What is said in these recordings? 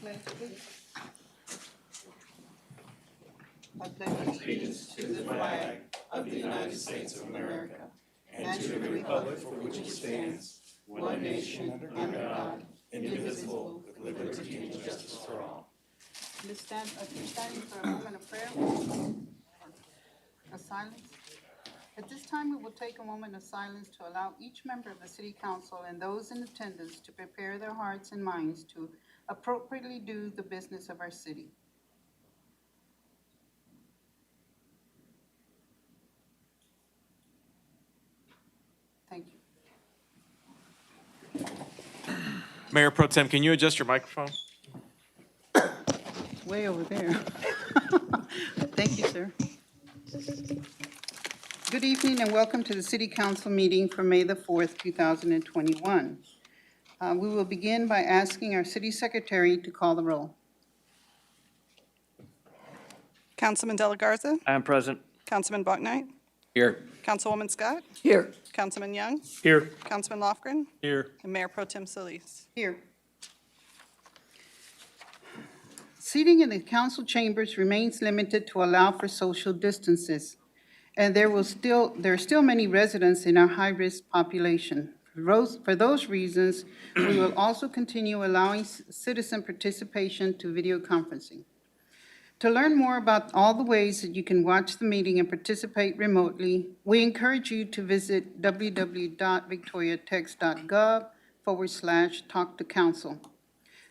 pledge, please. I pledge allegiance to the flag of the United States of America and to the republic for which it stands, one nation, under God, indivisible, with liberty and justice for all. Let's stand, you're standing for a moment of prayer, a silence. At this time, we will take a moment of silence to allow each member of the City Council and those in attendance to prepare their hearts and minds to appropriately do the business of our city. Thank you. Mayor Pro Tem, can you adjust your microphone? Way over there. Thank you, sir. Good evening and welcome to the City Council meeting for May the 4th, 2021. We will begin by asking our City Secretary to call the roll. Councilman De La Garza, I am present. Councilman Bucknight, Here. Councilwoman Scott, Here. Councilman Young, Here. Councilman Lofgren, Here. and Mayor Pro Tem Solis. Here. Seating in the council chambers remains limited to allow for social distances, and there are still many residents in our high-risk population. For those reasons, we will also continue allowing citizen participation to video conferencing. To learn more about all the ways that you can watch the meeting and participate remotely, we encourage you to visit www.victoriatexts.gov/talktocouncil.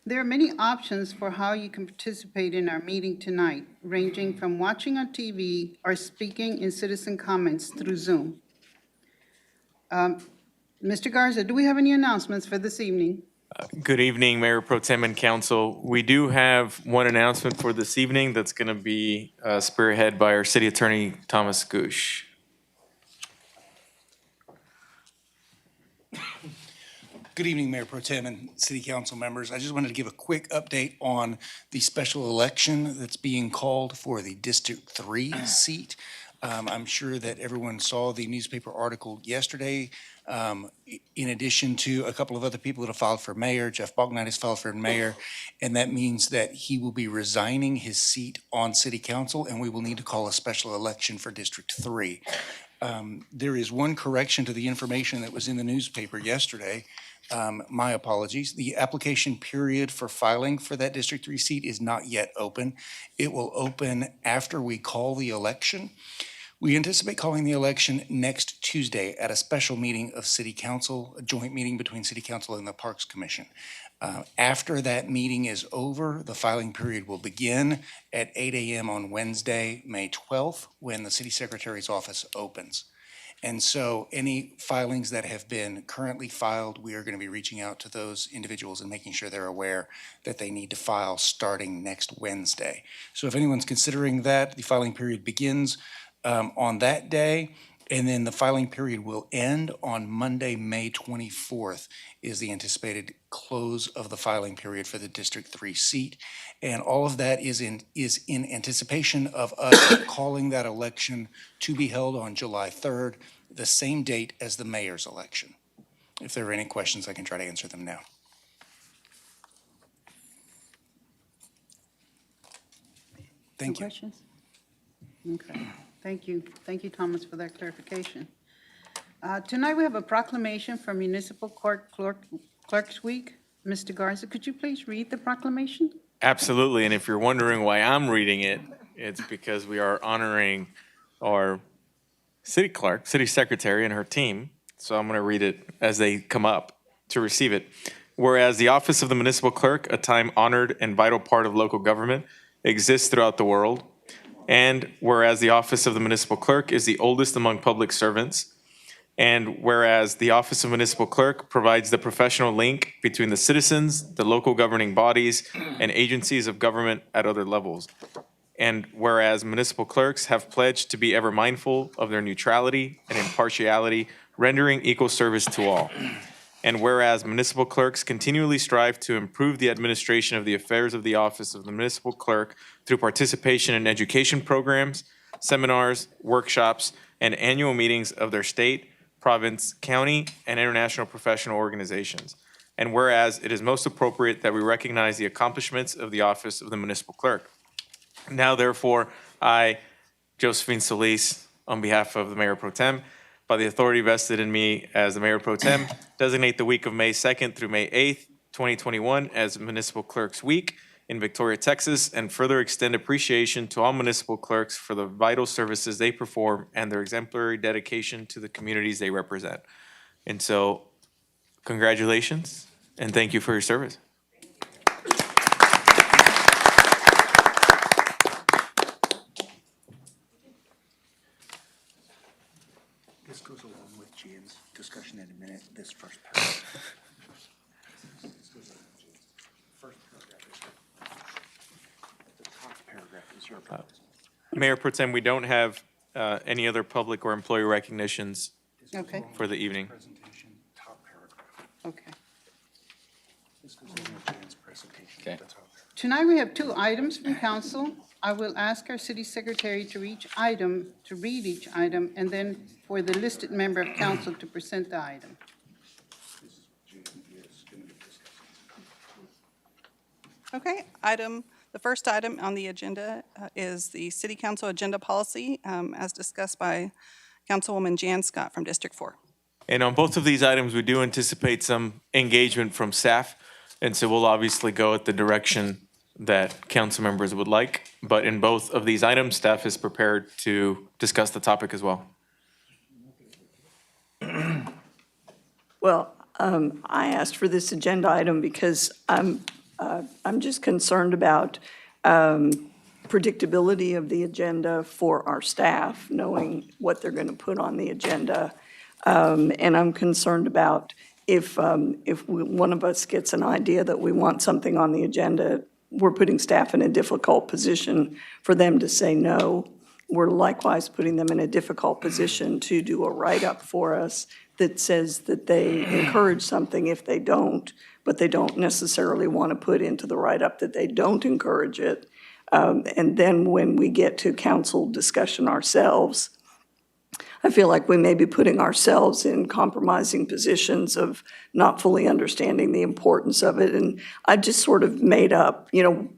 There are many options for how you can participate in our meeting tonight, ranging from watching on TV or speaking in citizen comments through Zoom. Mr. Garza, do we have any announcements for this evening? Good evening, Mayor Pro Tem and Council. We do have one announcement for this evening that's going to be spearheaded by our City Attorney, Thomas Goosh. Good evening, Mayor Pro Tem and City Council members. I just wanted to give a quick update on the special election that's being called for the District 3 seat. I'm sure that everyone saw the newspaper article yesterday. In addition to a couple of other people that have filed for mayor, Jeff Bucknight has filed for mayor, and that means that he will be resigning his seat on City Council, and we will need to call a special election for District 3. There is one correction to the information that was in the newspaper yesterday. My apologies. The application period for filing for that District 3 seat is not yet open. It will open after we call the election. We anticipate calling the election next Tuesday at a special meeting of City Council, a joint meeting between City Council and the Parks Commission. After that meeting is over, the filing period will begin at 8 a.m. on Wednesday, May 12th, when the City Secretary's office opens. And so any filings that have been currently filed, we are going to be reaching out to those individuals and making sure they're aware that they need to file starting next Wednesday. So if anyone's considering that, the filing period begins on that day, and then the filing period will end on Monday, May 24th is the anticipated close of the filing period for the District 3 seat. And all of that is in anticipation of us calling that election to be held on July 3rd, the same date as the mayor's election. If there are any questions, I can try to answer them now. Thank you. Questions? Okay. Thank you. Thank you, Thomas, for that clarification. Tonight, we have a proclamation for Municipal Clerks Week. Mr. Garza, could you please read the proclamation? Absolutely, and if you're wondering why I'm reading it, it's because we are honoring our city clerk, city secretary, and her team. So I'm going to read it as they come up to receive it. Whereas the office of the municipal clerk, a time-honored and vital part of local government, exists throughout the world. And whereas the office of the municipal clerk is the oldest among public servants, and whereas the office of municipal clerk provides the professional link between the citizens, the local governing bodies, and agencies of government at other levels. And whereas municipal clerks have pledged to be ever mindful of their neutrality and impartiality, rendering equal service to all. And whereas municipal clerks continually strive to improve the administration of the affairs of the office of the municipal clerk through participation in education programs, seminars, workshops, and annual meetings of their state, province, county, and international professional organizations. And whereas it is most appropriate that we recognize the accomplishments of the office of the municipal clerk. Now therefore, I, Josephine Solis, on behalf of the Mayor Pro Tem, by the authority vested in me as the Mayor Pro Tem, designate the week of May 2nd through May 8th, 2021 as Municipal Clerks Week in Victoria, Texas, and further extend appreciation to all municipal clerks for the vital services they perform and their exemplary dedication to the communities they represent. And so, congratulations, and thank you for your service. This goes along with Jan's discussion in a minute, this first paragraph. First paragraph is the top paragraph is your proposal. Mayor Pro Tem, we don't have any other public or employee recognitions Okay, for the evening. Presentation, top paragraph. okay. This goes along with Jan's presentation. Okay. The top paragraph. Tonight, we have 2 items from council. I will ask our city secretary to read each item, and then for the listed member of council to present the item. Okay, the first item on the agenda is the city council agenda policy, as discussed by Councilwoman Jan Scott from District 4. And on both of these items, we do anticipate some engagement from staff. And so we'll obviously go at the direction that council members would like. But in both of these items, staff is prepared to discuss the topic as well. Well, I asked for this agenda item because I'm just concerned about predictability of the agenda for our staff, knowing what they're going to put on the agenda. And I'm concerned about if one of us gets an idea that we want something on the agenda, we're putting staff in a difficult position for them to say no. We're likewise putting them in a difficult position to do a write-up for us that says that they encourage something if they don't, but they don't necessarily want to put into the write-up that they don't encourage it. And then when we get to council discussion ourselves, I feel like we may be putting ourselves in compromising positions of not fully understanding the importance of it. And I just sort of made up,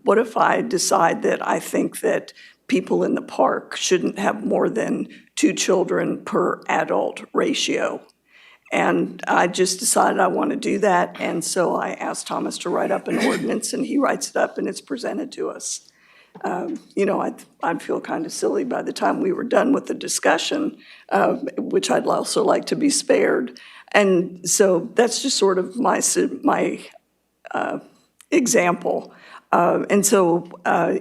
what if I decide that I think that people in the park shouldn't have more than 2 children per adult ratio? And I just decided I want to do that. And so I asked Thomas to write up an ordinance, and he writes it up and it's presented to us. I'd feel kind of silly by the time we were done with the discussion, which I'd also like to be spared. And so that's just sort of my example. And so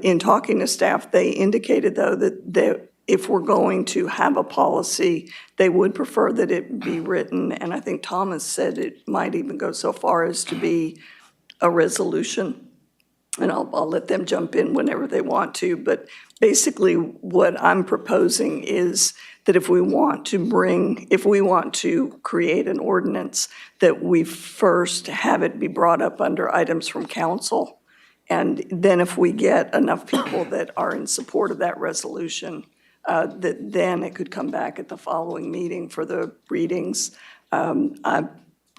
in talking to staff, they indicated, though, that if we're going to have a policy, they would prefer that it be written. And I think Thomas said it might even go so far as to be a resolution. And I'll let them jump in whenever they want to. But basically, what I'm proposing is that if we want to create an ordinance, that we first have it be brought up under items from council. And then if we get enough people that are in support of that resolution, that then it could come back at the following meeting for the readings. I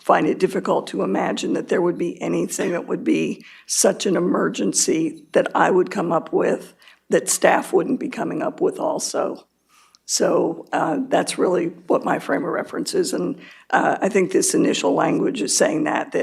find it difficult to imagine that there would be anything that would be such an emergency that I would come up with that staff wouldn't be coming up with also. So that's really what my frame of reference is. And I think this initial language is saying that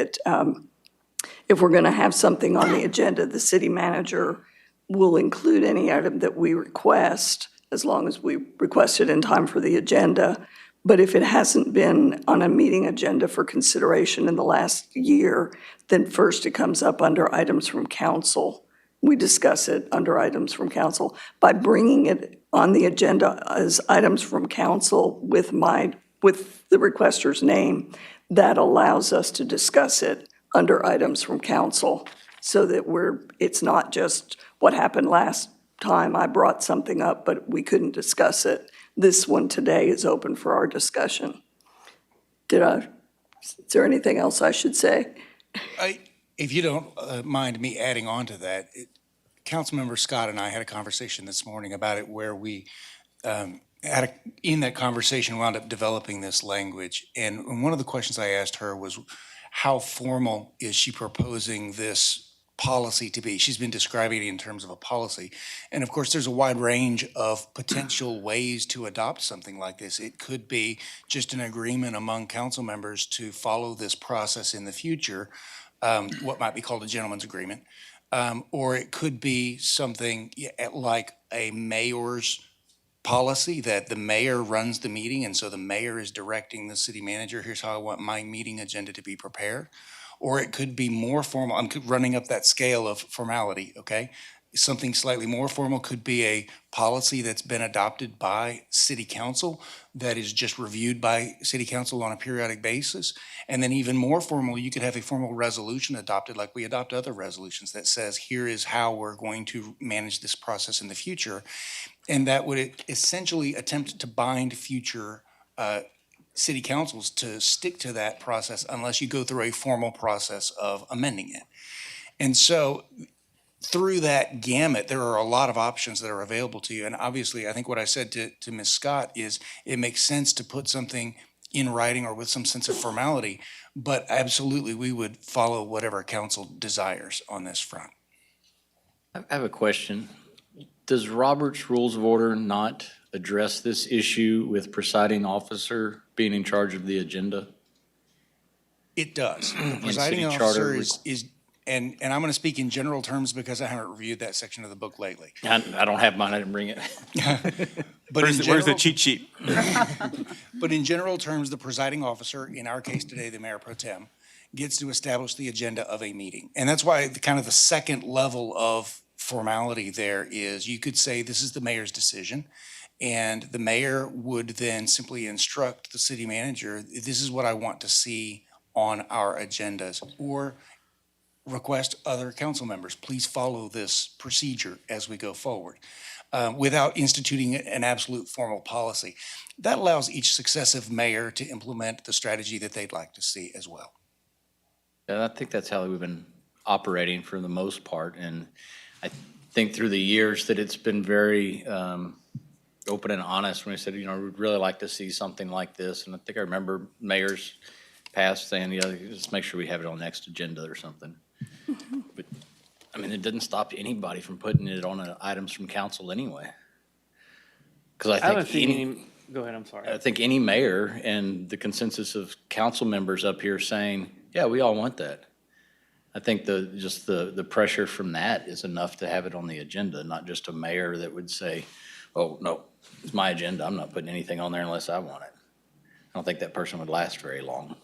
if we're going to have something on the agenda, the city manager will include any item that we request, as long as we request it in time for the agenda. But if it hasn't been on a meeting agenda for consideration in the last year, then first it comes up under items from council. We discuss it under items from council. By bringing it on the agenda as items from council with the requester's name, that allows us to discuss it under items from council, so that it's not just what happened last time I brought something up, but we couldn't discuss it. This one today is open for our discussion. Is there anything else I should say? If you don't mind me adding on to that, Councilmember Scott and I had a conversation this morning about it where we, in that conversation, wound up developing this language. And one of the questions I asked her was, how formal is she proposing this policy to be? She's been describing it in terms of a policy. And of course, there's a wide range of potential ways to adopt something like this. It could be just an agreement among council members to follow this process in the future, what might be called a gentleman's agreement. Or it could be something like a mayor's policy, that the mayor runs the meeting, and so the mayor is directing the city manager, here's how I want my meeting agenda to be prepared. Or it could be more formal. I'm running up that scale of formality, okay? Something slightly more formal could be a policy that's been adopted by city council that is just reviewed by city council on a periodic basis. And then even more formal, you could have a formal resolution adopted like we adopt other resolutions that says, here is how we're going to manage this process in the future. And that would essentially attempt to bind future city councils to stick to that process unless you go through a formal process of amending it. And so through that gamut, there are a lot of options that are available to you. And obviously, I think what I said to Ms. Scott is it makes sense to put something in writing or with some sense of formality, but absolutely, we would follow whatever council desires on this front. I have a question. Does Robert's Rules of Order not address this issue with presiding officer being in charge of the agenda? It does. The And presiding city charter officer is, and I'm going to speak in general terms because I haven't reviewed that section of the book lately. I don't have mine, I didn't bring it. But Where's in where's the general- cheat sheet? But in general terms, the presiding officer, in our case today, the mayor pro tem, gets to establish the agenda of a meeting. And that's why kind of the second level of formality there is, you could say this is the mayor's decision. And the mayor would then simply instruct the city manager, this is what I want to see on our agendas. Or request other council members, please follow this procedure as we go forward, without instituting an absolute formal policy. That allows each successive mayor to implement the strategy that they'd like to see as well. And I think that's how we've been operating for the most part. And I think through the years that it's been very open and honest when we said, we'd really like to see something like this. And I think I remember mayors past saying, just make sure we have it on next agenda or something. But, it doesn't stop anybody from putting it on items from council anyway. Because I haven't seen any, go ahead, I'm sorry. I think any mayor and the consensus of council members up here saying, yeah, we all want that. I think the pressure from that is enough to have it on the agenda, not just a mayor that would say, oh, no, it's my agenda. I'm not putting anything on there unless I want it. I don't think that person would last very long.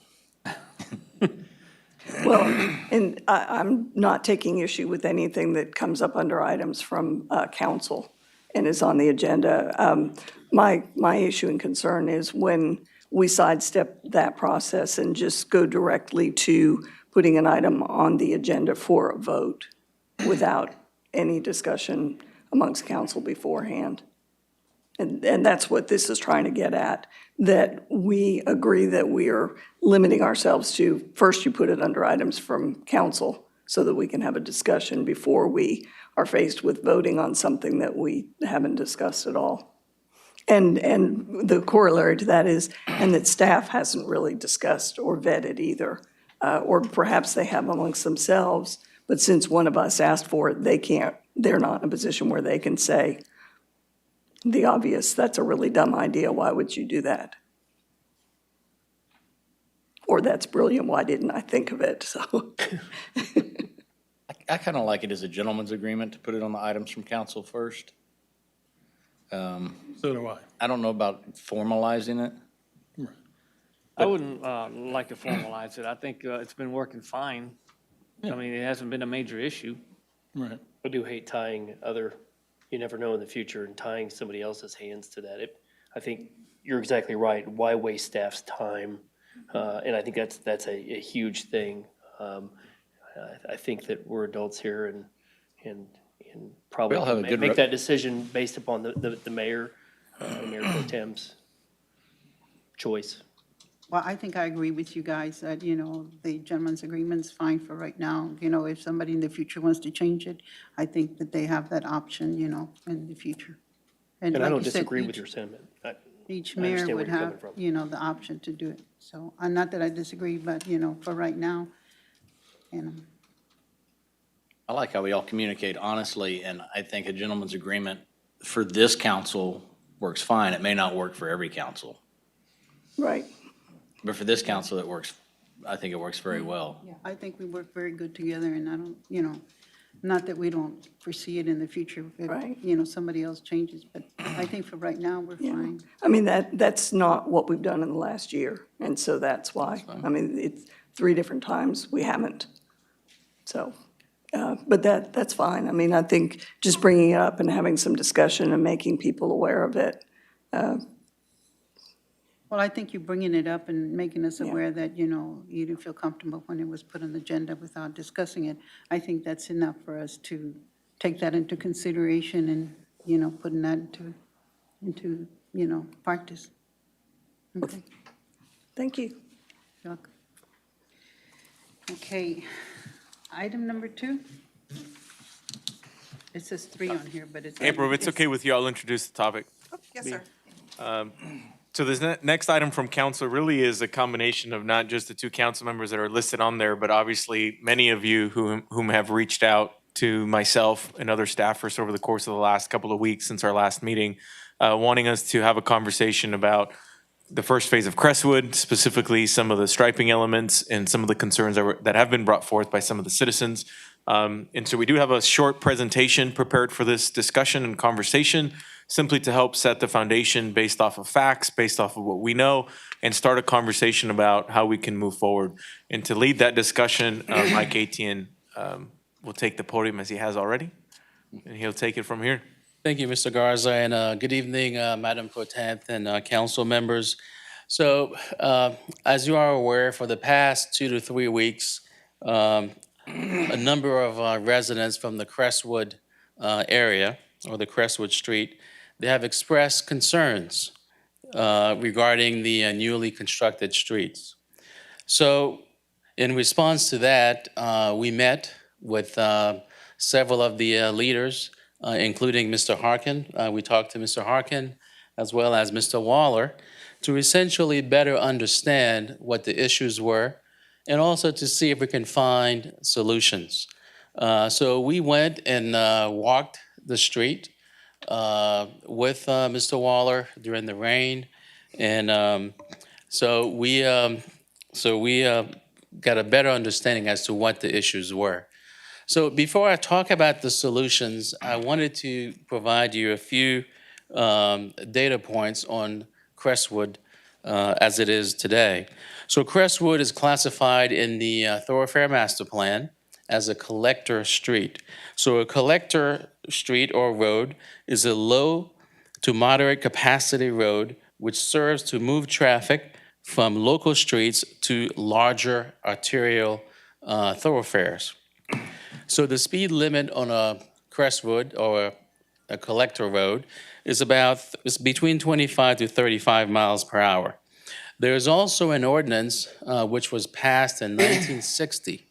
Well, and I'm not taking issue with anything that comes up under items from council and is on the agenda. My issue and concern is when we sidestep that process and just go directly to putting an item on the agenda for a vote without any discussion amongst council beforehand. And that's what this is trying to get at, that we agree that we are limiting ourselves to, first you put it under items from council so that we can have a discussion before we are faced with voting on something that we haven't discussed at all. And the corollary to that is, and that staff hasn't really discussed or vetted either, or perhaps they have amongst themselves, but since one of us asked for it, they're not in a position where they can say, the obvious, that's a really dumb idea, why would you do that? Or that's brilliant, why didn't I think of it? So I kind of like it as a gentleman's agreement to put it on the items from council first. So do I. I don't know about formalizing it. I wouldn't like to formalize it. I think it's been working fine. It hasn't been a major issue. Right. I do hate tying you never know in the future, and tying somebody else's hands to that. I think you're exactly right. Why waste staff's time? And I think that's a huge thing. I think that we're adults here and probably We all have a good make that decision based upon the mayor, Mayor Pro Tem's choice. Well, I think I agree with you guys that, the gentleman's agreement's fine for right now. If somebody in the future wants to change it, I think that they have that option, in the future. And I like don't you said, disagree with your sentiment. each I mayor understand where would you're coming have, from. the option to do it. So, not that I disagree, but, for right now, I like how we all communicate honestly, and I think a gentleman's agreement for this council works fine. It may not work for every council, Right. but for this council, it works, I think it works very well. I think we work very good together, and I don't, not that we don't foresee it in the future, Right. if, somebody else changes, but I think for right now, we're Yeah. fine. I mean, that's not what we've done in the last year, and so that's why. I mean, it's 3 different times we haven't. So, but that's fine. I mean, I think just bringing it up and having some discussion and making people aware of it. Well, I think you bringing it up and making us aware that, you didn't feel comfortable when it was put on the agenda without discussing it. I think that's enough for us to take that into consideration and, putting that into practice. Okay, Thank you. you're welcome. Okay, item number 2. It says 3 on here, but it's. April, if it's okay with you, I'll introduce the topic. Oh, yes, sir. So this next item from council really is a combination of not just the 2 council members that are listed on there, but obviously many of you whom have reached out to myself and other staffers over the course of the last couple of weeks since our last meeting, wanting us to have a conversation about the first phase of Crestwood, specifically some of the striping elements and some of the concerns that have been brought forth by some of the citizens. And so we do have a short presentation prepared for this discussion and conversation, simply to help set the foundation based off of facts, based off of what we know, and start a conversation about how we can move forward. And to lead that discussion, Mike Etienne will take the podium as he has already, and he'll take it from here. Thank you, Mr. Garza, and good evening, Madam Pro Tem and council members. So, as you are aware, for the past 2 to 3 weeks, a number of residents from the Crestwood area, or the Crestwood Street, they have expressed concerns regarding the newly constructed streets. So, in response to that, we met with several of the leaders, including Mr. Harkin. We talked to Mr. Harkin as well as Mr. Waller to essentially better understand what the issues were and also to see if we can find solutions. So we went and walked the street with Mr. Waller during the rain, and so we got a better understanding as to what the issues were. So before I talk about the solutions, I wanted to provide you a few data points on Crestwood as it is today. So Crestwood is classified in the Thoroughfare Master Plan as a collector street. So a collector street or road is a low to moderate capacity road which serves to move traffic from local streets to larger arterial thoroughfares. So the speed limit on a Crestwood or a collector road is between 25 to 35 miles per hour. There is also an ordinance which was passed in 1960,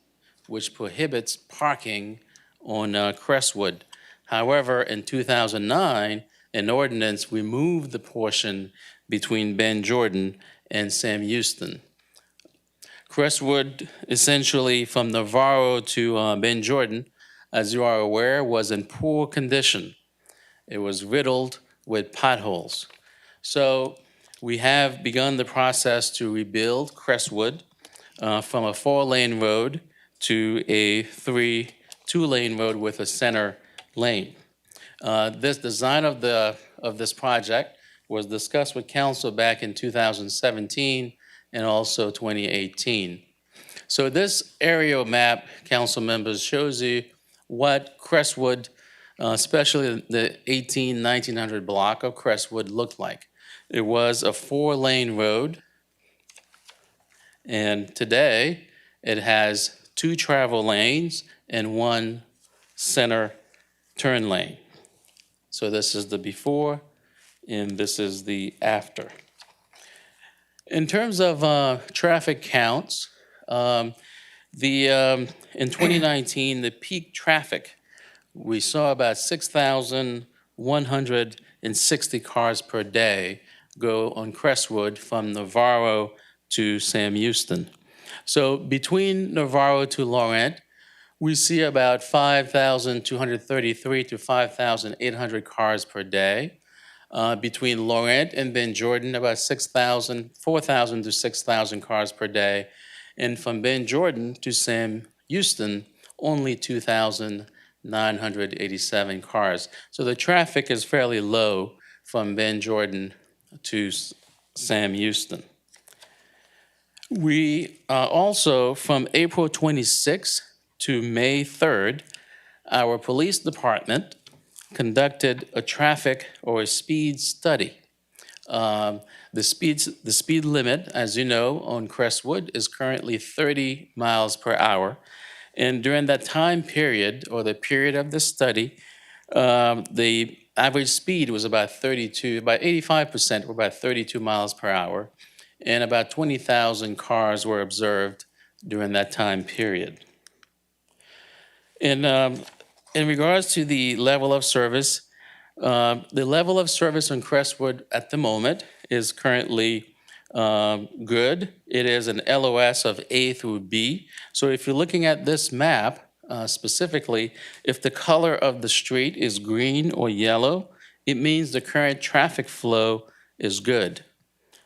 which prohibits parking on Crestwood. However, in 2009, an ordinance removed the portion between Ben Jordan and Sam Houston. Crestwood, essentially from Navarro to Ben Jordan, as you are aware, was in poor condition. It was riddled with potholes. So we have begun the process to rebuild Crestwood from a 4-lane road to a 2-lane road with a center lane. This design of this project was discussed with council back in 2017 and also 2018. So this aerial map, council members, shows you what Crestwood, especially the 1900 block of Crestwood, looked like. It was a 4-lane road, and today it has 2 travel lanes and 1 center turn lane. So this is the before, and this is the after. In terms of traffic counts, in 2019, the peak traffic, we saw about 6,160 cars per day go on Crestwood from Navarro to Sam Houston. So between Navarro to Laurent, we see about 5,233 to 5,800 cars per day. Between Laurent and Ben Jordan, about 4,000 to 6,000 cars per day. And from Ben Jordan to Sam Houston, only 2,987 cars. So the traffic is fairly low from Ben Jordan to Sam Houston. We also, from April 26th to May 3rd, our police department conducted a traffic or a speed study. The speed limit, as you know, on Crestwood is currently 30 miles per hour. And during that time period, or the period of the study, the average speed was about 85% were about 32 miles per hour, and about 20,000 cars were observed during that time period. In regards to the level of service, the level of service on Crestwood at the moment is currently good. It is an LOS of A through B. So if you're looking at this map, specifically, if the color of the street is green or yellow, it means the current traffic flow is good.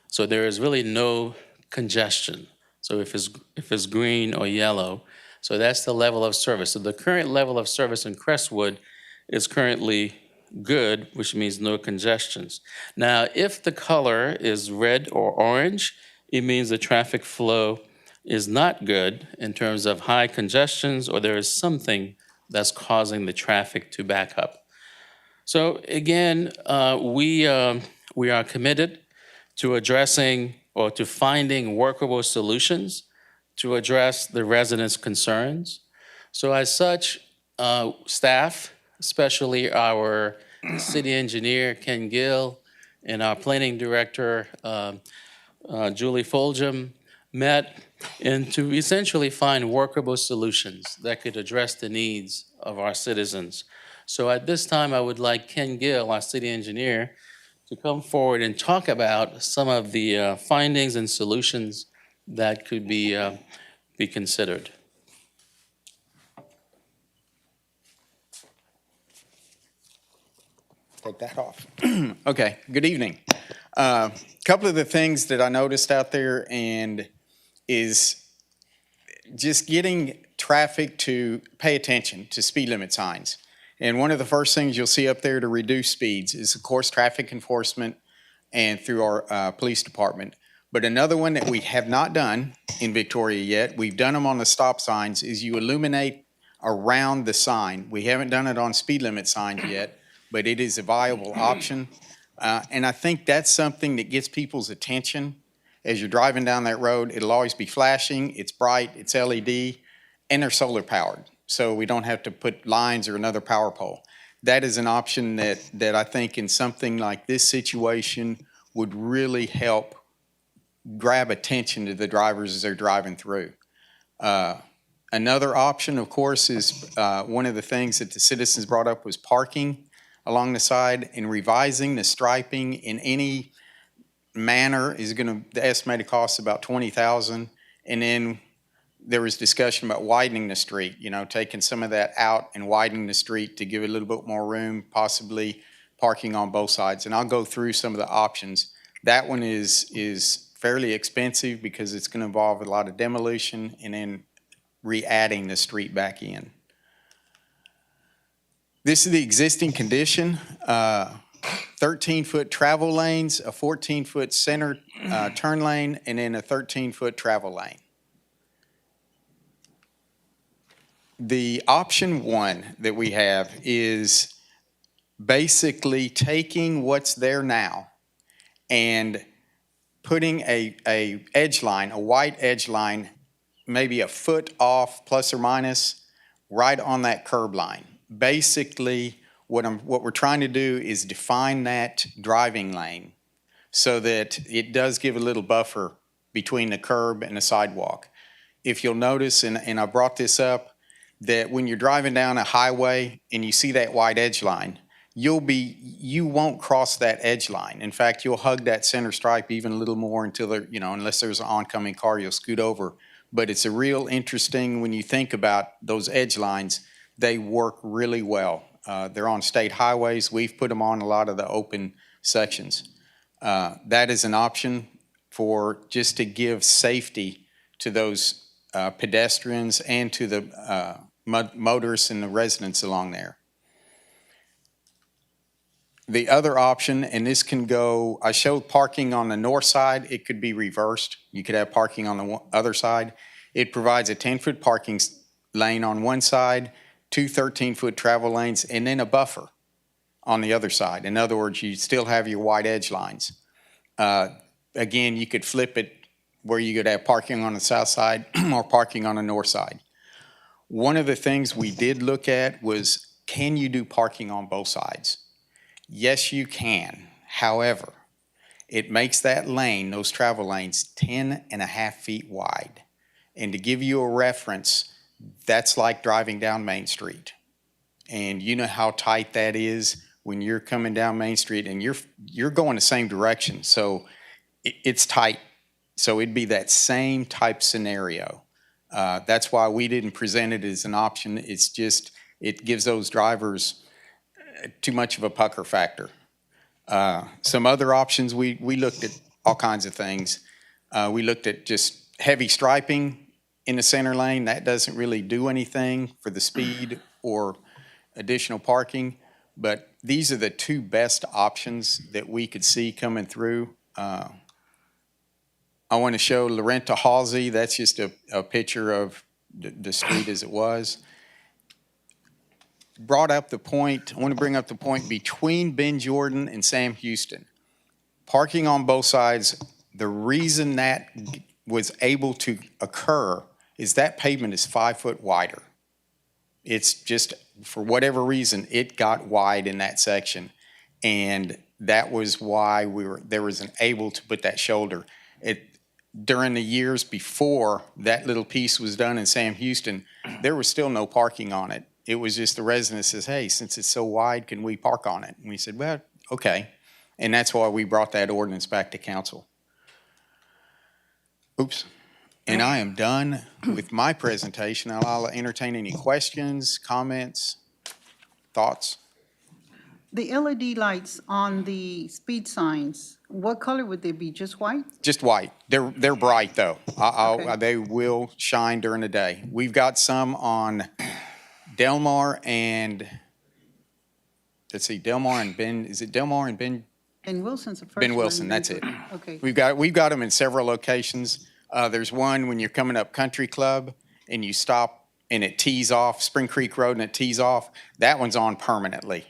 So there is really no congestion. So if it's green or yellow, so that's the level of service. So the current level of service in Crestwood is currently good, which means no congestions. Now, if the color is red or orange, it means the traffic flow is not good in terms of high congestions, or there is something that's causing the traffic to back up. So again, we are committed to addressing or to finding workable solutions to address the residents' concerns. So as such, staff, especially our city engineer, Ken Gill, and our planning director, Julie Foljam, met and to essentially find workable solutions that could address the needs of our citizens. So at this time, I would like Ken Gill, our city engineer, to come forward and talk about some of the findings and solutions that could be considered. Take that off. Okay, good evening. Couple of the things that I noticed out there and is just getting traffic to pay attention to speed limit signs. And one of the first things you'll see up there to reduce speeds is, of course, traffic enforcement and through our police department. But another one that we have not done in Victoria yet, we've done them on the stop signs, is you illuminate around the sign. We haven't done it on speed limit signs yet, but it is a viable option. And I think that's something that gets people's attention. As you're driving down that road, it'll always be flashing, it's bright, it's LED, and they're solar powered. So we don't have to put lines or another power pole. That is an option that I think in something like this situation would really help grab attention to the drivers as they're driving through. Another option, of course, is one of the things that the citizens brought up was parking along the side, and revising the striping in any manner is the estimated cost about $20,000. And then there was discussion about widening the street, taking some of that out and widening the street to give it a little bit more room, possibly parking on both sides. And I'll go through some of the options. That one is fairly expensive because it's going to involve a lot of demolition and then re-adding the street back in. This is the existing condition. 13-foot travel lanes, a 14-foot center turn lane, and then a 13-foot travel lane. The option one that we have is basically taking what's there now and putting a edge line, a white edge line, maybe a foot off plus or minus, right on that curb line. Basically, what we're trying to do is define that driving lane so that it does give a little buffer between the curb and the sidewalk. If you'll notice, and I brought this up, that when you're driving down a highway and you see that white edge line, you won't cross that edge line. In fact, you'll hug that center stripe even a little more until there, unless there's an oncoming car, you'll scoot over. But it's a real interesting, when you think about those edge lines, they work really well. They're on state highways. We've put them on a lot of the open sections. That is an option for just to give safety to those pedestrians and to the motorists and the residents along there. The other option, and this can go, I showed parking on the north side. It could be reversed. You could have parking on the other side. It provides a 10-foot parking lane on one side, 2 13-foot travel lanes, and then a buffer on the other side. In other words, you still have your white edge lines. Again, you could flip it where you could have parking on the south side or parking on the north side. One of the things we did look at was, can you do parking on both sides? Yes, you can. However, it makes that lane, those travel lanes, 10.5 feet wide. And to give you a reference, that's like driving down Main Street. And you know how tight that is when you're coming down Main Street and you're going the same direction. So it's tight. So it'd be that same type scenario. That's why we didn't present it as an option. It's just, it gives those drivers too much of a pucker factor. Some other options, we looked at all kinds of things. We looked at just heavy striping in the center lane. That doesn't really do anything for the speed or additional parking. But these are the two best options that we could see coming through. I want to show Lorenta Halsey. That's just a picture of the street as it was. I want to bring up the point between Ben Jordan and Sam Houston. Parking on both sides, the reason that was able to occur is that pavement is 5 foot wider. It's just, for whatever reason, it got wide in that section. And that was why there was able to put that shoulder. During the years before that little piece was done in Sam Houston, there was still no parking on it. It was just the resident says, hey, since it's so wide, can we park on it? And we said, well, okay. And that's why we brought that ordinance back to council. Oops. And I am done with my presentation. I'll entertain any questions, comments, thoughts. The LED lights on the speed signs, what color would they be? Just white? Just white. They're bright though. Okay. They will shine during the day. We've got some on Delmar and, let's see, Delmar and Ben, is it Delmar and Ben? Ben Wilson's the first one. Ben Wilson, that's it. Okay. We've got them in several locations. There's one when you're coming up Country Club and you stop and it tees off, Spring Creek Road, and it tees off. That one's on permanently.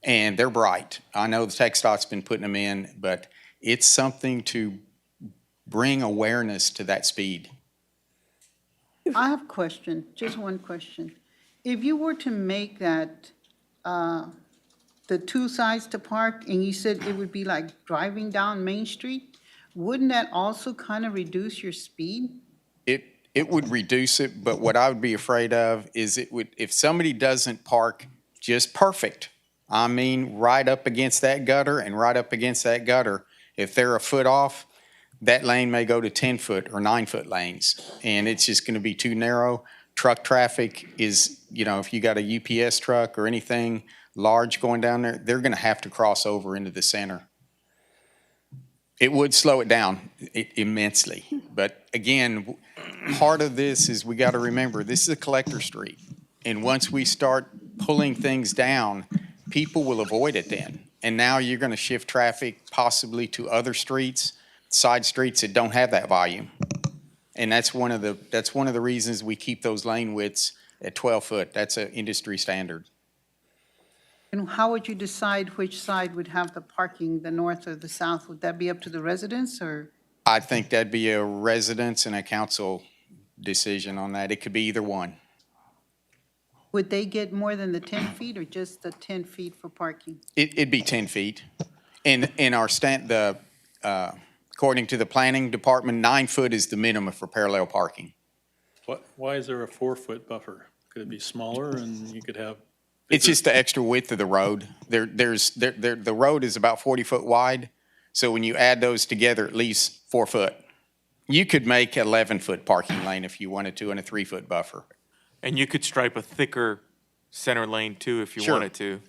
And they're bright. I know the TxDOT's been putting them in, but it's something to bring awareness to that speed. I have a question, just one question. If you were to make that, the two sides to park, and you said it would be like driving down Main Street, wouldn't that also kind of reduce your speed? It would reduce it, but what I would be afraid of is if somebody doesn't park just perfect, I mean, right up against that gutter and right up against that gutter, if they're a foot off, that lane may go to 10-foot or 9-foot lanes, and it's just going to be too narrow. Truck traffic is, if you got a UPS truck or anything large going down there, they're going to have to cross over into the center. It would slow it down immensely. But again, part of this is we got to remember, this is a collector street. And once we start pulling things down, people will avoid it then. And now you're going to shift traffic possibly to other streets, side streets that don't have that volume. And that's one of the reasons we keep those lane widths at 12 foot. That's an industry standard. And how would you decide which side would have the parking, the north or the south? Would that be up to the residents, or? I think that'd be a residents and a council decision on that. It could be either one. Would they get more than the 10 feet or just the 10 feet for parking? It'd be 10 feet. In our according to the planning department, 9 foot is the minimum for parallel parking. Why is there a 4-foot buffer? Could it be smaller and you could have It's just the extra width of the road. The road is about 40 foot wide. So when you add those together, it leaves 4 foot. You could make 11 foot parking lane if you wanted to and a 3 foot buffer. And you could stripe a thicker center lane too if you Sure. wanted to.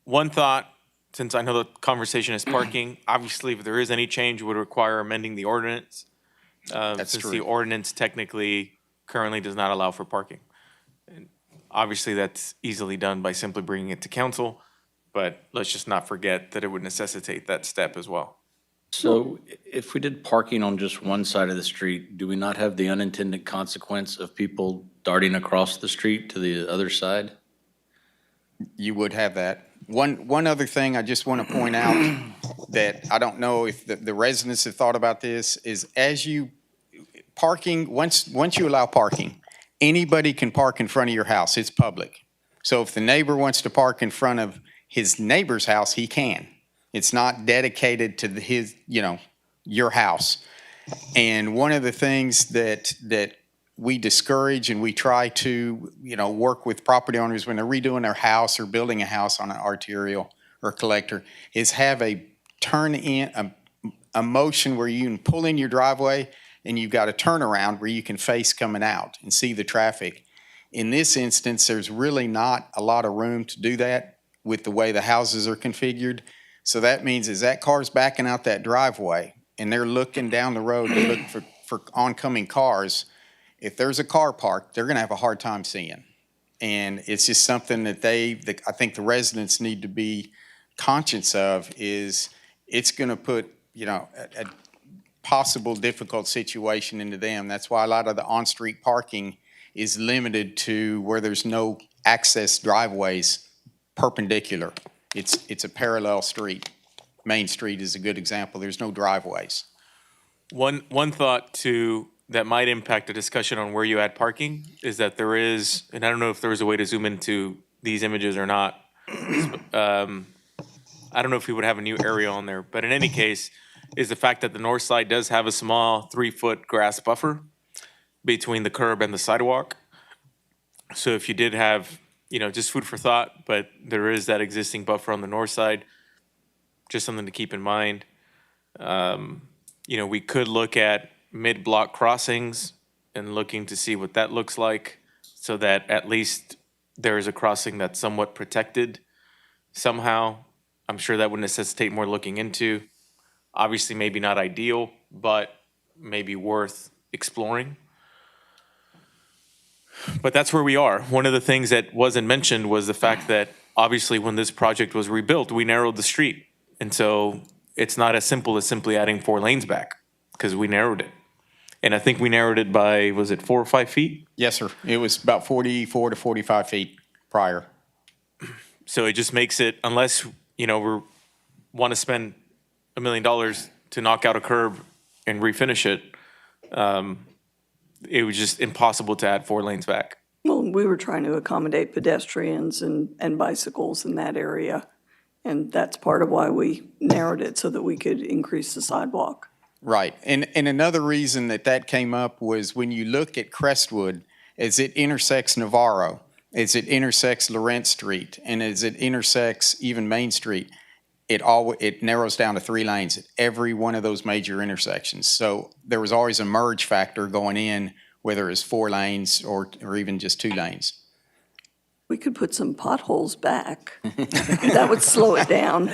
One thought, since I know the conversation is parking, obviously if there is any change, it would require amending the ordinance. That's Since true. the ordinance technically currently does not allow for parking. And obviously, that's easily done by simply bringing it to council, but let's just not forget that it would necessitate that step as well. So if we did parking on just one side of the street, do we not have the unintended consequence of people darting across the street to the other side? You would have that. One other thing I just want to point out that I don't know if the residents have thought about this is once you allow parking, anybody can park in front of your house. It's public. So if the neighbor wants to park in front of his neighbor's house, he can. It's not dedicated to your house. And one of the things that we discourage and we try to, work with property owners when they're redoing their house or building a house on an arterial or collector is have a turn in, a motion where you can pull in your driveway and you've got a turnaround where you can face coming out and see the traffic. In this instance, there's really not a lot of room to do that with the way the houses are configured. So that means as that car's backing out that driveway and they're looking down the road to look for oncoming cars, if there's a car parked, they're gonna have a hard time seeing. And it's just something that I think the residents need to be conscious of is it's gonna put, a possible difficult situation into them. That's why a lot of the on-street parking is limited to where there's no access driveways perpendicular. It's a parallel street. Main Street is a good example. There's no driveways. One thought too that might impact the discussion on where you add parking is that there is, and I don't know if there was a way to zoom into these images or not. I don't know if we would have a new area on there, but in any case, is the fact that the north side does have a small 3 foot grass buffer between the curb and the sidewalk. So if you did have, just food for thought, but there is that existing buffer on the north side, just something to keep in mind. We could look at mid-block crossings and looking to see what that looks like so that at least there is a crossing that's somewhat protected somehow. I'm sure that would necessitate more looking into. Obviously, maybe not ideal, but maybe worth exploring. But that's where we are. One of the things that wasn't mentioned was the fact that obviously when this project was rebuilt, we narrowed the street. And so it's not as simple as simply adding 4 lanes back because we narrowed it. And I think we narrowed it by, was it 4 or 5 feet? Yes, sir. It was about 44 to 45 feet prior. So it just makes it, unless, we want to spend $1 million to knock out a curb and refinish it, it was just impossible to add 4 lanes back. Well, we were trying to accommodate pedestrians and bicycles in that area. And that's part of why we narrowed it so that we could increase the sidewalk. Right. And another reason that came up was when you look at Crestwood, as it intersects Navarro, as it intersects Lawrence Street, and as it intersects even Main Street, it narrows down to 3 lanes at every one of those major intersections. So there was always a merge factor going in, whether it's 4 lanes or even just 2 lanes. We could put some potholes back. That would slow it down.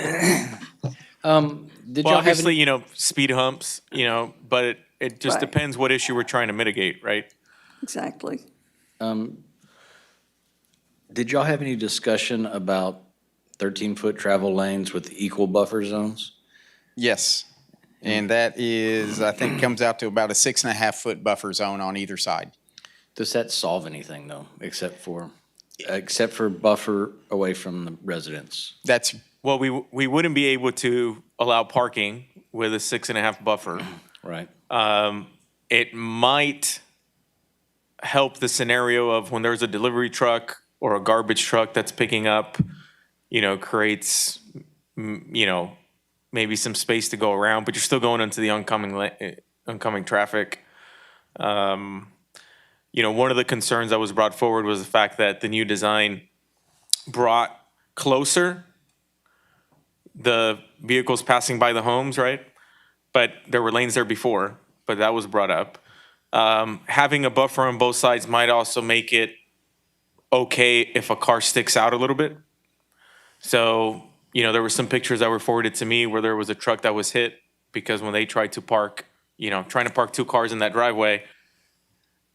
Did Well, y'all have any, obviously, speed humps, but it just Right. depends what issue we're trying to mitigate, right? Exactly. did y'all have any discussion about 13-foot travel lanes with equal buffer zones? Yes. And that is, I think, comes out to about a 6.5 foot buffer zone on either side. Does that solve anything though, except for buffer away from the residents? That's, Well, we wouldn't be able to allow parking with a 6.5 buffer. Right. It might help the scenario of when there's a delivery truck or a garbage truck that's picking up, creates, maybe some space to go around, but you're still going into the oncoming traffic. One of the concerns that was brought forward was the fact that the new design brought closer the vehicles passing by the homes, right? But there were lanes there before, but that was brought up. Having a buffer on both sides might also make it okay if a car sticks out a little bit. So, there were some pictures that were forwarded to me where there was a truck that was hit because when they tried to park, trying to park two cars in that driveway,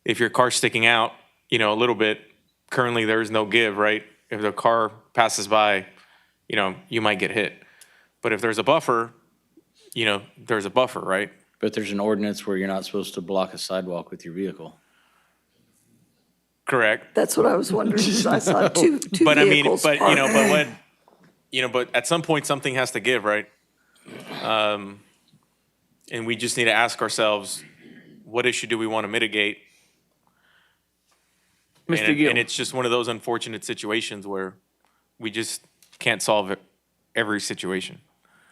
if your car's sticking out, a little bit, currently there's no give, right? If the car passes by, you might get hit. But if there's a buffer, there's a buffer, right? But there's an ordinance where you're not supposed to block a sidewalk with your vehicle. Correct. That's what I was wondering, because I saw two But I mean, vehicles but parked. but at some point something has to give, right? And we just need to ask ourselves, what issue do we want to mitigate? Mr. Gill. And it's just one of those unfortunate situations where we just can't solve every situation.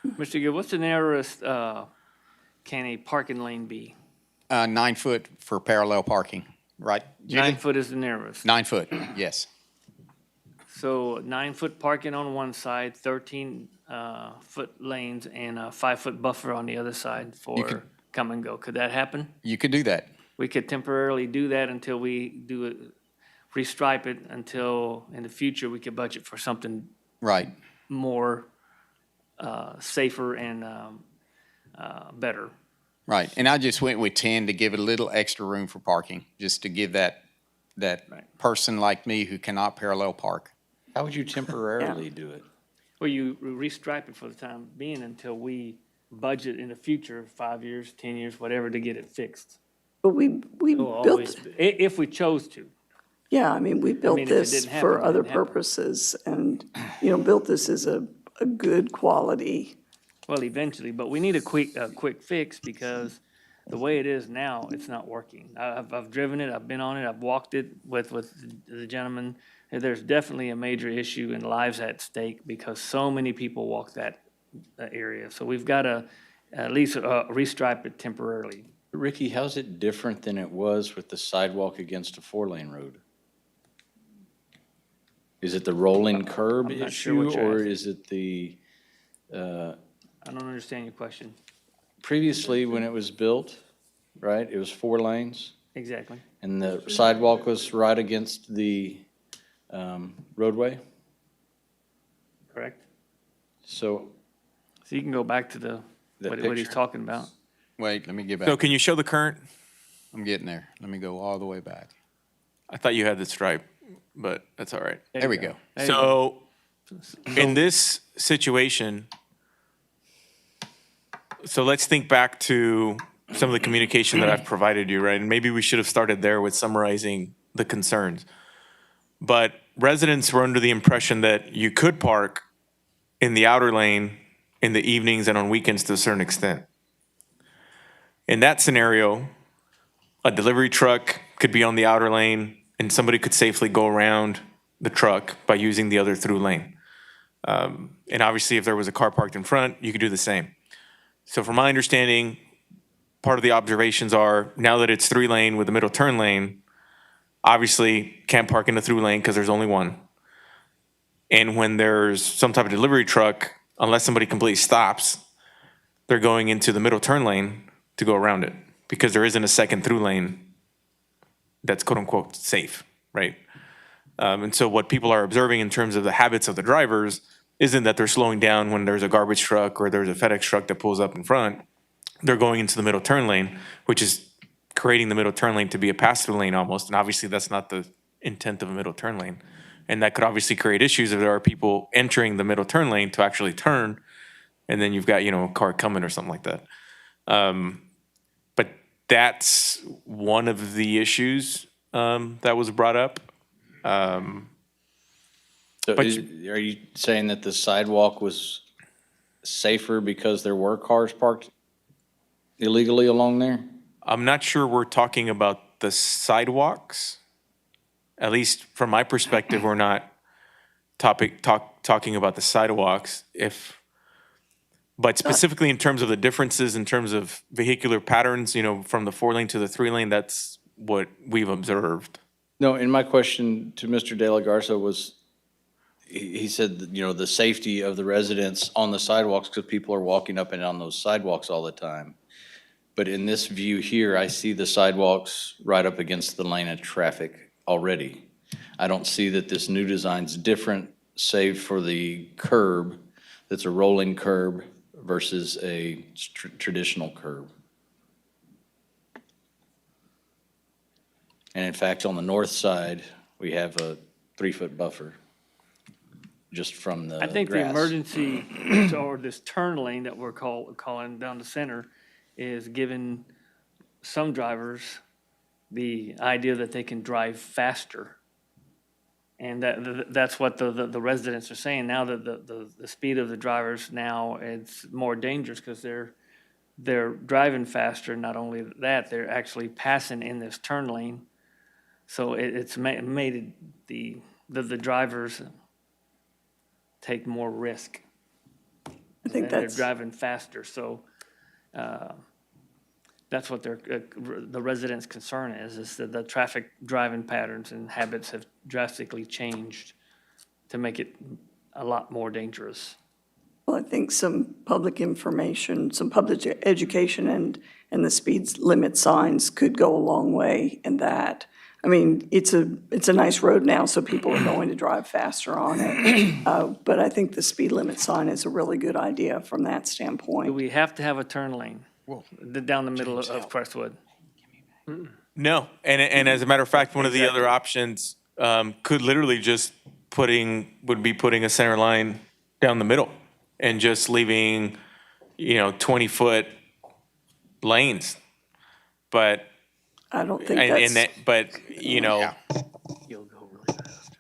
Mr. Gill, what's the narrowest can a parking lane be? 9 foot for parallel parking, right? Judy? 9 foot is the narrowest. 9 foot, yes. So 9-foot parking on one side, 13-foot lanes, and a 5-foot buffer on the other side for come and go. Could that happen? You could do that. We could temporarily do that until we do it, restripe it, until in the future we could budget for something Right. more safer and better. Right, and I just went with 10 to give it a little extra room for parking, just to give that person like me who cannot parallel park. How would you temporarily do it? Well, you restripe it for the time being until we budget in the future, 5 years, 10 years, whatever, to get it fixed. But we We'll always, built, if we chose to. yeah, I mean, we built if it this didn't happen, for it other didn't happen. purposes and, built this as a good quality. Well, eventually, but we need a quick fix because the way it is now, it's not working. I've driven it, I've been on it, I've walked it with the gentleman. And there's definitely a major issue and lives at stake because so many people walk that area. So we've got to at least restripe it temporarily. Ricky, how's it different than it was with the sidewalk against a 4-lane road? Is it the rolling curb I'm not sure issue, what you're or asking. is it the, I don't understand your question. previously when it was built, right, it was 4 lanes, Exactly. and the sidewalk was right against the roadway? Correct. So So you can go back to That what he's picture? talking about. Wait, let me get So back. can you show the current? I'm getting there. Let me go all the way back. I thought you had the stripe, but that's all right. There we go. There you go. So in this situation, so let's think back to some of the communication that I've provided you, right? And maybe we should have started there with summarizing the concerns. But residents were under the impression that you could park in the outer lane in the evenings and on weekends to a certain extent. In that scenario, a delivery truck could be on the outer lane and somebody could safely go around the truck by using the other through lane. And obviously, if there was a car parked in front, you could do the same. So from my understanding, part of the observations are now that it's 3-lane with a middle turn lane, obviously can't park in the through lane because there's only one. And when there's some type of delivery truck, unless somebody completely stops, they're going into the middle turn lane to go around it because there isn't a second through lane that's quote unquote safe, right? And so what people are observing in terms of the habits of the drivers isn't that they're slowing down when there's a garbage truck or there's a FedEx truck that pulls up in front. They're going into the middle turn lane, which is creating the middle turn lane to be a pass-through lane almost. And obviously that's not the intent of a middle turn lane. And that could obviously create issues if there are people entering the middle turn lane to actually turn, and then you've got, a car coming or something like that. But that's one of the issues that was brought up. So But are you saying that the sidewalk was safer because there were cars parked illegally along there? I'm not sure we're talking about the sidewalks. At least from my perspective, we're not talking about the sidewalks. But specifically in terms of the differences in terms of vehicular patterns, from the 4-lane to the 3-lane, that's what we've observed. No, and my question to Mr. De La Garza was, he said, that, the safety of the residents on the sidewalks, because people are walking up and down those sidewalks all the time. But in this view here, I see the sidewalks right up against the lane of traffic already. I don't see that this new design's different, save for the curb, that's a rolling curb versus a traditional curb. And in fact, on the north side, we have a 3-foot buffer just from the I think the grass. emergency, or this turn lane that we're calling down the center, is giving some drivers the idea that they can drive faster. And that's what the residents are saying. Now that the speed of the drivers now, it's more dangerous because they're driving faster. Not only that, they're actually passing in this turn lane. So it's made the drivers take more risk. I think They're that's, driving faster, so that's what the residents' concern is that the traffic driving patterns and habits have drastically changed to make it a lot more dangerous. well, I think some public information, some public education and the speed limit signs could go a long way in that. I mean, it's a nice road now, so people are going to drive faster on it. But I think the speed limit sign is a really good idea from that Do standpoint. we have to have a turn lane down the middle of Crestwood? No, and as a matter of fact, one of the other options could literally just would be putting a center line down the middle and just leaving, 20-foot lanes. But I don't think and that's, You'll go really fast.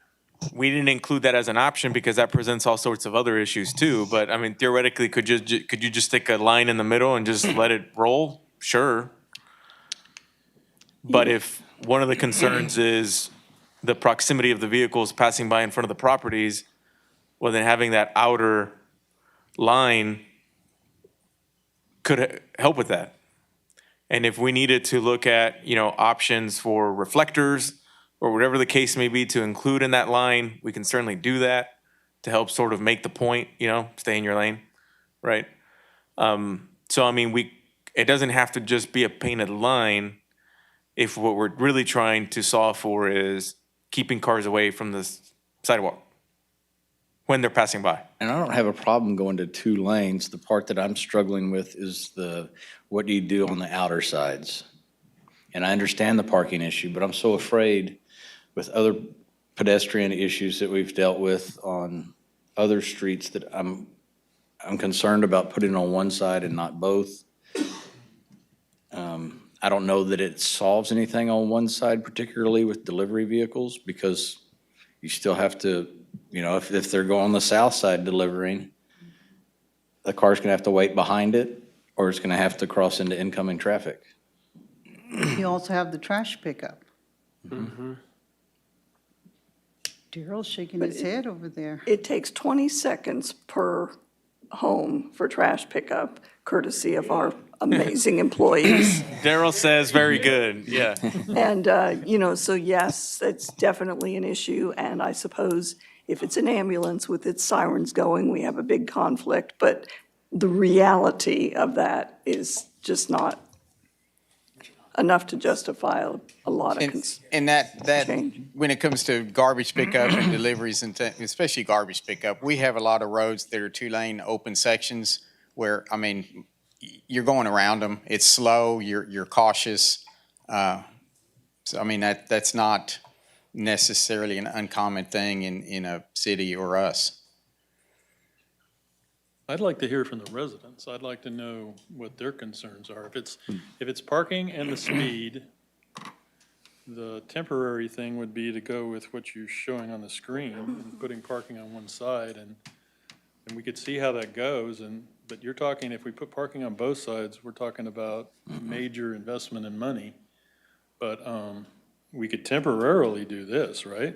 we didn't include that as an option because that presents all sorts of other issues too. But I mean, theoretically, could you just stick a line in the middle and just let it roll? Sure. But if one of the concerns is the proximity of the vehicles passing by in front of the properties, well, then having that outer line could help with that. And if we needed to look at, options for reflectors or whatever the case may be to include in that line, we can certainly do that to help sort of make the point, stay in your lane, right? So, I mean, it doesn't have to just be a painted line if what we're really trying to solve for is keeping cars away from the sidewalk when they're passing by. And I don't have a problem going to 2 lanes. The part that I'm struggling with is what do you do on the outer sides? And I understand the parking issue, but I'm so afraid with other pedestrian issues that we've dealt with on other streets that I'm concerned about putting it on one side and not both. I don't know that it solves anything on one side, particularly with delivery vehicles, because you still have to, if they're going on the south side delivering, the car's gonna have to wait behind it, or it's gonna have to cross into incoming traffic. You also have the trash pickup. Daryl's shaking his head over there. it takes 20 seconds per home for trash pickup, courtesy of our amazing employees. Daryl says, very good, yeah. And, so yes, it's definitely an issue. And I suppose if it's an ambulance with its sirens going, we have a big conflict. But the reality of that is just not enough to justify a lot of And that change. when it comes to garbage pickup and deliveries and especially garbage pickup, we have a lot of roads that are 2-lane open sections where, I mean, you're going around them. It's slow. You're cautious. So I mean that's not necessarily an uncommon thing in a city or us. I'd like to hear from the residents. I'd like to know what their concerns are. If it's parking and the speed, the temporary thing would be to go with what you're showing on the screen and putting parking on one side, and we could see how that goes. But you're talking, if we put parking on both sides, we're talking about major investment in money. But we could temporarily do this, right?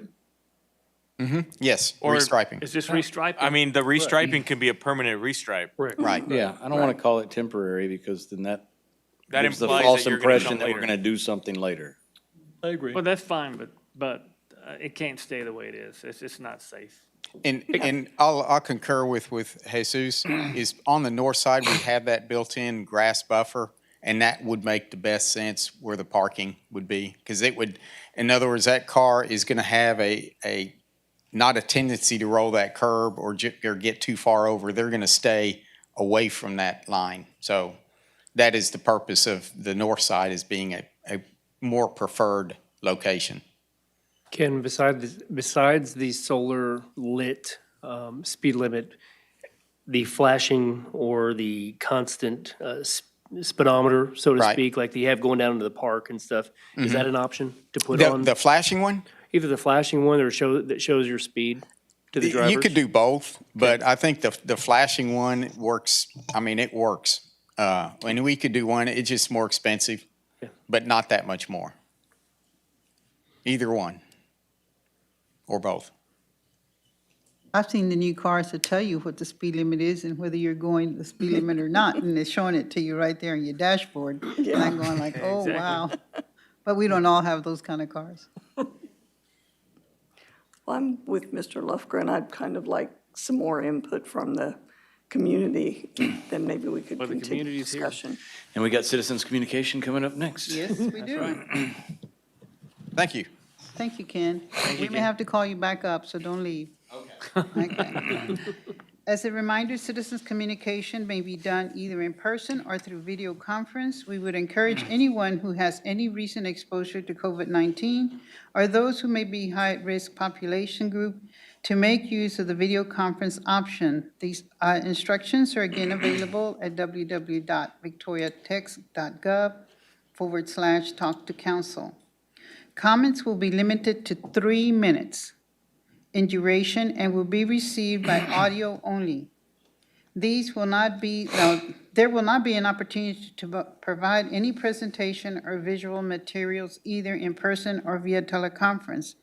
Yes, Or- restriping. It's just restriping. I mean, the restriping can be a permanent restripe. Right. Yeah, I don't wanna call it temporary, because then that That gives the implies false that you're gonna impression come that we're later. gonna do something later. I agree. Well, that's fine, but it can't stay the way it is. It's not safe. And I'll concur with Jesus, is on the north side, we have that built-in grass buffer, and that would make the best sense where the parking would be. Because it would, in other words, that car is going to have not a tendency to roll that curb or get too far over. They're going to stay away from that line. So that is the purpose of the north side, as being a more preferred location. Ken, besides the solar lit speed limit, the flashing or the constant speedometer, so to Right. speak, like you have going down into the park and stuff, is that an option to put The, on? the flashing one? Either the flashing one or that shows your speed to the drivers? You could do both, but I think the flashing one works. I mean, it works. And we could do one. It's just more expensive, but not that much more. Either one or both. I've seen the new cars that tell you what the speed limit is and whether you're going the speed limit or not, and it's showing it to you right there on your dashboard. And I'm going like, oh, wow. But we don't all have those kind of cars. Well, I'm with Mr. Lufgren. I'd kind of like some more input from the community, then maybe we could Well, the continue community's here. discussion. And we got citizens communication coming up next. Yes, we do. Thank you. Thank you, Ken. We may have to call you back up, so don't leave. Okay. As a reminder, citizens' communication may be done either in person or through video conference. We would encourage anyone who has any recent exposure to COVID-19 or those who may be high-risk population group to make use of the video conference option. These instructions are again available at www.victoriatexas.gov/talk-to-council. Comments will be limited to 3 minutes in duration and will be received by audio only. There will not be an opportunity to provide any presentation or visual materials either in person or via teleconference.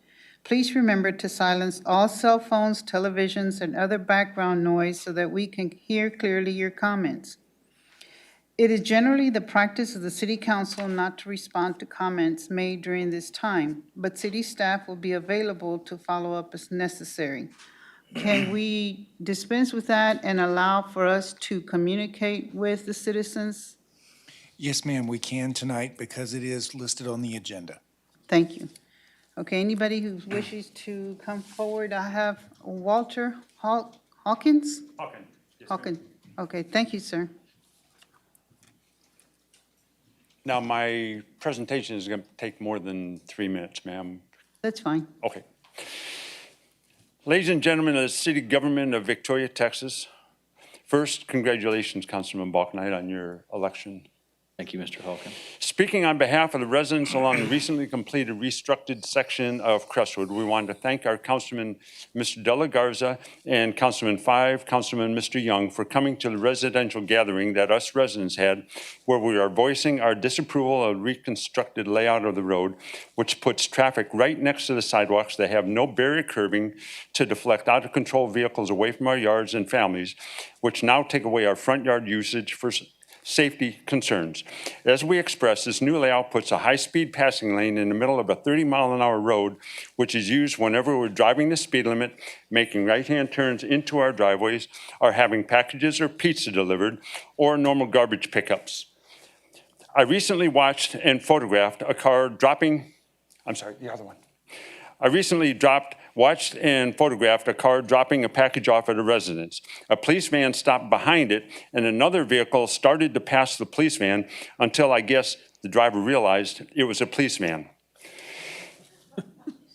Please remember to silence all cell phones, televisions, and other background noise so that we can hear clearly your comments. It is generally the practice of the City Council not to respond to comments made during this time, but city staff will be available to follow up as necessary. Can we dispense with that and allow for us to communicate with the citizens? Yes, ma'am, we can tonight because it is listed on the agenda. Thank you. Okay, anybody who wishes to come forward, I have Walter Hawkins? Hawkins. Okay, thank you, sir. Now, my presentation is going to take more than 3 minutes, ma'am. That's fine. Okay. Ladies and gentlemen of the city government of Victoria, Texas, first, congratulations, Councilman Balknight, on your election. Thank you, Mr. Hawkins. Speaking on behalf of the residents along the recently completed restructured section of Crestwood, we wanted to thank our Councilman, Mr. De La Garza, and Councilman 5, Councilman Mr. Young, for coming to the residential gathering that us residents had, where we are voicing our disapproval of the reconstructed layout of the road, which puts traffic right next to the sidewalks that have no barrier curbing to deflect out-of-control vehicles away from our yards and families, which now take away our front yard usage for safety concerns. As we expressed, this new layout puts a high-speed passing lane in the middle of a 30-mile-an-hour road, which is used whenever we're driving the speed limit, making right-hand turns into our driveways, or having packages or pizza delivered, or normal garbage pickups. I recently watched and photographed a car dropping, watched and photographed a car dropping a package off at a residence. A police van stopped behind it, and another vehicle started to pass the police van until I guess the driver realized it was a police van.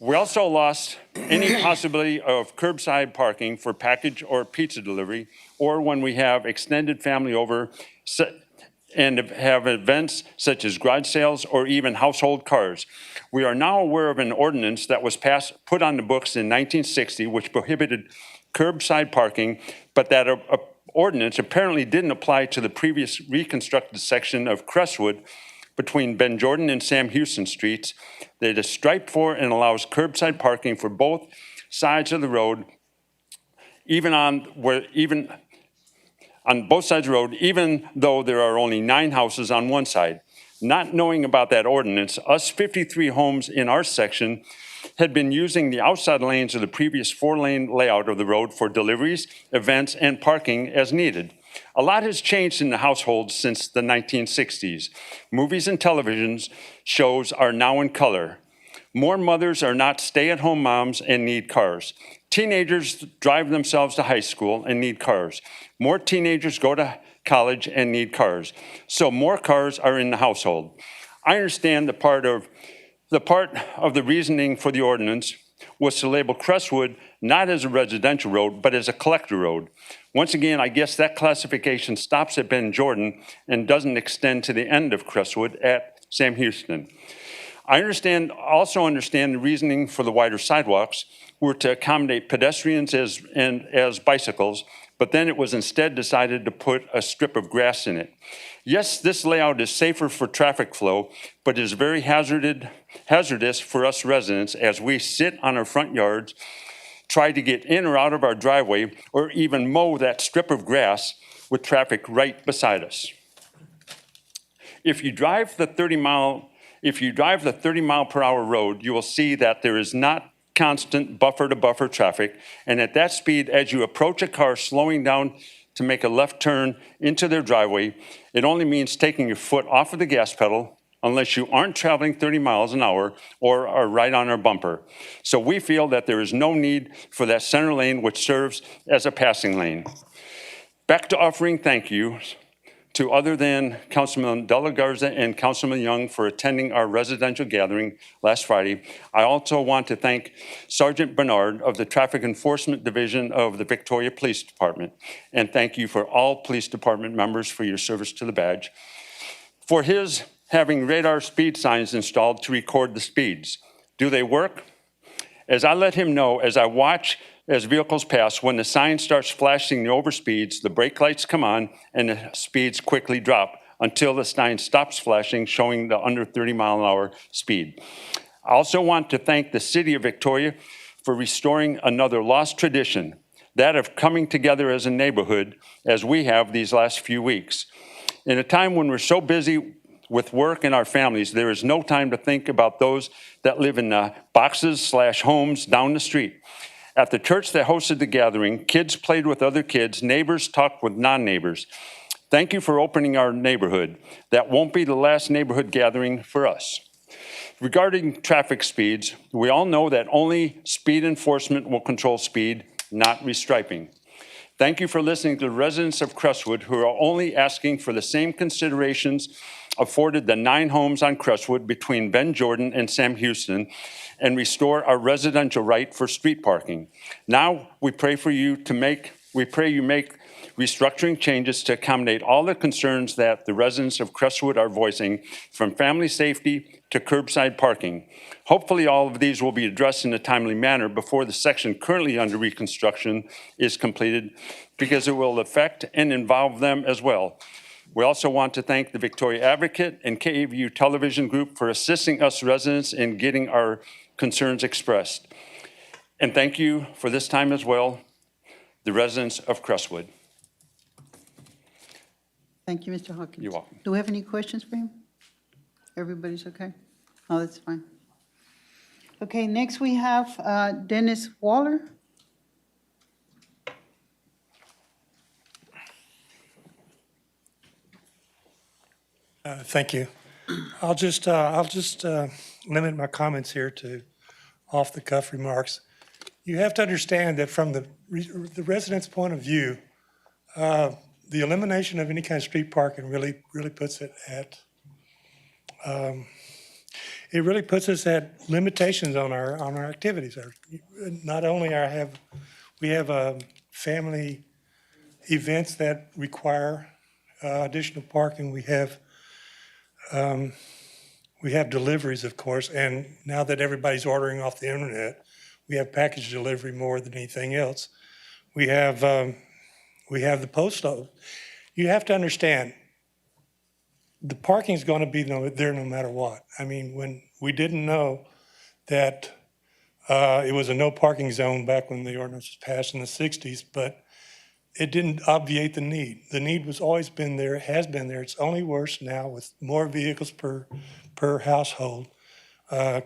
We also lost any possibility of curbside parking for package or pizza delivery, or when we have extended family over and have events such as garage sales or even household cars. We are now aware of an ordinance that was put on the books in 1960, which prohibited curbside parking, but that ordinance apparently didn't apply to the previous reconstructed section of Crestwood between Ben Jordan and Sam Houston Streets that is striped for and allows curbside parking for both sides of the road, even on both sides of the road, even though there are only 9 houses on one side. Not knowing about that ordinance, us 53 homes in our section had been using the outside lanes of the previous 4-lane layout of the road for deliveries, events, and parking as needed. A lot has changed in the household since the 1960s. Movies and television shows are now in color. More mothers are not stay-at-home moms and need cars. Teenagers drive themselves to high school and need cars. More teenagers go to college and need cars. So more cars are in the household. I understand the part of the reasoning for the ordinance was to label Crestwood not as a residential road, but as a collector road. Once again, I guess that classification stops at Ben Jordan and doesn't extend to the end of Crestwood at Sam Houston. I also understand the reasoning for the wider sidewalks were to accommodate pedestrians as bicycles, but then it was instead decided to put a strip of grass in it. Yes, this layout is safer for traffic flow, but is very hazardous for us residents as we sit on our front yards, try to get in or out of our driveway, or even mow that strip of grass with traffic right beside us. If you drive the 30 mile per hour road, you will see that there is not constant buffer-to-buffer traffic, and at that speed, as you approach a car slowing down to make a left turn into their driveway, it only means taking your foot off of the gas pedal unless you aren't traveling 30 miles an hour or are right on our bumper. So we feel that there is no need for that center lane, which serves as a passing lane. Back to offering thank yous to other than Councilman De La Garza and Councilman Young for attending our residential gathering last Friday. I also want to thank Sergeant Bernard of the Traffic Enforcement Division of the Victoria Police Department. And thank you for all police department members for your service to the badge. For his having radar speed signs installed to record the speeds. Do they work? As I let him know, as I watch as vehicles pass, when the sign starts flashing the overspeeds, the brake lights come on and the speeds quickly drop until the sign stops flashing, showing the under 30 mile an hour speed. I also want to thank the City of Victoria for restoring another lost tradition, that of coming together as a neighborhood as we have these last few weeks. In a time when we're so busy with work and our families, there is no time to think about those that live in the boxes/homes down the street. At the church that hosted the gathering, kids played with other kids, neighbors talked with non-neighbors. Thank you for opening our neighborhood. That won't be the last neighborhood gathering for us. Regarding traffic speeds, we all know that only speed enforcement will control speed, not restriping. Thank you for listening to the residents of Crestwood who are only asking for the same considerations afforded the 9 homes on Crestwood between Ben Jordan and Sam Houston and restore our residential right for street parking. Now we pray you make restructuring changes to accommodate all the concerns that the residents of Crestwood are voicing, from family safety to curbside parking. Hopefully all of these will be addressed in a timely manner before the section currently under reconstruction is completed, because it will affect and involve them as well. We also want to thank the Victoria Advocate and KAVU Television Group for assisting us residents in getting our concerns expressed. And thank you for this time as well, the residents of Crestwood. Thank you, Mr. Hawkins. You're welcome. Do we have any questions for him? Everybody's okay? Oh, that's fine. Okay, next we have Dennis Waller. Thank you. I'll just limit my comments here to off-the-cuff remarks. You have to understand that from the resident's point of view, the elimination of any kind of street parking really puts it at limitations on our activities. Not only we have family events that require additional parking. We have deliveries, of course, and now that everybody's ordering off the internet, we have package delivery more than anything else. We have the post office. You have to understand, the parking is going to be there no matter what. I mean, when we didn't know that it was a no parking zone back when the ordinance was passed in the 60s, but it didn't obviate the need. The need was always been there, has been there. It's only worse now with more vehicles per household.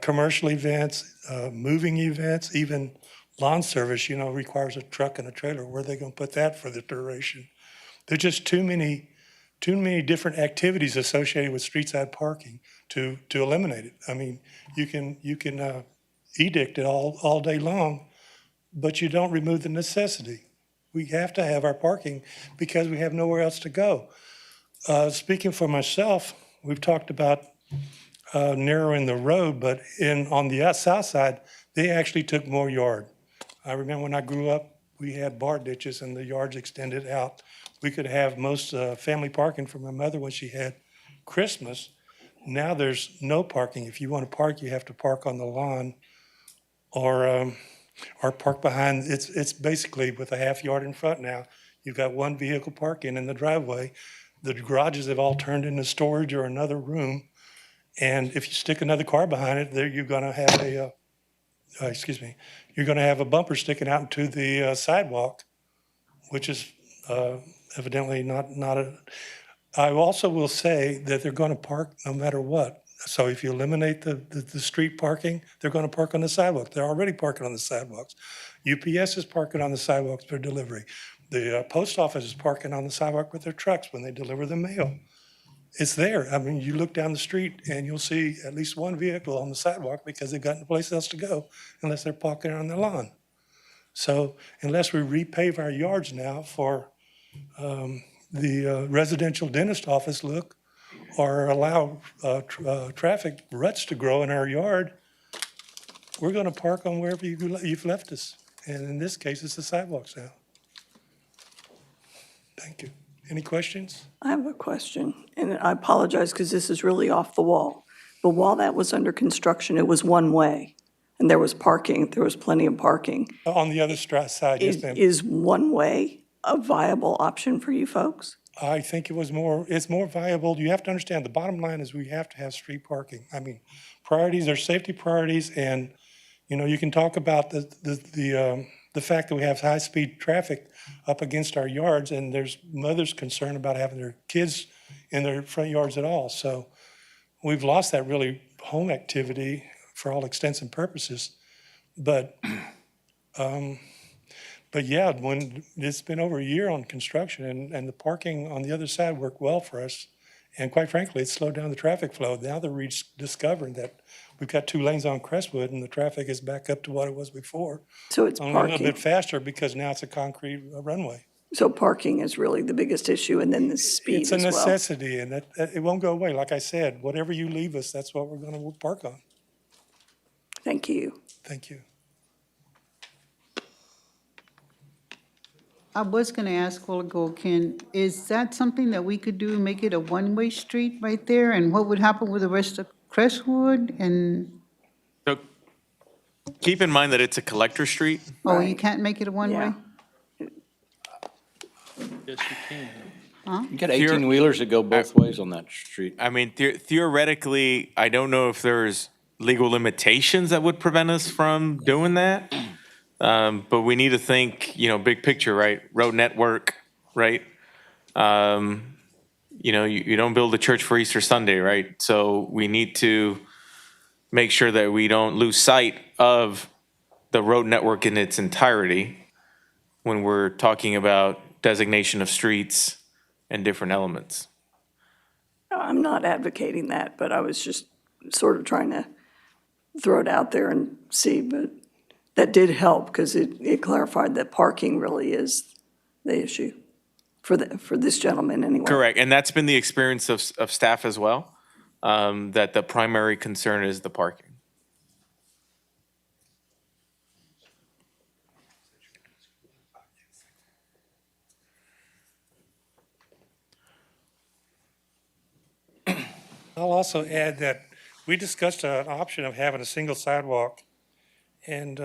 commercial events, moving events, even lawn service, requires a truck and a trailer. Where are they going to put that for the duration? There's just too many different activities associated with street side parking to eliminate it. I mean, you can edict it all day long, but you don't remove the necessity. We have to have our parking because we have nowhere else to go. Speaking for myself, we've talked about narrowing the road, but on the south side, they actually took more yard. I remember when I grew up, we had bar ditches and the yards extended out. We could have most family parking for my mother when she had Christmas. Now there's no parking. If you want to park, you have to park on the lawn or park behind. It's basically with a half yard in front now. You've got one vehicle parking in the driveway. The garages have all turned into storage or another room. And if you stick another car behind it, there you're going to have you're going to have a bumper sticking out into the sidewalk, which is evidently not a. I also will say that they're going to park no matter what. So if you eliminate the street parking, they're going to park on the sidewalk. They're already parking on the sidewalks. UPS is parking on the sidewalks for delivery. The post office is parking on the sidewalk with their trucks when they deliver the mail. It's there. I mean, you look down the street and you'll see at least one vehicle on the sidewalk because they've got no place else to go unless they're parking on their lawn. So unless we repave our yards now for the residential dentist office look or allow traffic ruts to grow in our yard, we're going to park on wherever you've left us. And in this case, it's the sidewalks now. Thank you. Any questions? I have a question, and I apologize because this is really off the wall. But while that was under construction, it was one way, and there was parking. There was plenty of parking. On the other side, yes, ma'am. Is one way a viable option for you folks? I think it's more viable. You have to understand, the bottom line is we have to have street parking. I mean, priorities are safety priorities, and, you can talk about the fact that we have high-speed traffic up against our yards, and there's mothers concerned about having their kids in their front yards at all. So we've lost that really home activity for all extents and purposes. But yeah, when it's been over a year on construction and the parking on the other side worked well for us. And quite frankly, it slowed down the traffic flow. Now they're discovering that we've got 2 lanes on Crestwood and the traffic is back up to what it was before. So it's Only a little parking. bit faster because now it's a concrete runway. So parking is really the biggest issue, and then the speed It's a as well. necessity, and that it won't go away. Like I said, whatever you leave us, that's what we're going to park on. Thank you. Thank you. I was going to ask a while ago, is that something that we could do, make it a one-way street right there? And what would happen with the rest of Crestwood? And, So keep in mind that it's a collector street. oh, you can't make it a one-way? Yeah. Yes, you can. You got 18-wheelers that go both ways on that street. I mean, theoretically, I don't know if there's legal limitations that would prevent us from doing that. But we need to think, big picture, right? Road network, right? You don't build a church for Easter Sunday, right? So we need to make sure that we don't lose sight of the road network in its entirety when we're talking about designation of streets and different elements. I'm not advocating that, but I was just sort of trying to throw it out there and see, but that did help because it clarified that parking really is the issue for this gentleman anyway. Correct, and that's been the experience of staff as well, that the primary concern is the parking. I'll also add that we discussed an option of having a single sidewalk and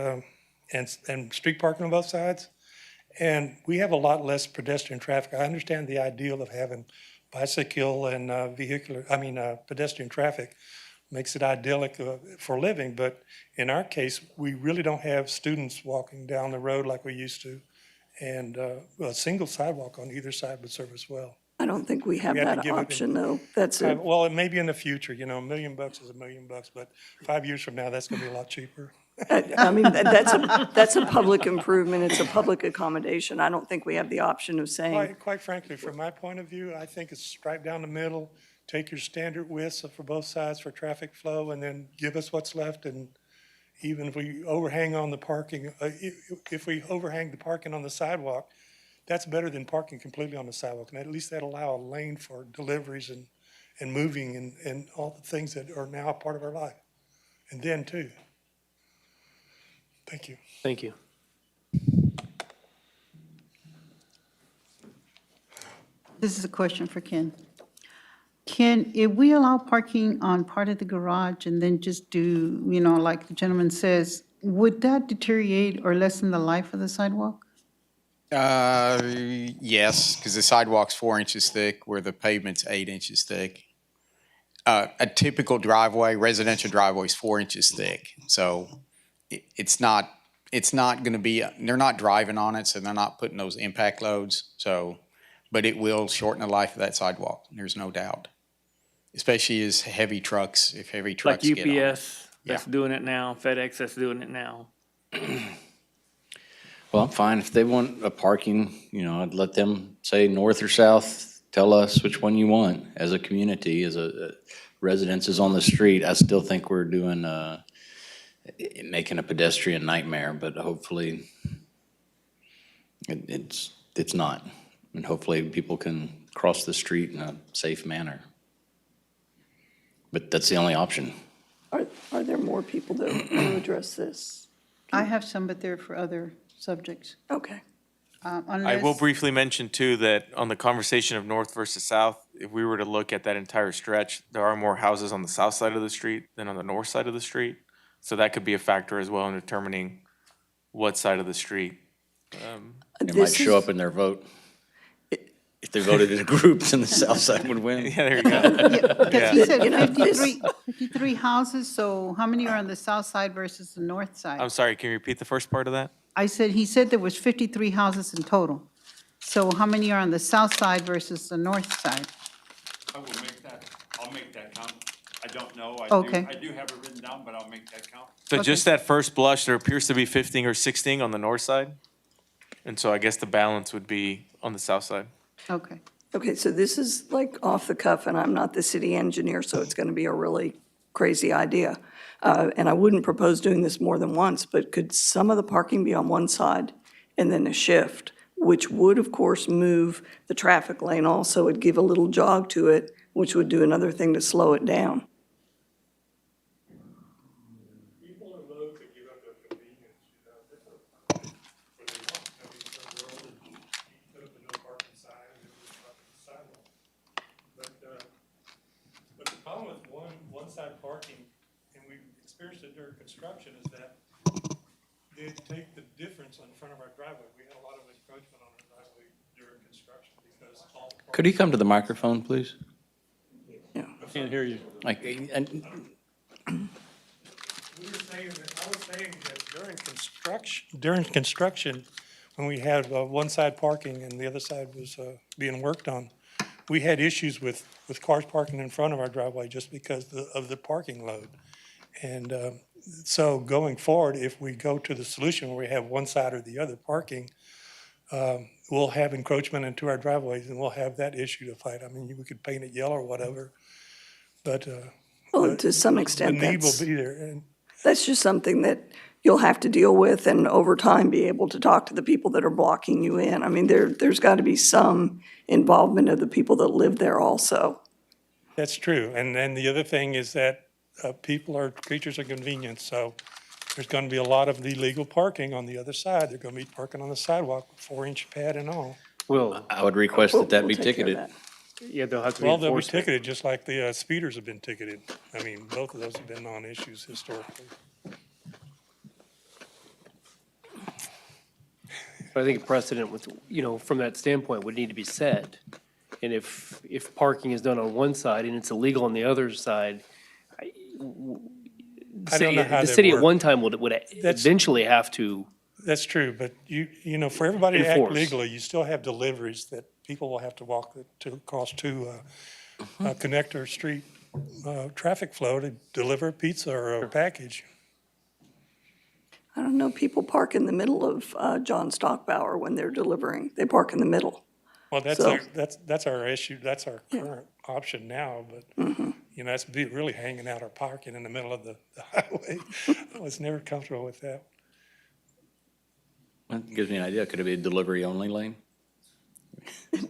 street parking on both sides. And we have a lot less pedestrian traffic. I understand the ideal of having bicycle and pedestrian traffic makes it idyllic for living. But in our case, we really don't have students walking down the road like we used to. And a single sidewalk on either side would serve us well. I don't think we have We have to that give it- option, though. That's it. Well, it may be in the future, you know, $1 million is $1 million, but 5 years from now, that's gonna be a lot cheaper. I mean, that's a public improvement. It's a public accommodation. I don't think we have the option of saying, Quite frankly, from my point of view, I think it's straight down the middle, take your standard widths for both sides for traffic flow, and then give us what's left, and even if we overhang on the parking, if we overhang the parking on the sidewalk, that's better than parking completely on the sidewalk, and at least that'll allow a lane for deliveries and moving and all the things that are now a part of our life, and then too. Thank you. Thank you. This is a question for Ken. Ken, if we allow parking on part of the garage and then just do, you know, like the gentleman says, would that deteriorate or lessen the life of the sidewalk? Yes, because the sidewalk's 4 inches thick, where the pavement's 8 inches thick. A typical driveway, residential driveway, is 4 inches thick, so it's not going to be. They're not driving on it, so they're not putting those impact loads. So, but it will shorten the life of that sidewalk. There's no doubt, especially as heavy trucks. If heavy Like trucks get on it. UPS, that's doing it now, FedEx, that's doing it now. Well, I'm fine. If they want a parking, you know, I'd let them say north or south. Tell us which one you want. As a community, as a residences on the street, I still think we're doing, making a pedestrian nightmare, but hopefully it's not. And hopefully people can cross the street in a safe manner. But that's the only option. are there more people that want to address this? I have some, but they're for other subjects. Okay. I will Unless, briefly mention too that on the conversation of north versus south, if we were to look at that entire stretch, there are more houses on the south side of the street than on the north side of the street. So that could be a factor as well in determining what side of the street. It might show up in their vote. If they voted in groups, then the south side would win. Yeah, there you go. because he said You know, 53 houses, so how many are on the south side versus the north side? I'm sorry, can you repeat the first part of that? He said there was 53 houses in total. So how many are on the south side versus the north side? I will make that, I'll make that count. I don't know. Okay. I do have it written down, but I'll make that count. So just at first blush, there appears to be 15 or 16 on the north side. And so I guess the balance would be on the south side. Okay. Okay, so this is like off the cuff, and I'm not the city engineer, so it's going to be a really crazy idea. And I wouldn't propose doing this more than once, but could some of the parking be on one side and then a shift, which would, of course, move the traffic lane also, it'd give a little jog to it, which would do another thing to slow it down. People are loath to give up their convenience, you know, they put what they want. I mean, some world and you put up a no parking sign and everyone's parking the sidewalk. But the problem with one-side parking, and we've experienced it during construction, is that they take the difference in front of our driveway. We had a lot of encroachment on our driveway during construction because all. Could he come to the microphone, please? Can't hear you. Like, and We were saying that, I was saying that during construction, when we had one side parking and the other side was being worked on, we had issues with cars parking in front of our driveway just because of the parking load. And so going forward, if we go to the solution where we have one side or the other parking, we'll have encroachment into our driveways and we'll have that issue to fight. I mean, we could paint it yellow or whatever, but Well, to some extent, the need will that's, be there. And that's just something that you'll have to deal with and over time be able to talk to the people that are blocking you in. I mean, there's got to be some involvement of the people that live there also. that's true. And then the other thing is that people are creatures of convenience, so there's going to be a lot of illegal parking on the other side. They're going to be parking on the sidewalk, 4-inch pad and all. Well, I would request We'll- that that we'll be take care of ticketed. that. yeah, they'll have to be Well, they'll be enforced. ticketed, just like the speeders have been ticketed. I mean, both of those have been non-issues historically. But I think a precedent with, from that standpoint would need to be set. And if parking is done on one side and it's illegal on the other side, I don't know how the that city at works. one time would eventually have to, That's true, but for everybody to act Enforce. legally, you still have deliveries that people will have to walk across two connector street traffic flow to deliver a pizza or a package. I don't know, people park in the middle of John Stockbauer when they're delivering. They park in the middle. Well, that's So- that's our issue. That's our current option now, but, you know, that's really hanging out or parking in the middle of the highway. I was never comfortable with that. Well, it gives me an idea. Could it be a delivery-only lane?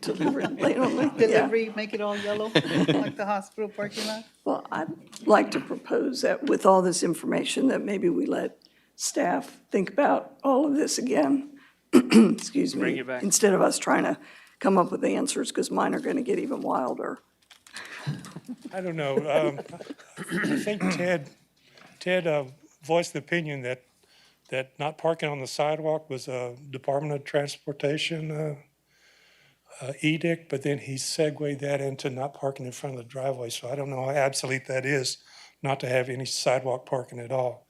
Delivery lane only, yeah. Delivery, make it all yellow, like the hospital parking lot? Well, I'd like to propose that with all this information, that maybe we let staff think about all of this again. Excuse me. Bring it back. Instead of us trying to come up with answers, because mine are going to get even wilder. I don't know. I think Ted voiced the opinion that not parking on the sidewalk was a Department of Transportation edict, but then he segued that into not parking in front of the driveway. So I don't know how obsolete that is, not to have any sidewalk parking at all.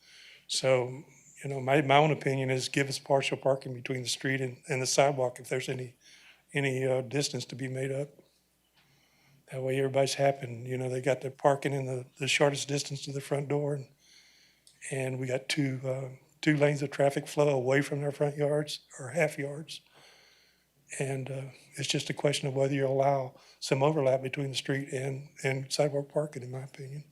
So, you know, my own opinion is give us partial parking between the street and the sidewalk if there's any distance to be made up. That way everybody's happy. You know, they got their parking in the shortest distance to the front door. And we got two lanes of traffic flow away from their front yards or half yards. And it's just a question of whether you allow some overlap between the street and sidewalk parking, in my opinion.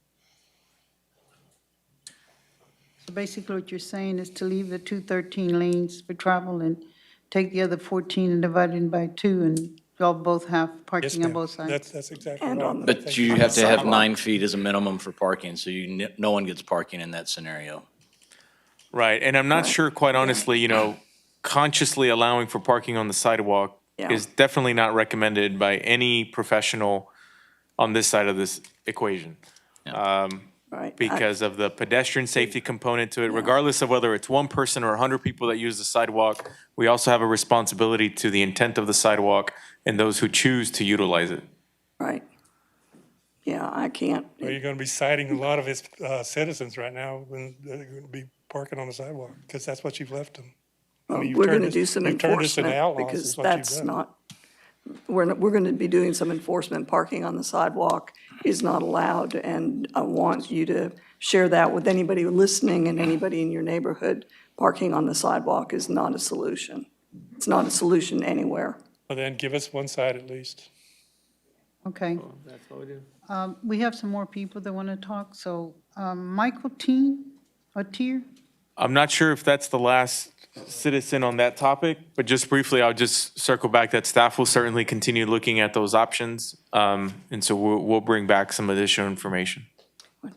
So basically what you're saying is to leave the 213 lanes for travel and take the other 14 and divide it by 2, and y'all both have Yes, parking on ma'am. both sides? That's exactly And right. on the- But you have to have 9 feet as a minimum for parking, so no one gets parking in that scenario. Right, and I'm not sure, quite honestly, you know, consciously allowing for parking on the sidewalk Yeah. is definitely not recommended by any professional on this side of this equation. Right. Because of the pedestrian safety component to it, regardless of whether it's one person or 100 people that use the sidewalk, we also have a responsibility to the intent of the sidewalk and those who choose to utilize it. Right. Yeah, I can't. Well, you're going to be citing a lot of its citizens right now when they're going to be parking on the sidewalk, because that's what you've left them. I mean, you've We're turned going to us- do some you've turned us into enforcement, outlaws, because is what you've that's done. not, we're going to be doing some enforcement. Parking on the sidewalk is not allowed, and I want you to share that with anybody listening and anybody in your neighborhood. Parking on the sidewalk is not a solution. It's not a solution anywhere. Well, then give us one side at least. Okay. That's what we do. We have some more people that want to talk, so Michael Teen, or Tier? I'm not sure if that's the last citizen on that topic, but just briefly, I'll just circle back that staff will certainly continue looking at those options. And so we'll bring back some additional information.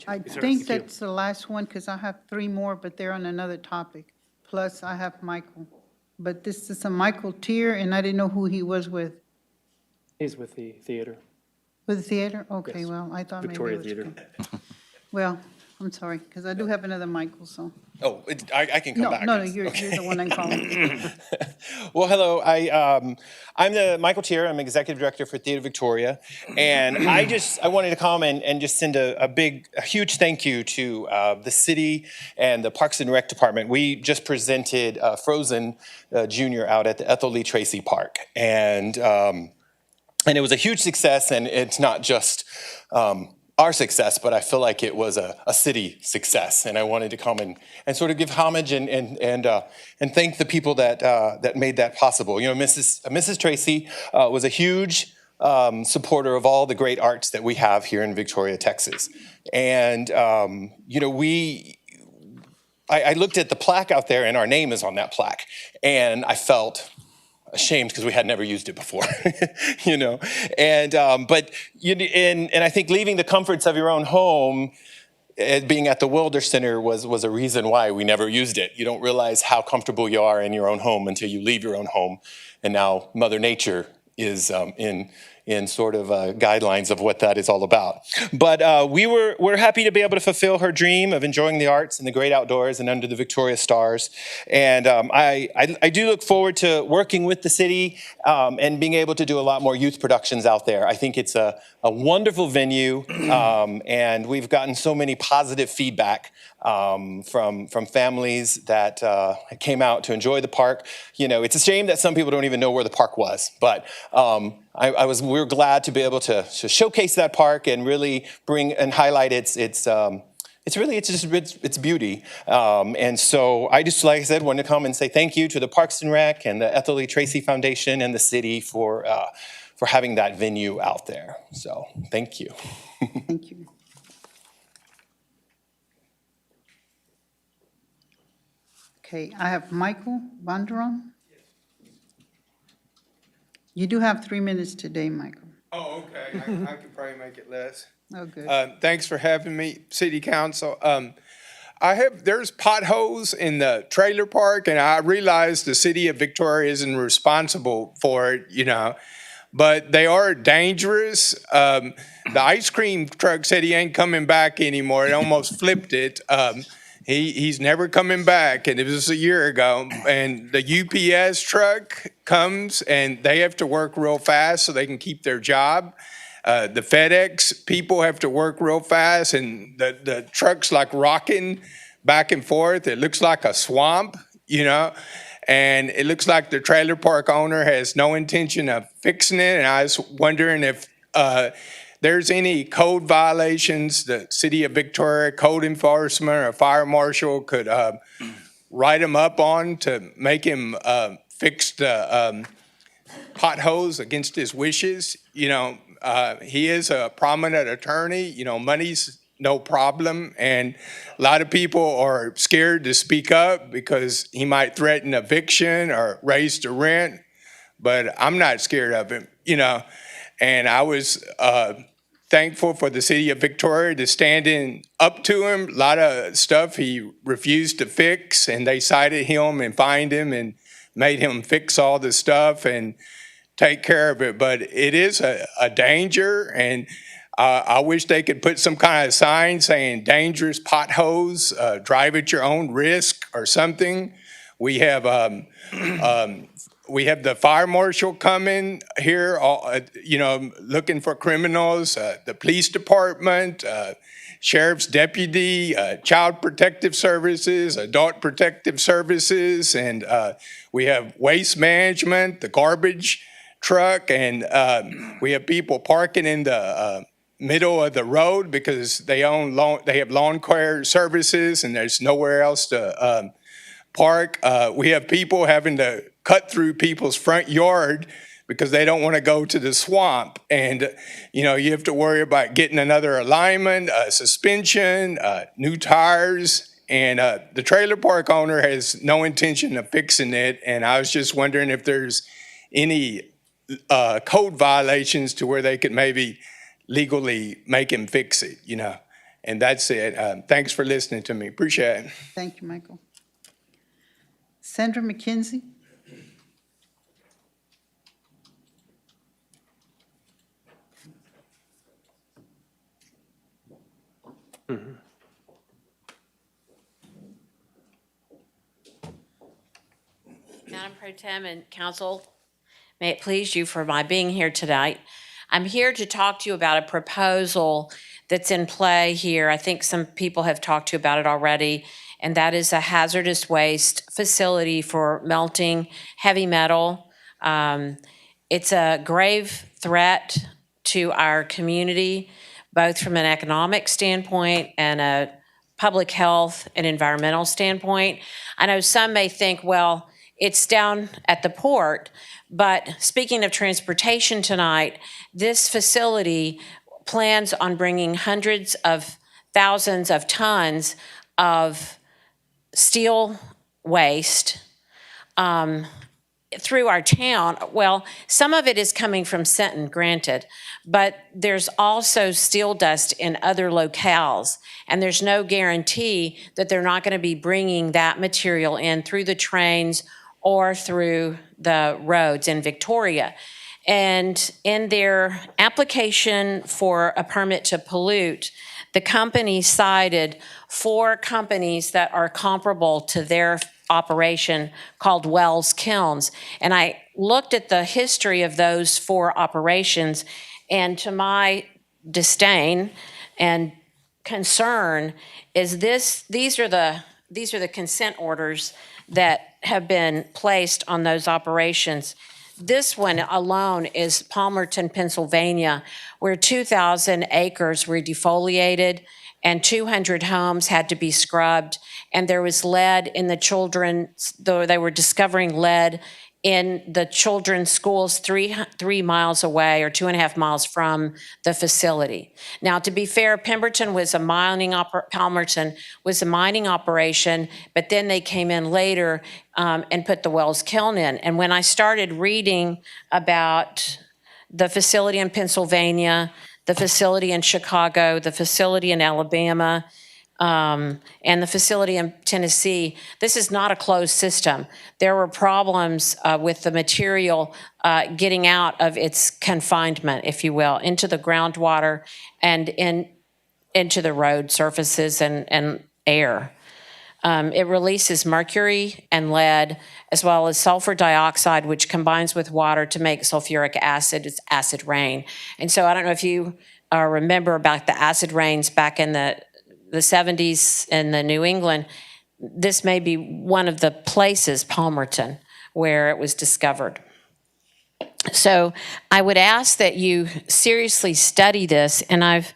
I think that's the last one, because I have 3 more, but they're on another topic. Plus, I have Michael. But this is a Michael Tier, and I didn't know who he was with. He's with the theater, With the theater? Okay, Yes. well, I thought maybe it Victoria was. Theater. Well, I'm sorry, because I do have another Michael, so. Oh, I can come No, back. no, you're the one I'm calling. Well, hello. I'm Michael Tier. I'm Executive Director for Theater Victoria. And I wanted to come and just send a huge thank you to the city and the Parks and Rec Department. We just presented Frozen Junior out at the Ethel Lee Tracy Park. And it was a huge success, and it's not just our success, but I feel like it was a city success. And I wanted to come and sort of give homage and thank the people that made that possible. You know, Mrs. Tracy was a huge supporter of all the great arts that we have here in Victoria, Texas. And, you know, I looked at the plaque out there, and our name is on that plaque. And I felt ashamed because we had never used it before, you know. And but I think leaving the comforts of your own home, being at the Wilder Center was a reason why we never used it. You don't realize how comfortable you are in your own home until you leave your own home, and now Mother Nature is in sort of guidelines of what that is all about. But we're happy to be able to fulfill her dream of enjoying the arts and the great outdoors and under the Victoria stars. And I do look forward to working with the city and being able to do a lot more youth productions out there. I think it's a wonderful venue, and we've gotten so many positive feedback from families that came out to enjoy the park. You know, it's a shame that some people don't even know where the park was, but we were glad to be able to showcase that park and really bring and highlight its beauty. And so I just, like I said, wanted to come and say thank you to the Parks and Rec and the Ethel Lee Tracy Foundation and the city for having that venue out there. So thank you. Thank you. Okay, I have Michael Bonderon. You do have 3 minutes today, Michael. Oh, okay. I could probably make it less. Oh, good. Thanks for having me, City Council. There's potholes in the trailer park, and I realize the city of Victoria isn't responsible for it, you know, but they are dangerous. The ice cream truck said he ain't coming back anymore. It almost flipped it. He's never coming back, and it was a year ago. And the UPS truck comes, and they have to work real fast so they can keep their job. The FedEx people have to work real fast, and the truck's like rocking back and forth. It looks like a swamp, you know, and it looks like the trailer park owner has no intention of fixing it. And I was wondering if there's any code violations the city of Victoria code enforcement or fire marshal could write him up on to make him fix the potholes against his wishes. You know, he is a prominent attorney. You know, money's no problem, and a lot of people are scared to speak up because he might threaten eviction or raise the rent, but I'm not scared of him, you know. And I was thankful for the city of Victoria to stand in up to him. A lot of stuff he refused to fix, and they cited him and fined him and made him fix all the stuff and take care of it. But it is a danger, and I wish they could put some kind of sign saying dangerous potholes, drive at your own risk or something. We have the fire marshal coming here, you know, looking for criminals, the police department, sheriff's deputy, child protective services, adult protective services, and we have waste management, the garbage truck, and we have people parking in the middle of the road because they have lawn care services and there's nowhere else to park. We have people having to cut through people's front yard because they don't want to go to the swamp. And, you know, you have to worry about getting another alignment, suspension, new tires. And the trailer park owner has no intention of fixing it. And I was just wondering if there's any code violations to where they could maybe legally make him fix it, you know. And that's it. Thanks for listening to me. Appreciate it. Thank you, Michael. Sandra McKenzie? Madam Pro Tem and Council, may it please you for my being here tonight. I'm here to talk to you about a proposal that's in play here. I think some people have talked to you about it already, and that is a hazardous waste facility for melting heavy metal. It's a grave threat to our community, both from an economic standpoint and a public health and environmental standpoint. I know some may think, well, it's down at the port, but speaking of transportation tonight, this facility plans on bringing hundreds of thousands of tons of steel waste through our town. Well, some of it is coming from Sinton, granted, but there's also steel dust in other locales, and there's no guarantee that they're not going to be bringing that material in through the trains or through the roads in Victoria. And in their application for a permit to pollute, the company cited 4 companies that are comparable to their operation called Wells Kilns. And I looked at the history of those 4 operations, and to my disdain and concern is these are the consent orders that have been placed on those operations. This one alone is Palmerton, Pennsylvania, where 2,000 acres were defoliated and 200 homes had to be scrubbed. And there was lead in the children's, though they were discovering lead in the children's schools 3 miles away or 2.5 miles from the facility. Now, to be fair, Palmerton was a mining operation, but then they came in later and put the Wells Kiln in. And when I started reading about the facility in Pennsylvania, the facility in Chicago, the facility in Alabama, and the facility in Tennessee, this is not a closed system. There were problems with the material getting out of its confinement, if you will, into the groundwater and into the road surfaces and air. It releases mercury and lead, as well as sulfur dioxide, which combines with water to make sulfuric acid. It's acid rain. And so I don't know if you remember about the acid rains back in the 70s in the New England. This may be one of the places, Palmerton, where it was discovered. So I would ask that you seriously study this, and I've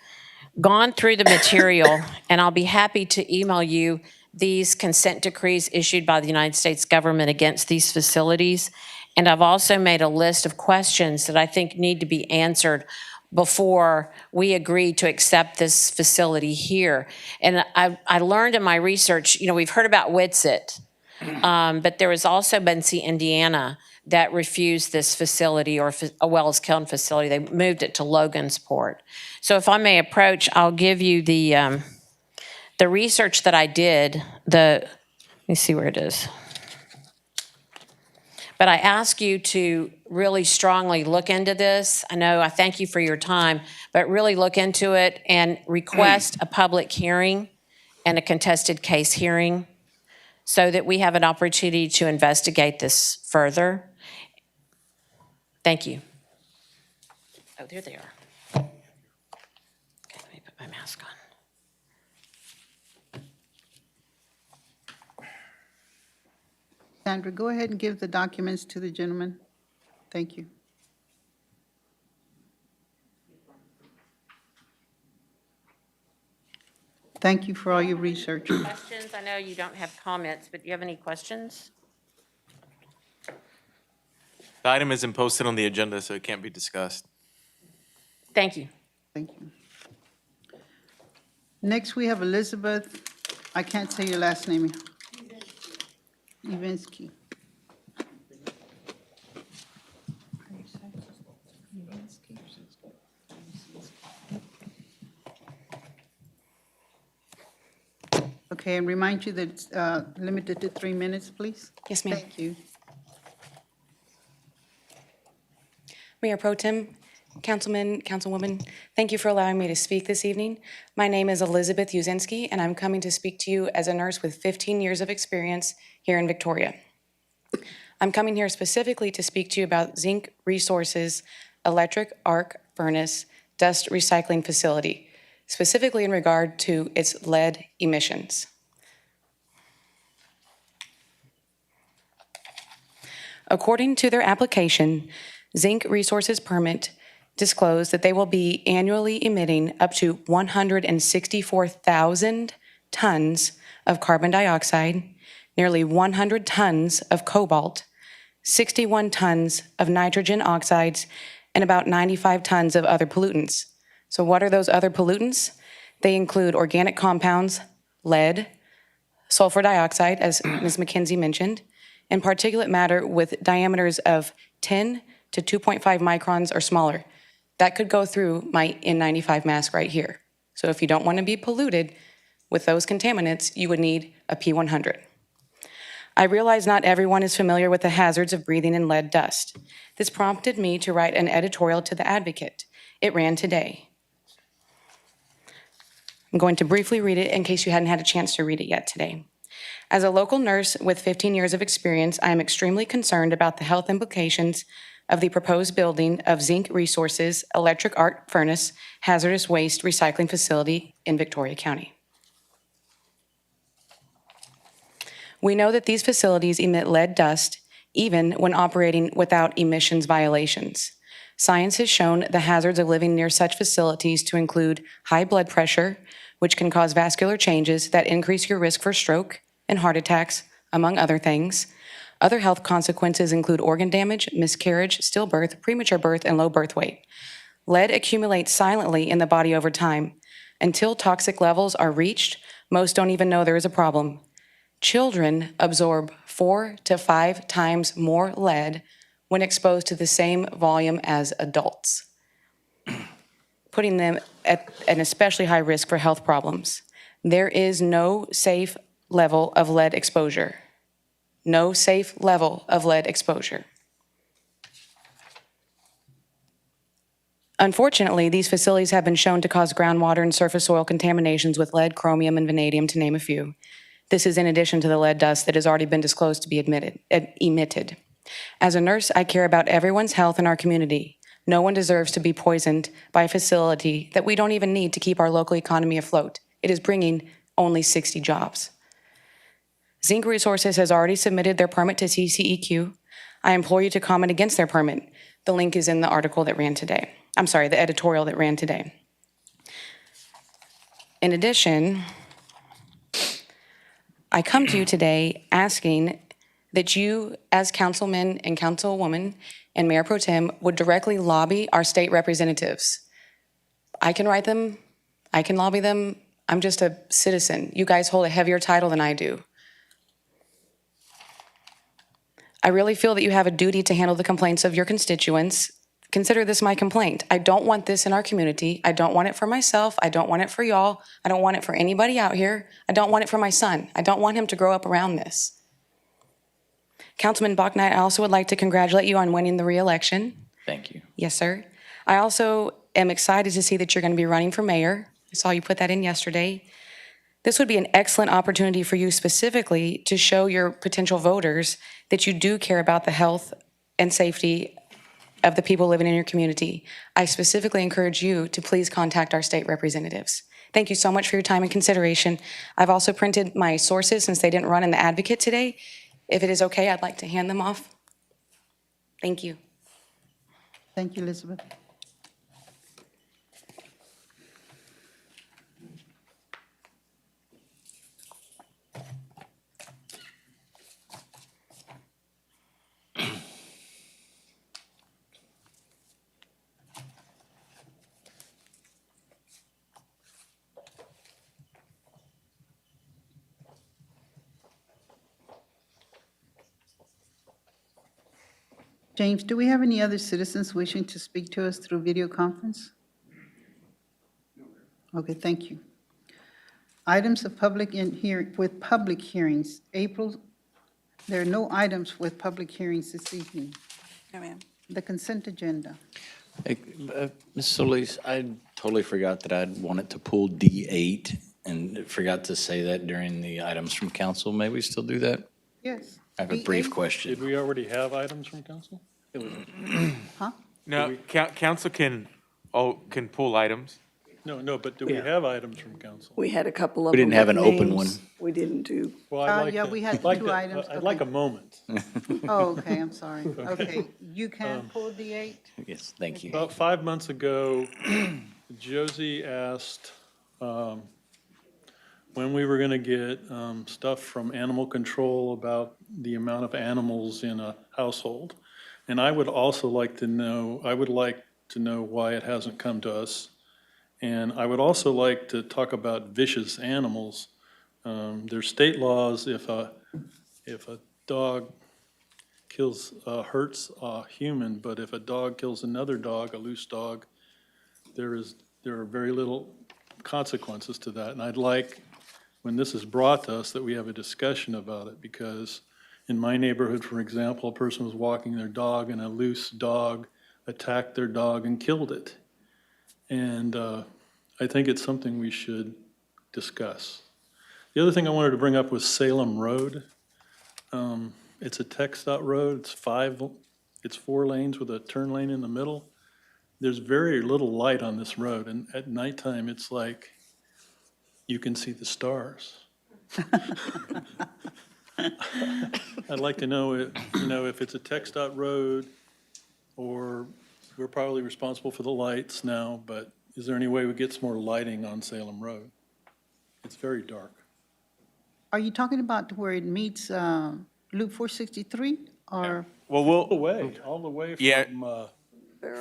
gone through the material, and I'll be happy to email you these consent decrees issued by the United States government against these facilities. And I've also made a list of questions that I think need to be answered before we agree to accept this facility here. And I learned in my research, we've heard about Witsit, but there was also Buncie, Indiana, that refused this facility, or a Wells Kiln facility. They moved it to Logansport. So if I may approach, I'll give you the research that I did. Let me see where it is. But I ask you to really strongly look into this. I thank you for your time, but really look into it and request a public hearing and a contested case hearing so that we have an opportunity to investigate this further. Thank you. Oh, there they are. Okay, let me put my mask on. Sandra, go ahead and give the documents to the gentleman. Thank you. Thank you for all your research. Questions? I know you don't have comments, but do you have any questions? The item isn't posted on the agenda, so it can't be discussed. Thank you. Thank you. Next, we have Elizabeth, I can't say your last name. Ivinsky. Okay, and remind you that it's limited to 3 minutes, please. Yes, ma'am. Thank you. Mayor Pro Tem, Councilman, Councilwoman, thank you for allowing me to speak this evening. My name is Elizabeth Uzinski, and I'm coming to speak to you as a nurse with 15 years of experience here in Victoria. I'm coming here specifically to speak to you about Zinc Resources electric arc furnace dust recycling facility, specifically in regard to its lead emissions. According to their application, Zinc Resources permit disclosed that they will be annually emitting up to 164,000 tons of carbon dioxide, nearly 100 tons of cobalt, 61 tons of nitrogen oxides, and about 95 tons of other pollutants. So what are those other pollutants? They include organic compounds, lead, sulfur dioxide, as Ms. McKenzie mentioned, and particulate matter with diameters of 10 to 2.5 microns or smaller. That could go through my N95 mask right here. So if you don't want to be polluted with those contaminants, you would need a P100. I realize not everyone is familiar with the hazards of breathing in lead dust. This prompted me to write an editorial to The Advocate. It ran today. I'm going to briefly read it in case you hadn't had a chance to read it yet today. As a local nurse with 15 years of experience, I am extremely concerned about the health implications of the proposed building of Zinc Resources Electric Arc Furnace Hazardous Waste Recycling Facility in Victoria County. We know that these facilities emit lead dust even when operating without emissions violations. Science has shown the hazards of living near such facilities to include high blood pressure, which can cause vascular changes that increase your risk for stroke and heart attacks, among other things. Other health consequences include organ damage, miscarriage, stillbirth, premature birth, and low birth weight. Lead accumulates silently in the body over time. Until toxic levels are reached, most don't even know there is a problem. Children absorb 4 to 5 times more lead when exposed to the same volume as adults, putting them at an especially high risk for health problems. There is no safe level of lead exposure. No safe level of lead exposure. Unfortunately, these facilities have been shown to cause groundwater and surface soil contaminations with lead, chromium, and vanadium, to name a few. This is in addition to the lead dust that has already been disclosed to be emitted. As a nurse, I care about everyone's health in our community. No one deserves to be poisoned by a facility that we don't even need to keep our local economy afloat. It is bringing only 60 jobs. Zinc Resources has already submitted their permit to CCEQ. I implore you to comment against their permit. The link is in the article that ran today. I'm sorry, the editorial that ran today. In addition, I come to you today asking that you, as councilmen and councilwoman and Mayor Pro Tem, would directly lobby our state representatives. I can write them, I can lobby them. I'm just a citizen. You guys hold a heavier title than I do. I really feel that you have a duty to handle the complaints of your constituents. Consider this my complaint. I don't want this in our community. I don't want it for myself. I don't want it for y'all. I don't want it for anybody out here. I don't want it for my son. I don't want him to grow up around this. Councilman Bachnight, I also would like to congratulate you on winning the re-election. Thank you. Yes, sir. I also am excited to see that you're going to be running for mayor. I saw you put that in yesterday. This would be an excellent opportunity for you specifically to show your potential voters that you do care about the health and safety of the people living in your community. I specifically encourage you to please contact our state representatives. Thank you so much for your time and consideration. I've also printed my sources since they didn't run in the Advocate today. If it is okay, I'd like to hand them off. Thank you. Thank you, Elizabeth. James, do we have any other citizens wishing to speak to us through video conference? Okay, thank you. Items of public with public hearings. There are no items with public hearings this evening. No, ma'am. The consent agenda. Hey, Ms. Solis, I totally forgot that I'd wanted to pull D8 and forgot to say that during the items from council. May we still do that? Yes. I have a brief D8? question. Did we already have items from council? Huh? No, council can pull items. No, but do we have items from council? We had a couple of We them didn't have with an open names. one. We didn't do. Well, I'd like Yeah, to- we had I'd like two to- items. I'd like a Okay. moment. Oh, okay, I'm sorry. Okay, you can pull D8? Yes, thank you. About 5 months ago, Josie asked when we were going to get stuff from animal control about the amount of animals in a household. And I would also like to know, why it hasn't come to us. And I would also like to talk about vicious animals. There's state laws if a dog hurts a human, but if a dog kills another dog, a loose dog, there are very little consequences to that. And I'd like, when this is brought to us, that we have a discussion about it, because in my neighborhood, for example, a person was walking their dog and a loose dog attacked their dog and killed it. And I think it's something we should discuss. The other thing I wanted to bring up was Salem Road. It's a TxDOT road. It's 5 It's 4 lanes with a turn lane in the middle. There's very little light on this road, and at nighttime, it's like you can see the stars. I'd like to know, if it's a TxDOT road, or we're probably responsible for the lights now, but is there any way we get some more lighting on Salem Road? It's very dark. Are you talking about where it meets Loop 463 or? Well, All the way Yeah.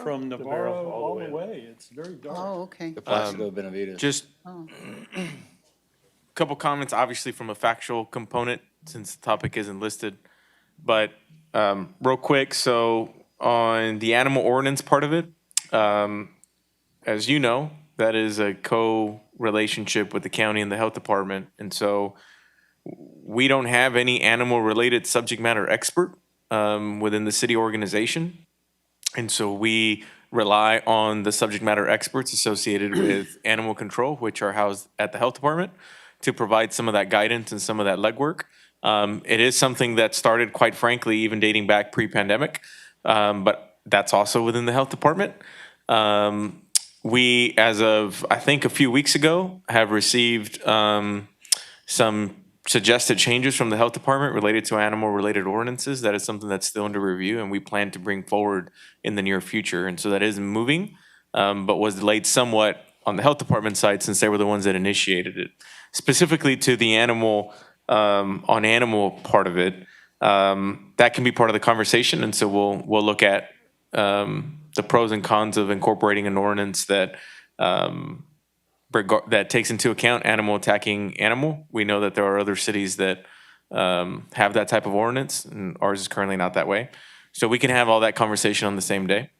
from Navarro, all the way. It's very dark. Oh, okay. The Placido Benavides. just Oh. a couple comments, obviously from a factual component, since the topic isn't listed. But real quick, so on the animal ordinance part of it, as you know, that is a co-relationship with the county and the health department. And so we don't have any animal-related subject matter expert within the city organization. And so we rely on the subject matter experts associated with animal control, which are housed at the health department, to provide some of that guidance and some of that legwork. It is something that started, quite frankly, even dating back pre-pandemic, but that's also within the health department. We, as of, I think, a few weeks ago, have received some suggested changes from the health department related to animal-related ordinances. That is something that's still under review, and we plan to bring forward in the near future. And so that is moving, but was delayed somewhat on the health department side since they were the ones that initiated it. Specifically to the animal, on animal part of it, that can be part of the conversation, and so we'll look at the pros and cons of incorporating an ordinance that that takes into account animal attacking animal. We know that there are other cities that have that type of ordinance, and ours is currently not that way. So we can have all that conversation on the same day.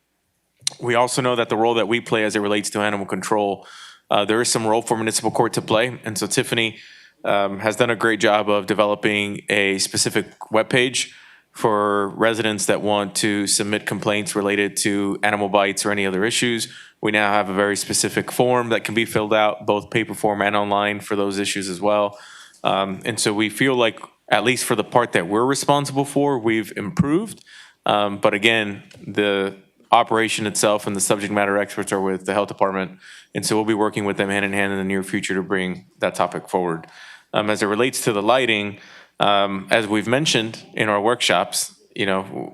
We also know that the role that we play as it relates to animal control, there is some role for municipal court to play. And so Tiffany has done a great job of developing a specific webpage for residents that want to submit complaints related to animal bites or any other issues. We now have a very specific form that can be filled out, both paper form and online, for those issues as well. And so we feel like, at least for the part that we're responsible for, we've improved. But again, the operation itself and the subject matter experts are with the health department. And so we'll be working with them hand in hand in the near future to bring that topic forward. As it relates to the lighting, as we've mentioned in our workshops,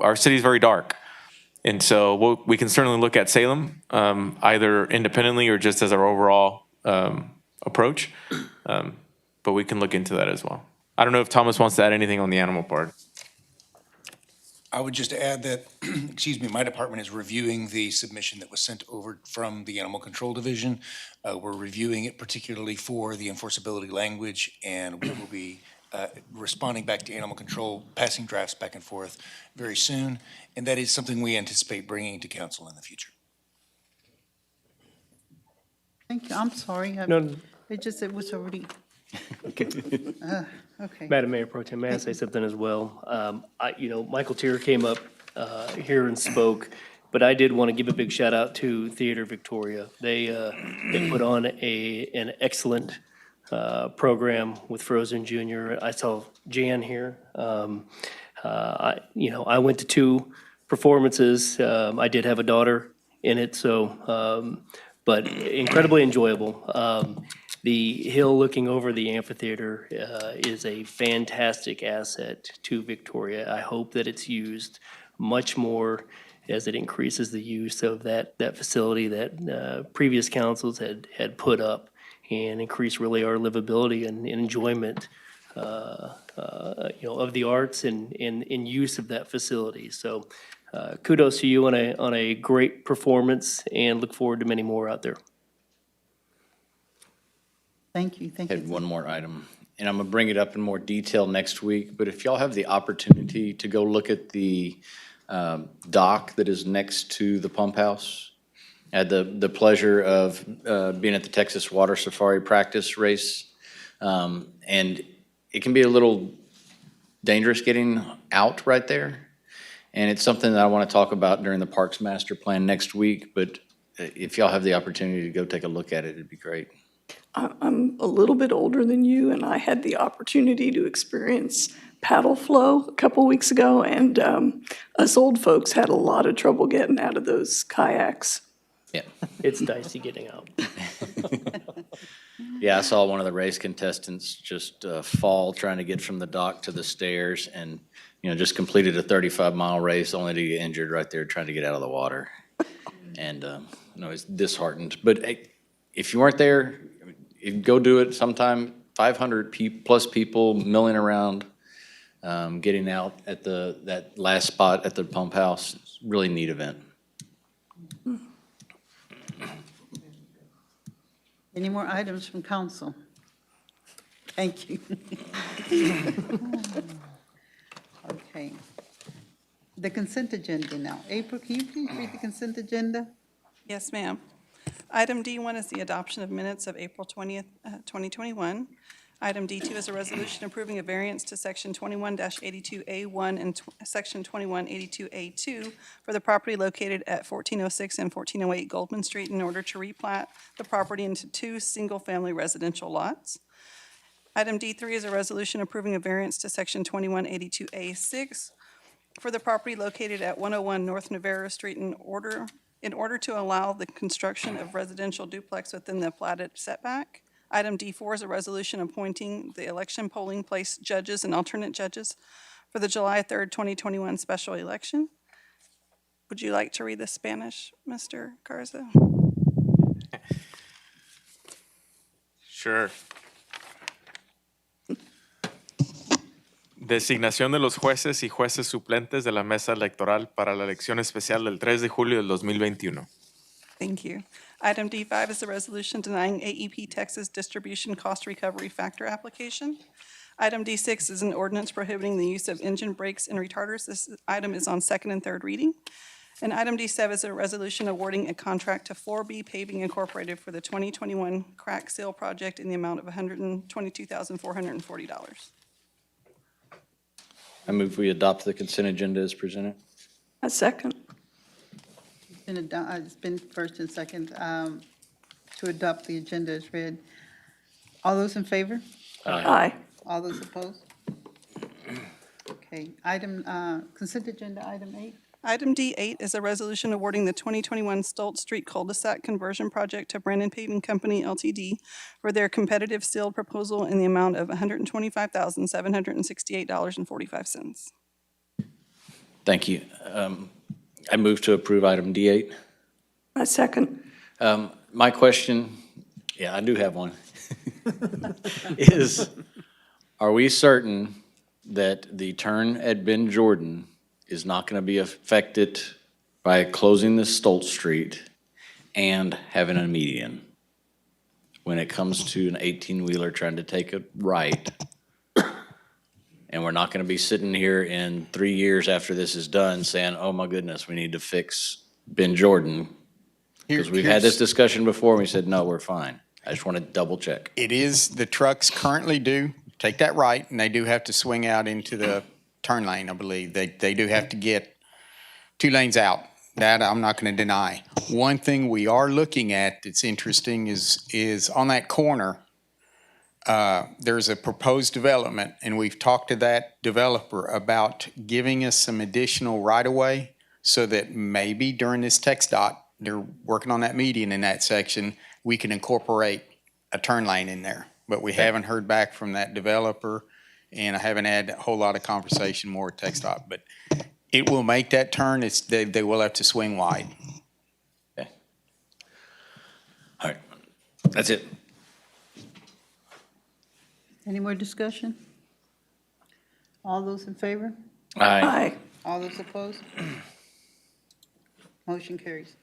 our city is very dark. And so we can certainly look at Salem, either independently or just as our overall approach. But we can look into that as well. I don't know if Thomas wants to add anything on the animal part. I would just add that, my department is reviewing the submission that was sent over from the Animal Control Division. We're reviewing it particularly for the enforceability language, and we will be responding back to Animal Control, passing drafts back and forth very soon. And that is something we anticipate bringing to council in the future. Thank you. I'm sorry. No. It was already, Okay. okay. Madam Mayor Pro Tem, may I say something as well? Michael Tier came up here and spoke, but I did want to give a big shout out to Theater Victoria. They put on an excellent program with Frozen Junior. I saw Jan here. I went to 2 performances. I did have a daughter in it, but incredibly enjoyable. The hill looking over the amphitheater is a fantastic asset to Victoria. I hope that it's used much more as it increases the use of that facility that previous councils had put up, and increase really our livability and enjoyment of the arts and in use of that facility. So kudos to you on a great performance, and look forward to many more out there. Thank you. I had one more item, and I'm gonna bring it up in more detail next week, but if y'all have the opportunity to go look at the dock that is next to the pump house. I had the pleasure of being at the Texas Water Safari practice race, and it can be a little dangerous getting out right there. And it's something that I want to talk about during the Parks Master Plan next week, but if y'all have the opportunity to go take a look at it, it'd be great. I'm a little bit older than you, and I had the opportunity to experience paddle flow a couple weeks ago, and us old folks had a lot of trouble getting out of those kayaks. Yeah. It's dicey getting out. Yeah, I saw one of the race contestants just fall trying to get from the dock to the stairs and, just completed a 35-mile race only to get injured right there trying to get out of the water. And, it's disheartened. But hey, if you weren't there, go do it sometime. 500 plus people milling around, getting out at that last spot at the pump house. It's a really neat event. Any more items from council? Thank you. Okay. The consent agenda now. April, can you please read the consent agenda? Yes, ma'am. Item D1 is the adoption of minutes of April 20th, 2021. Item D2 is a resolution approving a variance to Section 21-82A1 and Section 21-82A2 for the property located at 1406 and 1408 Goldman Street in order to replat the property into 2 single-family residential lots. Item D3 is a resolution approving a variance to Section 21-82A6 for the property located at 101 North Navarro Street in order to allow the construction of residential duplex within the platted setback. Item D4 is a resolution appointing the election polling place judges and alternate judges for the July 3rd, 2021 special election. Would you like to read the Spanish, Mr. Garza? Sure. Designación de los jueces y jueces suplentes de la mesa electoral para la elección especial del 3 de julio del 2021. Thank you. Item D5 is a resolution denying AEP Texas distribution cost recovery factor application. Item D6 is an ordinance prohibiting the use of engine brakes and retarders. This item is on second and third reading. And item D7 is a resolution awarding a contract to 4B Paving Incorporated for the 2021 crack seal project in the amount of $122,440. I move we adopt the consent agenda as presented. A second. It's been first and second to adopt the agenda as read. All those in favor? Aye. All those opposed? Okay, consent agenda item 8. Item D8 is a resolution awarding the 2021 Stult Street cul-de-sac conversion project to Brandon Paving Company Ltd. for their competitive sealed proposal in the amount of $125,768.45. Thank you. I move to approve item D8. A second. My question, I do have one, is, are we certain that the turn at Ben Jordan is not going to be affected by closing the Stult Street and having a median when it comes to an 18-wheeler trying to take a right? And we're not going to be sitting here in 3 years after this is done saying, oh my goodness, we need to fix Ben Jordan. Because we've had this discussion before and we said, no, we're fine. I just want to double check. It is, the trucks currently do take that right, and they do have to swing out into the turn lane, I believe. They do have to get 2 lanes out. That I'm not going to deny. One thing we are looking at that's interesting is on that corner, there's a proposed development, and we've talked to that developer about giving us some additional right-of-way so that maybe during this TxDOT, they're working on that median in that section, we can incorporate a turn lane in there. But we haven't heard back from that developer, and I haven't had a whole lot of conversation more with TxDOT. But it will make that turn. They will have to swing wide. Okay. All right. That's it. Any more discussion? All those in favor? Aye. All those opposed? Motion carries.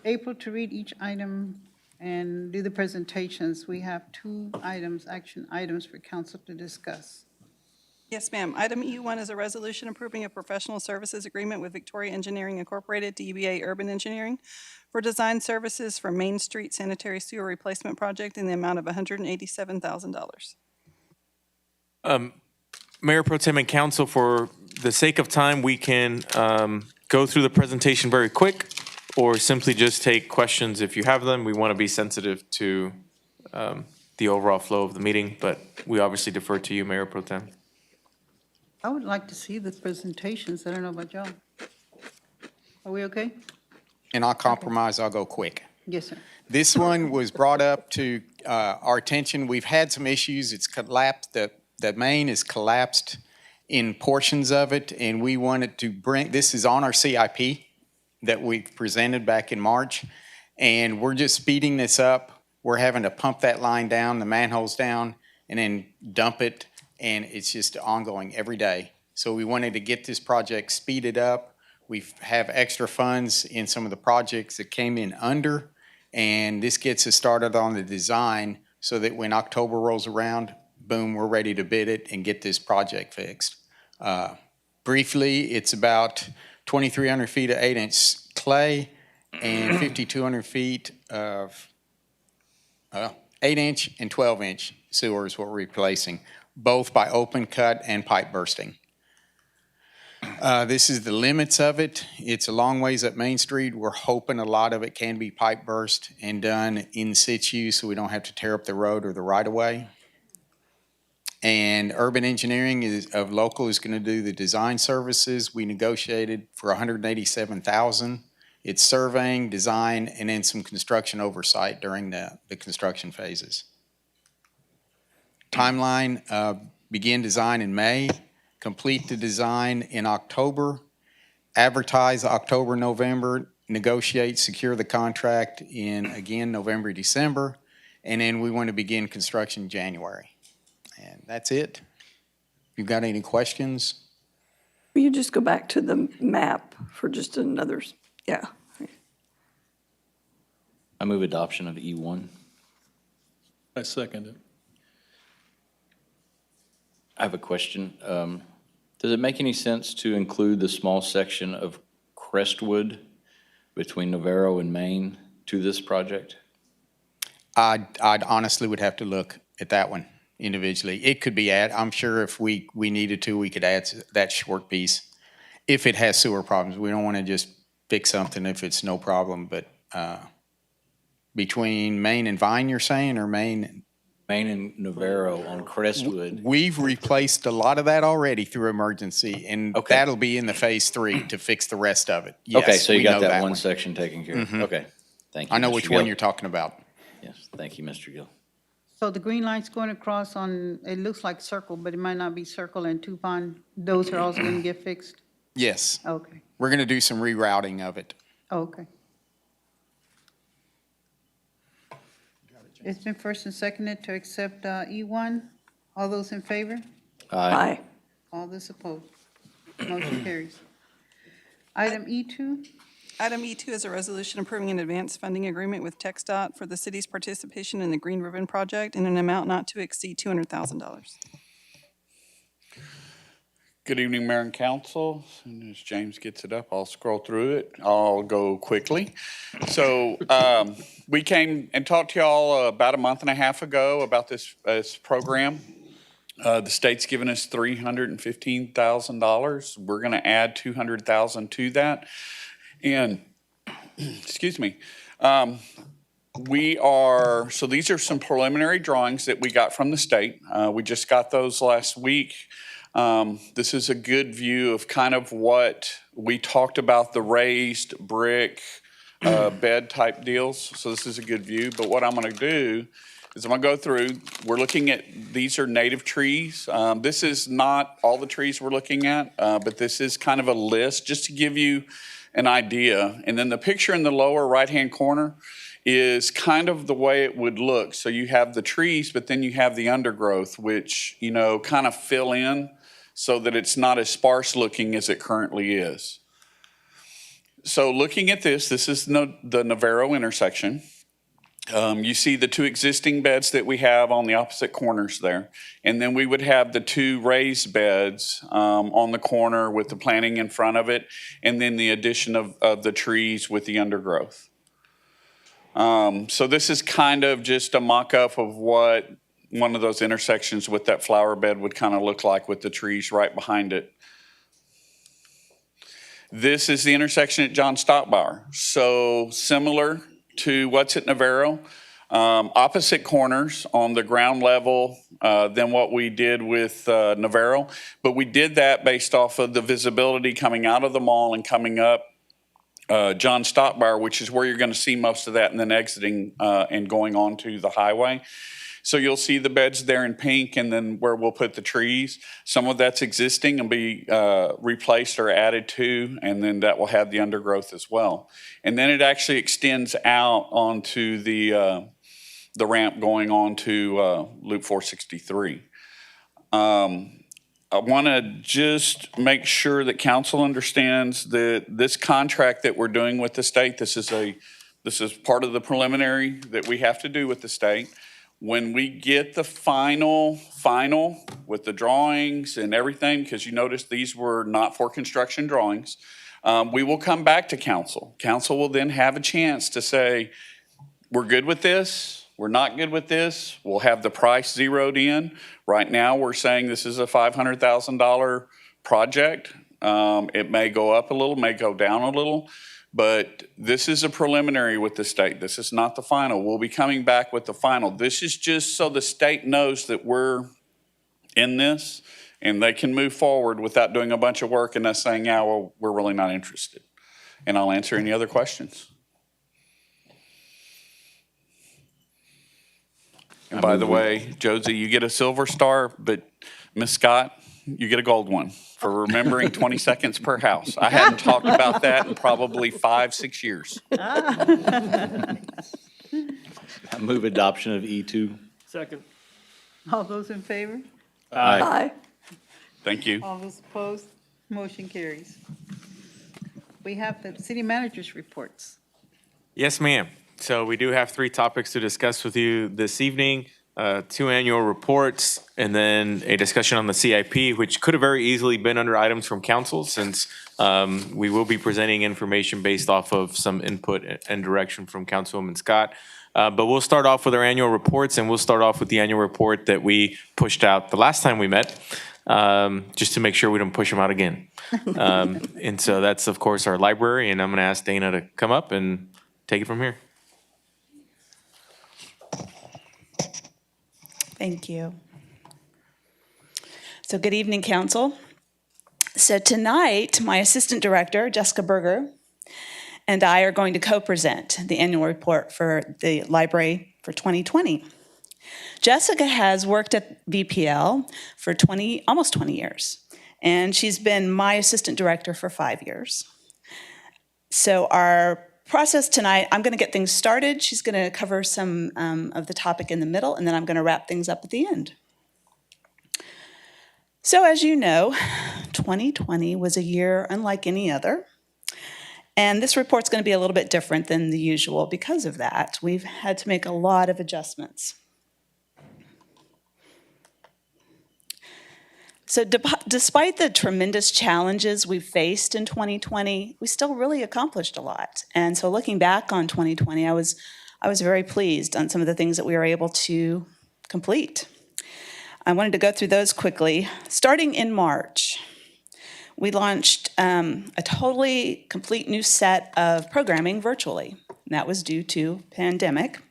April, to read each item and do the presentations, we have 2 items, action items for council to discuss. Yes, ma'am. Item E1 is a resolution approving a professional services agreement with Victoria Engineering Incorporated, DBA Urban Engineering, for design services for Main Street Sanitary Sewer Replacement Project in the amount of $187,000. Mayor Pro Tem and Council, for the sake of time, we can go through the presentation very quick or simply just take questions if you have them. We want to be sensitive to the overall flow of the meeting, but we obviously defer to you, Mayor Pro Tem. I would like to see the presentations. I don't know about y'all. Are we okay? And I'll compromise, I'll go quick. Yes, sir. This one was brought up to our attention. We've had some issues. It's collapsed, the main is collapsed in portions of it, and we wanted to bring, this is on our CIP that we presented back in March, and we're just speeding this up. We're having to pump that line down, the manholes down, and then dump it, and it's just ongoing every day. So we wanted to get this project speeded up. We have extra funds in some of the projects that came in under, and this gets us started on the design so that when October rolls around, boom, we're ready to bid it and get this project fixed. Briefly, it's about 2,300 feet of 8-inch clay and 5,200 feet of 8-inch and 12-inch sewers we're replacing, both by open cut and pipe bursting. This is the limits of it. It's a long ways up Main Street. We're hoping a lot of it can be pipe burst and done in situ so we don't have to tear up the road or the right-of-way. And Urban Engineering is local is going to do the design services. We negotiated for $187,000. It's surveying, design, and then some construction oversight during the construction phases. Timeline, begin design in May, complete the design in October, advertise October, November, negotiate, secure the contract in, again, November, December, and then we want to begin construction January. And that's it. If you've got any questions? Will you just go back to the map for just another, yeah. I move adoption of E1. I second it. I have a question. Does it make any sense to include the small section of Crestwood between Navarro and Main to this project? I'd honestly would have to look at that one individually. It could be I'm sure if we needed to, we could add that short piece. If it has sewer problems, we don't want to just fix something if it's no problem, but between Main and Vine, you're saying, or Main and Navarro on Crestwood. We've replaced a lot of that already through emergency, and that'll be in the phase 3 to fix the rest of it. Yes, Okay, so you we got know that one section taken care of. Mhm. Okay, thank you. I know Mr. which Gill. one you're talking about. Yes, thank you, Mr. Gill. So the green lights going across on, it looks like Circle, but it might not be Circle and Tupon. Those are also going to get fixed? Yes. Okay, We're going to do some rerouting of it. okay. It's been first and seconded to accept E1. All those in favor? Aye. All those opposed? Motion carries. Item E2, Item E2 is a resolution approving an advance funding agreement with TxDOT for the city's participation in the Green Ribbon Project in an amount not to exceed $200,000. Good evening, Mayor and Council. As soon as James gets it up, I'll scroll through it. I'll go quickly. So we came and talked to y'all about a month and a half ago about this program. The state's given us $315,000. We're going to add $200,000 to that. And, excuse me, so these are some preliminary drawings that we got from the state. We just got those last week. This is a good view of kind of what we talked about, the raised brick bed type deals. So this is a good view. But what I'm going to do is I'm going to go through. We're looking at, these are native trees. This is not all the trees we're looking at, but this is kind of a list just to give you an idea. And then the picture in the lower right-hand corner is kind of the way it would look. So you have the trees, but then you have the undergrowth, which, you know, kind of fill in so that it's not as sparse looking as it currently is. So looking at this is the Navarro intersection. You see the two existing beds that we have on the opposite corners there. And then we would have the two raised beds on the corner with the planting in front of it, and then the addition of the trees with the undergrowth. So this is kind of just a mock-up of what one of those intersections with that flower bed would kind of look like with the trees right behind it. This is the intersection at John Stockbauer. So similar to what's at Navarro. opposite corners on the ground level than what we did with Navarro. But we did that based off of the visibility coming out of the mall and coming up John Stockbar, which is where you're going to see most of that, and then exiting and going onto the highway. So you'll see the beds there in pink, and then where we'll put the trees. Some of that's existing and be replaced or added to, and then that will have the undergrowth as well. And then it actually extends out onto the ramp going on to Loop 463. I want to just make sure that council understands that this contract that we're doing with the state, this is part of the preliminary that we have to do with the state. When we get the final with the drawings and everything, because you notice these were not for construction drawings, we will come back to council. Council will then have a chance to say, we're good with this, we're not good with this. We'll have the price zeroed in. Right now, we're saying this is a $500,000 project. It may go up a little, may go down a little, but this is a preliminary with the state. This is not the final. We'll be coming back with the final. This is just so the state knows that we're in this and they can move forward without doing a bunch of work and us saying, yeah, well, we're really not interested. And I'll answer any other questions. And by the way, Josie, you get a silver star, but Miss Scott, you get a gold one for remembering 20 seconds per house. I hadn't talked about that in probably 5-6 years. I move adoption of E2. Second. All those in favor? Aye. Thank you. All those opposed? Motion carries. We have the city manager's reports. Yes, ma'am. So we do have 3 topics to discuss with you this evening. 2 annual reports, and then a discussion on the CIP, which could have very easily been under items from council, since we will be presenting information based off of some input and direction from Councilwoman Scott. But we'll start off with our annual reports, and we'll start off with the annual report that we pushed out the last time we met, just to make sure we don't push them out again. And so that's, of course, our library, and I'm going to ask Dana to come up and take it from here. Thank you. So good evening, council. So tonight, my assistant director, Jessica Berger, and I are going to co-present the annual report for the library for 2020. Jessica has worked at VPL for almost 20 years, and she's been my assistant director for 5 years. So our process tonight, I'm going to get things started. She's going to cover some of the topic in the middle, and then I'm going to wrap things up at the end. So as you know, 2020 was a year unlike any other. And this report's going to be a little bit different than the usual because of that. We've had to make a lot of adjustments. So despite the tremendous challenges we faced in 2020, we still really accomplished a lot. And so looking back on 2020, I was very pleased on some of the things that we were able to complete. I wanted to go through those quickly. Starting in March, we launched a totally complete new set of programming virtually. And that was due to pandemic.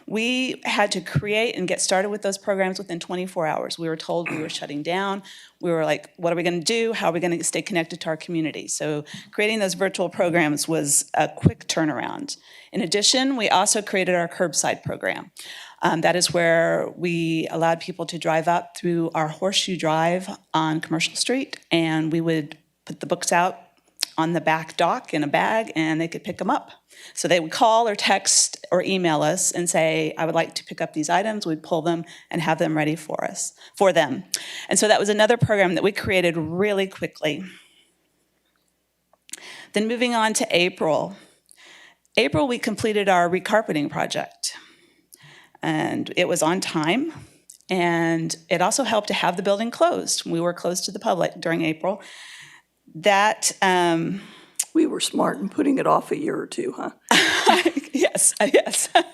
We had to create and get started with those programs within 24 hours. We were told we were shutting down. We were like, what are we going to do? How are we going to stay connected to our community? So creating those virtual programs was a quick turnaround. In addition, we also created our curbside program. That is where we allowed people to drive up through our Horseshoe Drive on Commercial Street, and we would put the books out on the back dock in a bag, and they could pick them up. So they would call or text or email us and say, I would like to pick up these items. We'd pull them and have them ready for them. And so that was another program that we created really quickly. Then moving on to April. April, we completed our recarpeting project. And it was on time. And it also helped to have the building closed. We were closed to the public during April. That we were smart in putting it off a year or two, huh? Yes.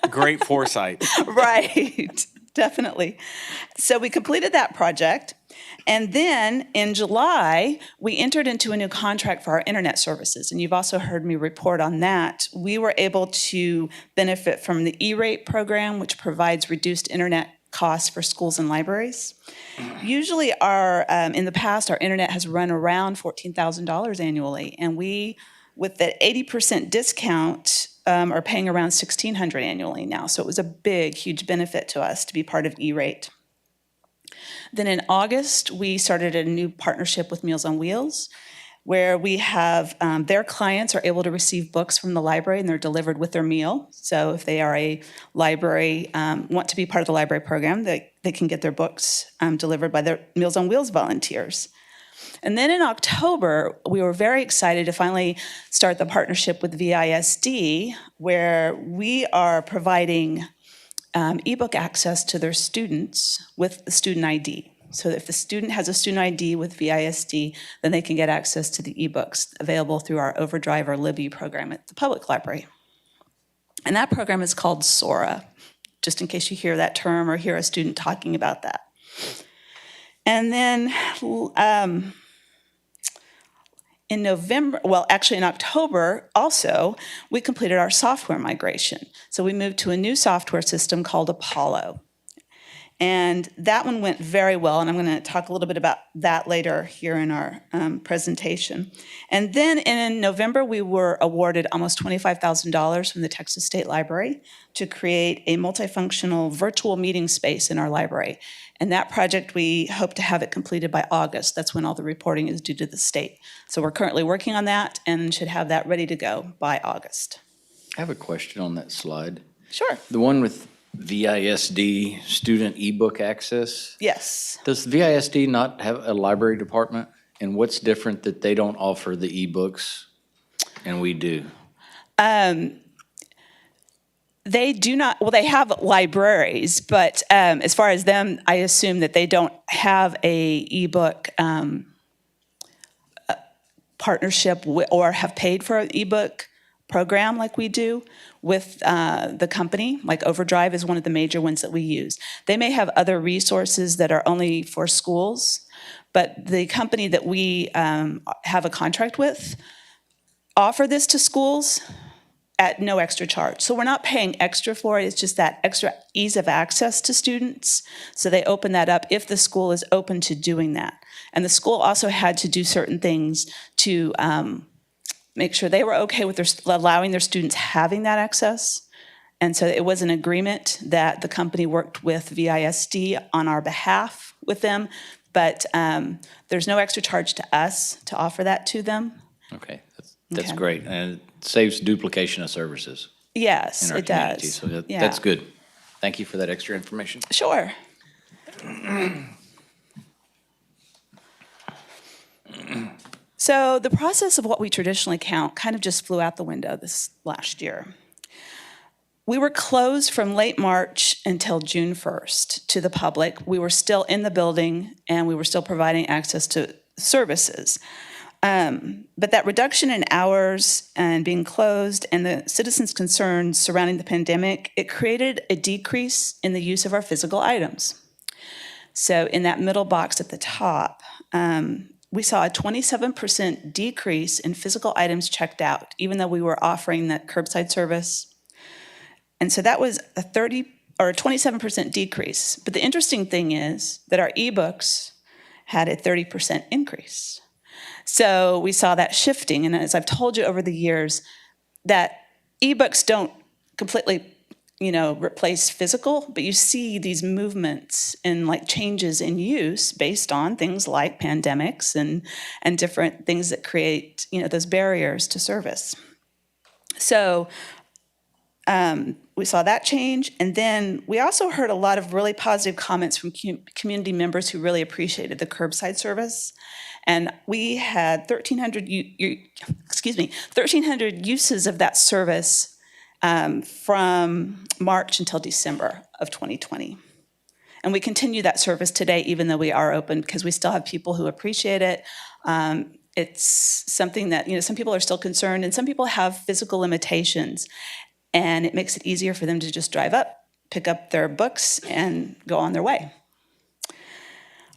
Great foresight. Right. definitely. So we completed that project. And then in July, we entered into a new contract for our internet services. And you've also heard me report on that. We were able to benefit from the E-rate program, which provides reduced internet costs for schools and libraries. Usually in the past, our internet has run around $14,000 annually. And we, with that 80% discount, are paying around $1,600 annually now. So it was a big, huge benefit to us to be part of E-rate. Then in August, we started a new partnership with Meals on Wheels, where we have their clients are able to receive books from the library and they're delivered with their meal. So if they are a library, want to be part of the library program, they can get their books delivered by their Meals on Wheels volunteers. And then in October, we were very excited to finally start the partnership with VISD, where we are providing ebook access to their students with the student ID. So if the student has a student ID with VISD, then they can get access to the ebooks available through our Overdrive or Libby program at the public library. And that program is called SORA, just in case you hear that term or hear a student talking about that. And then in October also, we completed our software migration. So we moved to a new software system called Apollo. And that one went very well, and I'm going to talk a little bit about that later here in our presentation. And then in November, we were awarded almost $25,000 from the Texas State Library to create a multifunctional virtual meeting space in our library. And that project, we hope to have it completed by August. That's when all the reporting is due to the state. So we're currently working on that and should have that ready to go by August. I have a question on that slide. Sure. The one with VISD student ebook access? Yes. Does VISD not have a library department? And what's different that they don't offer the ebooks and we do? They do not, well, they have libraries, but as far as them, I assume that they don't have a ebook partnership or have paid for an ebook program like we do with the company. Like Overdrive is one of the major ones that we use. They may have other resources that are only for schools, but the company that we have a contract with offer this to schools at no extra charge. So we're not paying extra for it, it's just that extra ease of access to students. So they open that up if the school is open to doing that. And the school also had to do certain things to make sure they were okay with allowing their students having that access. And so it was an agreement that the company worked with VISD on our behalf with them, but there's no extra charge to us to offer that to them. Okay, that's Okay. great. And it saves duplication of services. Yes, in our it community. does. So Yeah. that's good. Thank you for that extra information. Sure. So the process of what we traditionally count kind of just flew out the window this last year. We were closed from late March until June 1st to the public. We were still in the building and we were still providing access to services. But that reduction in hours and being closed and the citizens' concerns surrounding the pandemic, it created a decrease in the use of our physical items. So in that middle box at the top, we saw a 27% decrease in physical items checked out, even though we were offering that curbside service. And so that was a 27% decrease. But the interesting thing is that our ebooks had a 30% increase. So we saw that shifting. And as I've told you over the years, that ebooks don't completely, replace physical, but you see these movements and like changes in use based on things like pandemics and different things that create, those barriers to service. So we saw that change. And then we also heard a lot of really positive comments from community members who really appreciated the curbside service. And we had 1,300 uses of that service from March until December of 2020. And we continue that service today, even though we are open, because we still have people who appreciate it. It's something that, some people are still concerned, and some people have physical limitations. And it makes it easier for them to just drive up, pick up their books and go on their way.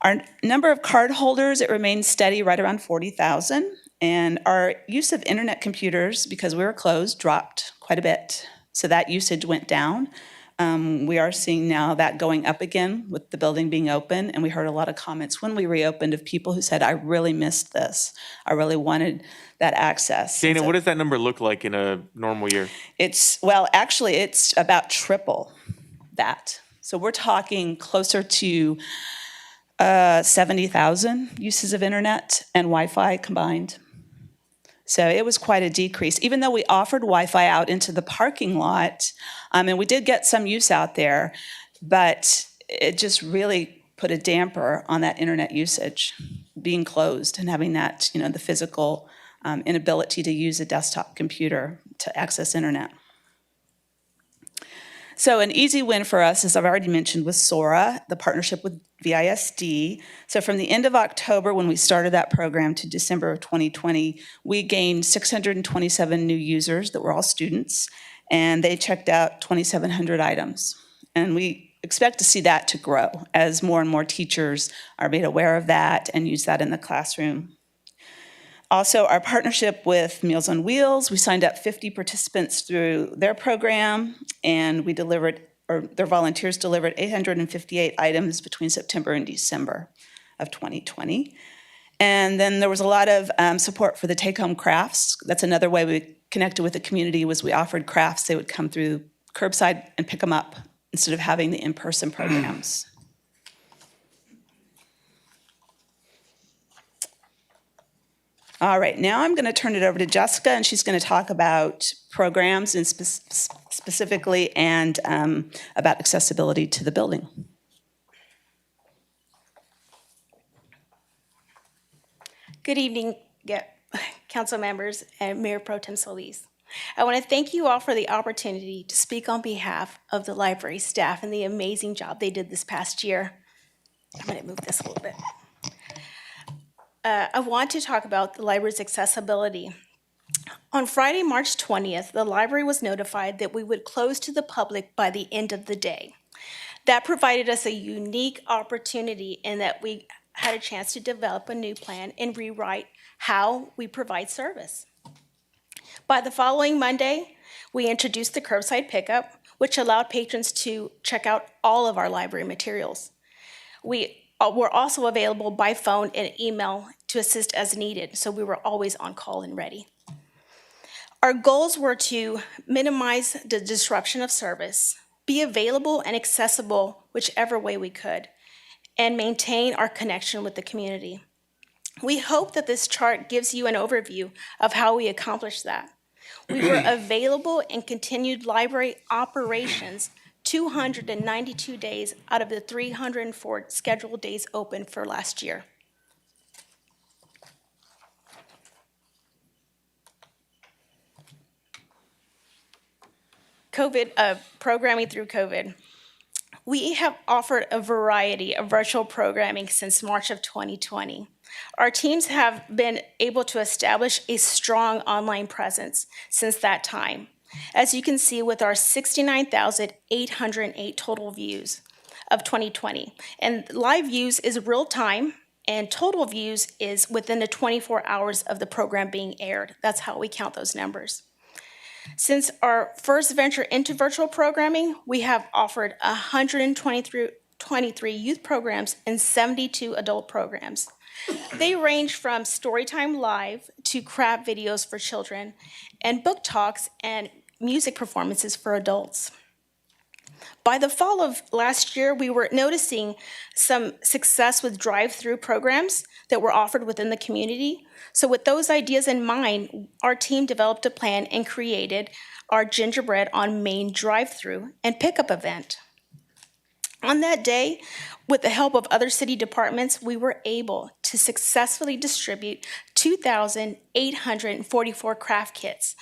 Our number of card holders, it remains steady right around 40,000. And our use of internet computers, because we were closed, dropped quite a bit. So that usage went down. We are seeing now that going up again with the building being open. And we heard a lot of comments when we reopened of people who said, I really missed this. I really wanted that access. Dana, what does that number look like in a normal year? Actually, it's about triple that. So we're talking closer to 70,000 uses of internet and Wi-Fi combined. So it was quite a decrease, even though we offered Wi-Fi out into the parking lot, and we did get some use out there, but it just really put a damper on that internet usage, being closed and having that, the physical inability to use a desktop computer to access internet. So an easy win for us, as I've already mentioned, was SORA, the partnership with VISD. So from the end of October, when we started that program, to December of 2020, we gained 627 new users that were all students, and they checked out 2,700 items. And we expect to see that to grow as more and more teachers are made aware of that and use that in the classroom. Also, our partnership with Meals on Wheels, we signed up 50 participants through their program, and their volunteers delivered 858 items between September and December of 2020. And then there was a lot of support for the take-home crafts. That's another way we connected with the community, was we offered crafts. They would come through curbside and pick them up instead of having the in-person programs. All right, now I'm going to turn it over to Jessica, and she's going to talk about programs and specifically and about accessibility to the building. Good evening, council members and Mayor Pro Tem Solis. I want to thank you all for the opportunity to speak on behalf of the library staff and the amazing job they did this past year. I'm going to move this a little bit. I want to talk about the library's accessibility. On Friday, March 20th, the library was notified that we would close to the public by the end of the day. That provided us a unique opportunity in that we had a chance to develop a new plan and rewrite how we provide service. By the following Monday, we introduced the curbside pickup, which allowed patrons to check out all of our library materials. We're also available by phone and email to assist as needed, so we were always on call and ready. Our goals were to minimize the disruption of service, be available and accessible whichever way we could, and maintain our connection with the community. We hope that this chart gives you an overview of how we accomplished that. We were available and continued library operations 292 days out of the 304 scheduled days open for last year. Programming through COVID. We have offered a variety of virtual programming since March of 2020. Our teams have been able to establish a strong online presence since that time, as you can see with our 69,808 total views of 2020. And live views is real time, and total views is within the 24 hours of the program being aired. That's how we count those numbers. Since our first venture into virtual programming, we have offered 123 youth programs and 72 adult programs. They range from Storytime Live to craft videos for children and book talks and music performances for adults. By the fall of last year, we were noticing some success with drive-through programs that were offered within the community. So with those ideas in mind, our team developed a plan and created our Gingerbread on Main drive-through and pickup event. On that day, with the help of other city departments, we were able to successfully distribute 2,844 craft kits,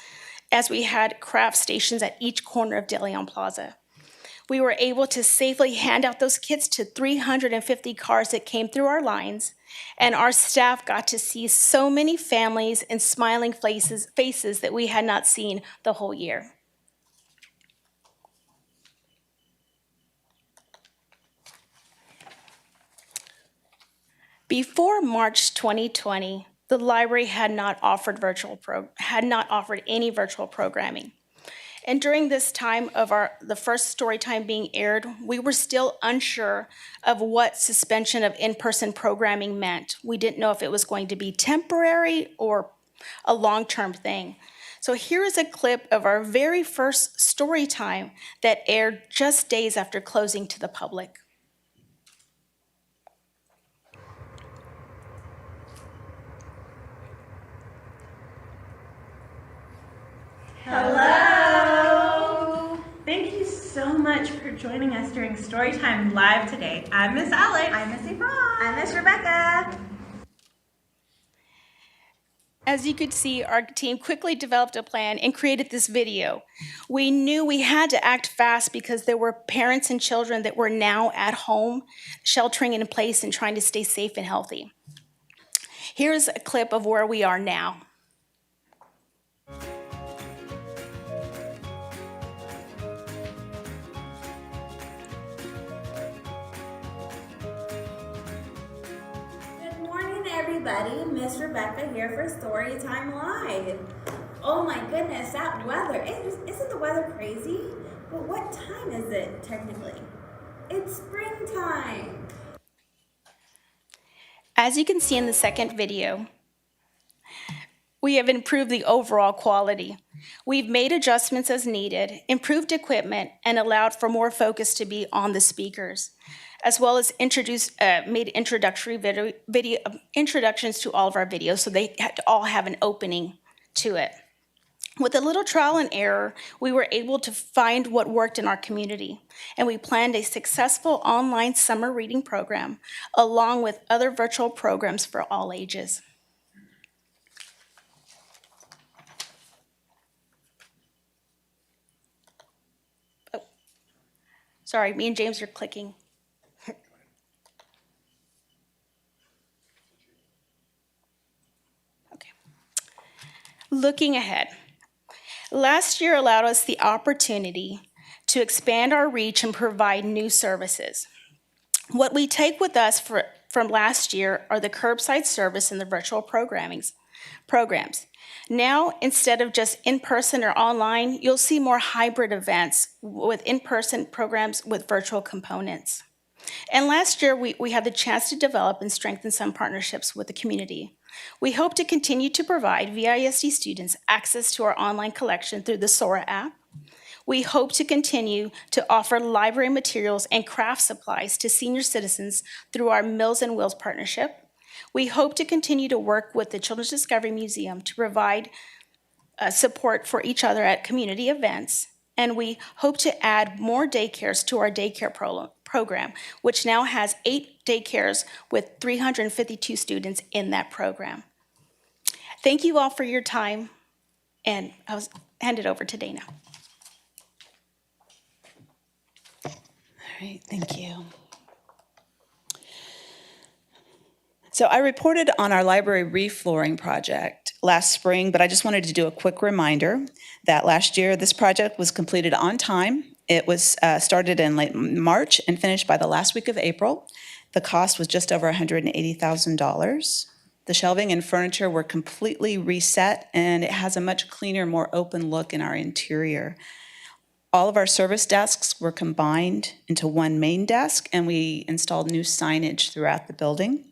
as we had craft stations at each corner of De Leon Plaza. We were able to safely hand out those kits to 350 cars that came through our lines, and our staff got to see so many families and smiling faces that we had not seen the whole year. Before March 2020, the library had not offered any virtual programming. And during this time of the first story time being aired, we were still unsure of what suspension of in-person programming meant. We didn't know if it was going to be temporary or a long-term thing. So here is a clip of our very first story time that aired just days after closing to the public. Hello! Thank you so much for joining us during Storytime Live today. I'm Miss Alex. I'm Miss Yvonne. I'm Miss Rebecca. As you could see, our team quickly developed a plan and created this video. We knew we had to act fast because there were parents and children that were now at home, sheltering in place and trying to stay safe and healthy. Here's a clip of where we are now. Everybody, Miss Rebecca here for Storytime Live. Oh my goodness, that weather, isn't the weather crazy? But what time is it technically? It's springtime. As you can see in the second video, we have improved the overall quality. We've made adjustments as needed, improved equipment, and allowed for more focus to be on the speakers, as well as made introductory introductions to all of our videos, so they had to all have an opening to it. With a little trial and error, we were able to find what worked in our community, and we planned a successful online summer reading program, along with other virtual programs for all ages. Oh, sorry, me and James are clicking. Looking ahead, last year allowed us the opportunity to expand our reach and provide new services. What we take with us from last year are the curbside service and the virtual programs. Now, instead of just in-person or online, you'll see more hybrid events with in-person programs with virtual components. And last year, we had the chance to develop and strengthen some partnerships with the community. We hope to continue to provide VISD students access to our online collection through the Sora app. We hope to continue to offer library materials and craft supplies to senior citizens through our Meals and Wheels partnership. We hope to continue to work with the Children's Discovery Museum to provide support for each other at community events. And we hope to add more daycares to our daycare program, which now has 8 daycares with 352 students in that program. Thank you all for your time, and I'll hand it over to Dana. All right, thank you. So I reported on our library reflooring project last spring, but I just wanted to do a quick reminder that last year this project was completed on time. It was started in late March and finished by the last week of April. The cost was just over $180,000. The shelving and furniture were completely reset, and it has a much cleaner, more open look in our interior. All of our service desks were combined into one main desk, and we installed new signage throughout the building.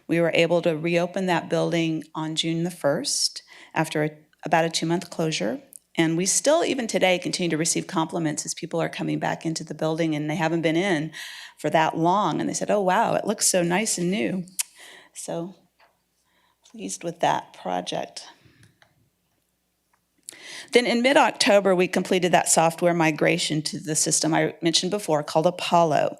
We were able to reopen that building on June the 1st after about a 2-month closure. And we still, even today, continue to receive compliments as people are coming back into the building and they haven't been in for that long. And they said, oh, wow, it looks so nice and new. So pleased with that project. Then in mid-October, we completed that software migration to the system I mentioned before called Apollo.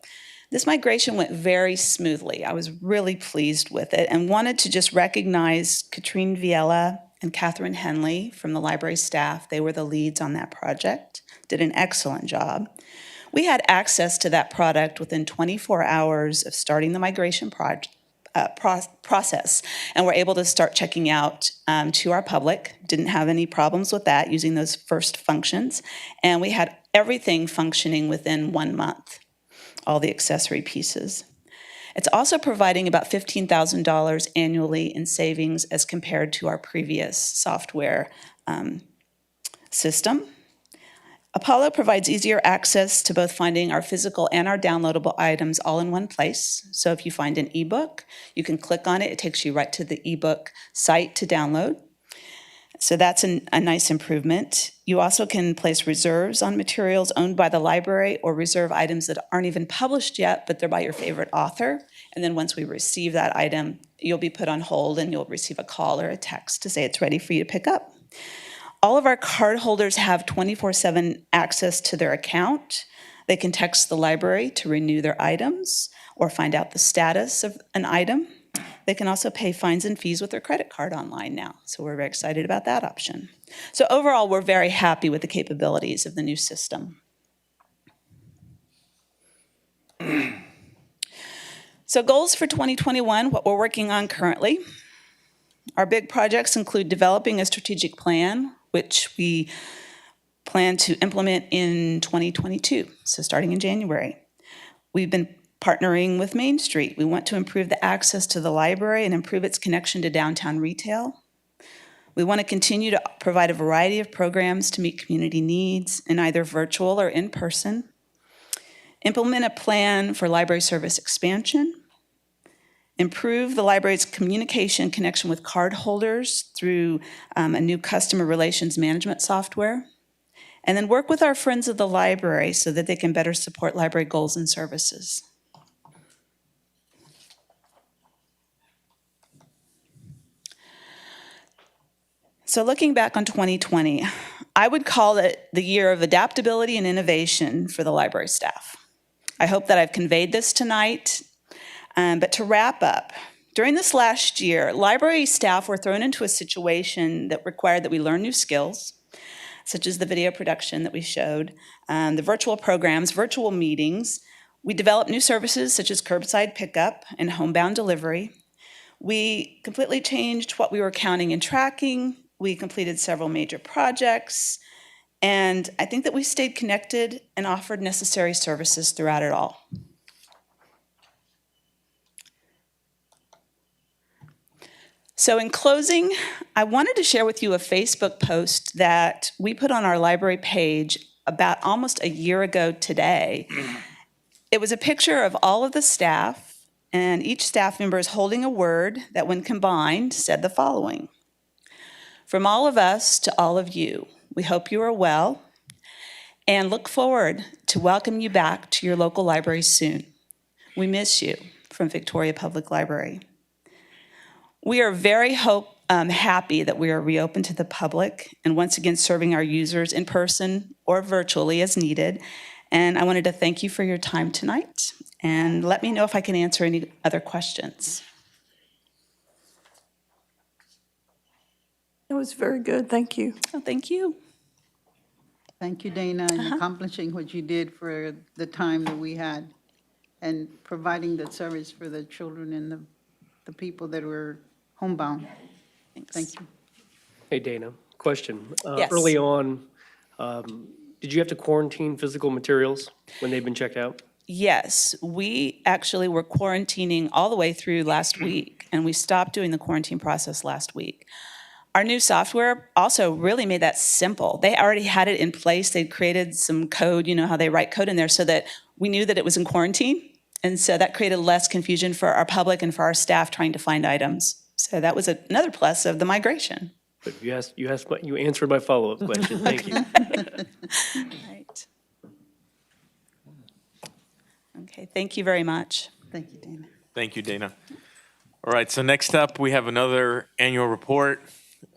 This migration went very smoothly. I was really pleased with it and wanted to just recognize Katrine Viella and Catherine Henley from the library staff. They were the leads on that project, did an excellent job. We had access to that product within 24 hours of starting the migration process, and were able to start checking out to our public. Didn't have any problems with that using those first functions, and we had everything functioning within 1 month, all the accessory pieces. It's also providing about $15,000 annually in savings as compared to our previous software system. Apollo provides easier access to both finding our physical and our downloadable items all in one place. So if you find an ebook, you can click on it. It takes you right to the ebook site to download. So that's a nice improvement. You also can place reserves on materials owned by the library or reserve items that aren't even published yet, but they're by your favorite author. And then once we receive that item, you'll be put on hold and you'll receive a call or a text to say it's ready for you to pick up. All of our card holders have 24/7 access to their account. They can text the library to renew their items or find out the status of an item. They can also pay fines and fees with their credit card online now. So we're very excited about that option. So overall, we're very happy with the capabilities of the new system. So goals for 2021, what we're working on currently. Our big projects include developing a strategic plan, which we plan to implement in 2022, so starting in January. We've been partnering with Main Street. We want to improve the access to the library and improve its connection to downtown retail. We want to continue to provide a variety of programs to meet community needs in either virtual or in person. Implement a plan for library service expansion. Improve the library's communication connection with card holders through a new customer relations management software. And then work with our friends of the library so that they can better support library goals and services. So looking back on 2020, I would call it the year of adaptability and innovation for the library staff. I hope that I've conveyed this tonight. But to wrap up, during this last year, library staff were thrown into a situation that required that we learn new skills, such as the video production that we showed, the virtual programs, virtual meetings. We developed new services such as curbside pickup and homebound delivery. We completely changed what we were counting and tracking. We completed several major projects. And I think that we stayed connected and offered necessary services throughout it all. So in closing, I wanted to share with you a Facebook post that we put on our library page about almost a year ago today. It was a picture of all of the staff, and each staff member is holding a word that, when combined, said the following: "From all of us to all of you, we hope you are well and look forward to welcoming you back to your local library soon. We miss you, from Victoria Public Library." We are very happy that we are reopened to the public and once again serving our users in person or virtually as needed. And I wanted to thank you for your time tonight, and let me know if I can answer any other questions. It was very good. Thank you. Oh, thank you. Thank you, Dana, in accomplishing what you did for the time that we had and providing the service for the children and the people that were homebound. Thank you. Hey, Dana, question. Yes. Early on, did you have to quarantine physical materials when they've been checked out? Yes, we actually were quarantining all the way through last week, and we stopped doing the quarantine process last week. Our new software also really made that simple. They already had it in place. They'd created some code, you know how they write code in there, so that we knew that it was in quarantine. And so that created less confusion for our public and for our staff trying to find items. So that was another plus of the migration. But you answered my follow-up question. Thank you. Right. Okay, thank you very much. Thank you, Dana. Thank you, Dana. All right, so next up, we have another annual report.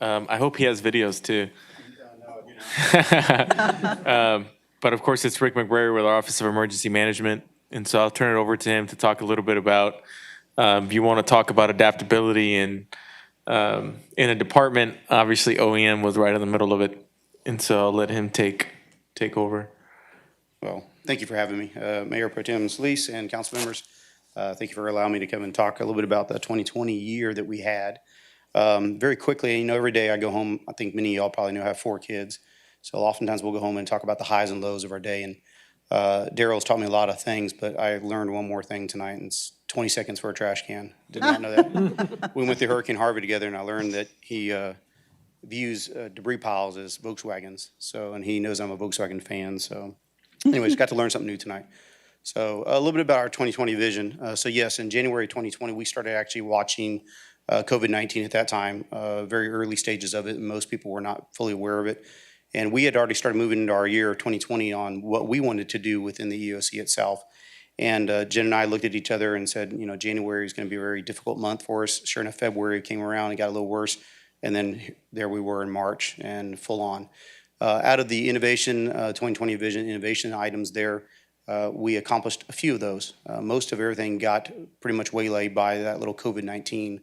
I hope he has videos too. But of course, it's Rick McBrary with our Office of Emergency Management. And so I'll turn it over to him to talk a little bit about, if you want to talk about adaptability and in a department, obviously OEM was right in the middle of it. And so I'll let him take over. Well, thank you for having me. Mayor Pro Tem Solis and council members, thank you for allowing me to come and talk a little bit about the 2020 year that we had. Very quickly, you know, every day I go home, I think many of y'all probably know I have 4 kids. So oftentimes we'll go home and talk about the highs and lows of our day. And Daryl's taught me a lot of things, but I learned one more thing tonight, and it's 20 seconds for a trash can. Did not know that. We went through Hurricane Harvey together, and I learned that he views debris piles as Volkswagens. So, and he knows I'm a Volkswagen fan. So, anyways, got to learn something new tonight. So, a little bit about our 2020 vision. So, yes, in January 2020, we started actually watching COVID-19 at that time, very early stages of it, and most people were not fully aware of it. And we had already started moving into our year of 2020 on what we wanted to do within the EOC itself. And Jen and I looked at each other and said, you know, January is going to be a very difficult month for us. Sure enough, February came around and got a little worse. And then there we were in March and full on. Out of the innovation, 2020 vision innovation items there, we accomplished a few of those. Most of everything got pretty much waylaid by that little COVID-19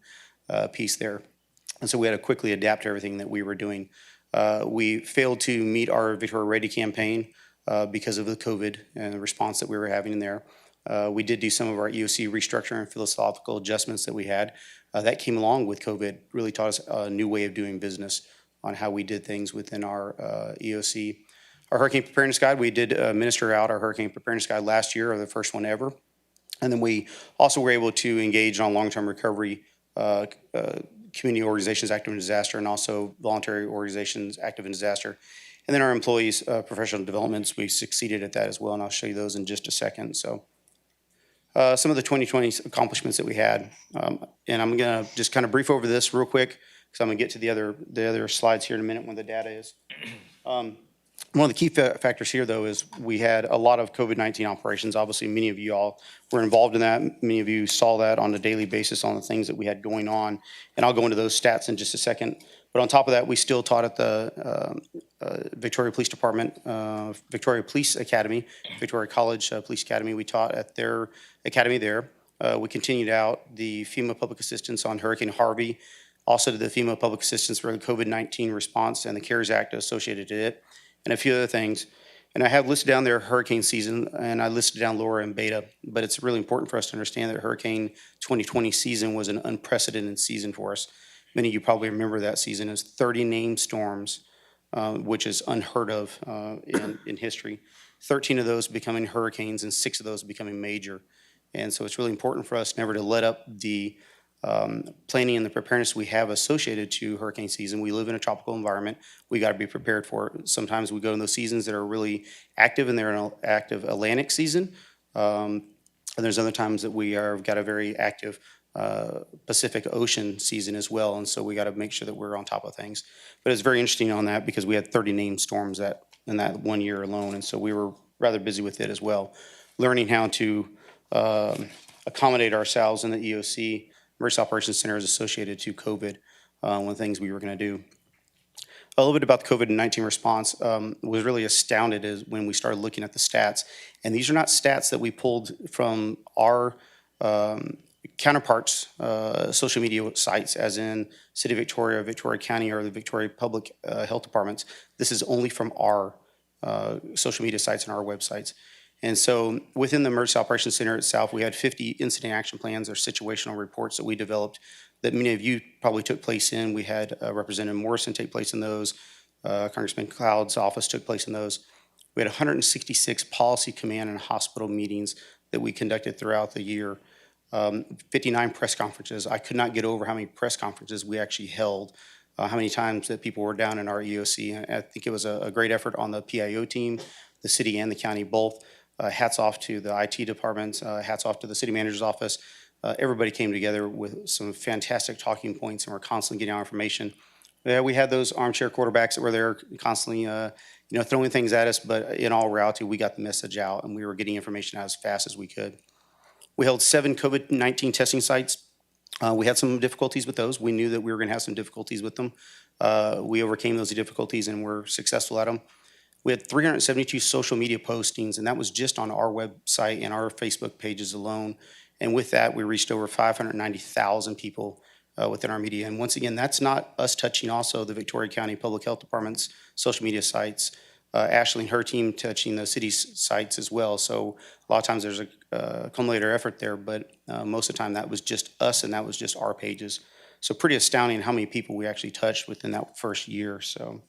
piece there. And so we had to quickly adapt to everything that we were doing. We failed to meet our Victoria Ready campaign because of the COVID and the response that we were having in there. We did do some of our EOC restructuring and philosophical adjustments that we had. That came along with COVID, really taught us a new way of doing business on how we did things within our EOC. Our Hurricane Preparedness Guide, we did minister out our Hurricane Preparedness Guide last year, or the first one ever. And then we also were able to engage on long-term recovery community organizations active in disaster and also voluntary organizations active in disaster. And then our employees' professional developments, we succeeded at that as well, and I'll show you those in just a second. So some of the 2020 accomplishments that we had, and I'm gonna just kind of brief over this real quick, because I'm gonna get to the other slides here in a minute when the data is. One of the key factors here, though, is we had a lot of COVID-19 operations. Obviously, many of you all were involved in that. Many of you saw that on a daily basis on the things that we had going on. And I'll go into those stats in just a second. But on top of that, we still taught at the Victoria Police Department, Victoria Police Academy, Victoria College Police Academy. We taught at their academy there. We continued out the FEMA Public Assistance on Hurricane Harvey, also did the FEMA Public Assistance for the COVID-19 response and the CARES Act associated to it, and a few other things. And I have listed down there hurricane season, and I listed down Laura and Beta, but it's really important for us to understand that Hurricane 2020 season was an unprecedented season for us. Many of you probably remember that season as 30 named storms, which is unheard of in history. 13 of those becoming hurricanes and 6 of those becoming major. And so it's really important for us never to let up the planning and the preparedness we have associated to hurricane season. We live in a tropical environment. We got to be prepared for it. Sometimes we go in those seasons that are really active, and they're an active Atlantic season. And there's other times that we are got a very active Pacific Ocean season as well. And so we got to make sure that we're on top of things. But it's very interesting on that because we had 30 named storms in that 1 year alone. And so we were rather busy with it as well, learning how to accommodate ourselves in the EOC, Emergency Operations Center, is associated to COVID, one of the things we were going to do. A little bit about the COVID-19 response. Was really astounded as when we started looking at the stats. And these are not stats that we pulled from our counterparts' social media sites, as in City of Victoria, Victoria County, or the Victoria Public Health Departments. This is only from our social media sites and our websites. And so within the Emergency Operations Center itself, we had 50 incident action plans or situational reports that we developed that many of you probably took place in. We had Representative Morrison take place in those. Congressman Cloud's office took place in those. We had 166 policy command and hospital meetings that we conducted throughout the year. 59 press conferences. I could not get over how many press conferences we actually held, how many times that people were down in our EOC. I think it was a great effort on the PIO team, the city and the county both. Hats off to the IT departments, hats off to the city manager's office. Everybody came together with some fantastic talking points, and we're constantly getting our information. We had those armchair quarterbacks that were there constantly throwing things at us, but in all reality, we got the message out, and we were getting information out as fast as we could. We held 7 COVID-19 testing sites. We had some difficulties with those. We knew that we were going to have some difficulties with them. We overcame those difficulties and were successful at them. We had 372 social media postings, and that was just on our website and our Facebook pages alone. And with that, we reached over 590,000 people within our media. And once again, that's not us touching also the Victoria County Public Health Department's social media sites. Ashley and her team touching the city's sites as well. So a lot of times there's a cumulative effort there, but most of the time that was just us and that was just our pages. So pretty astounding how many people we actually touched within that first year. So.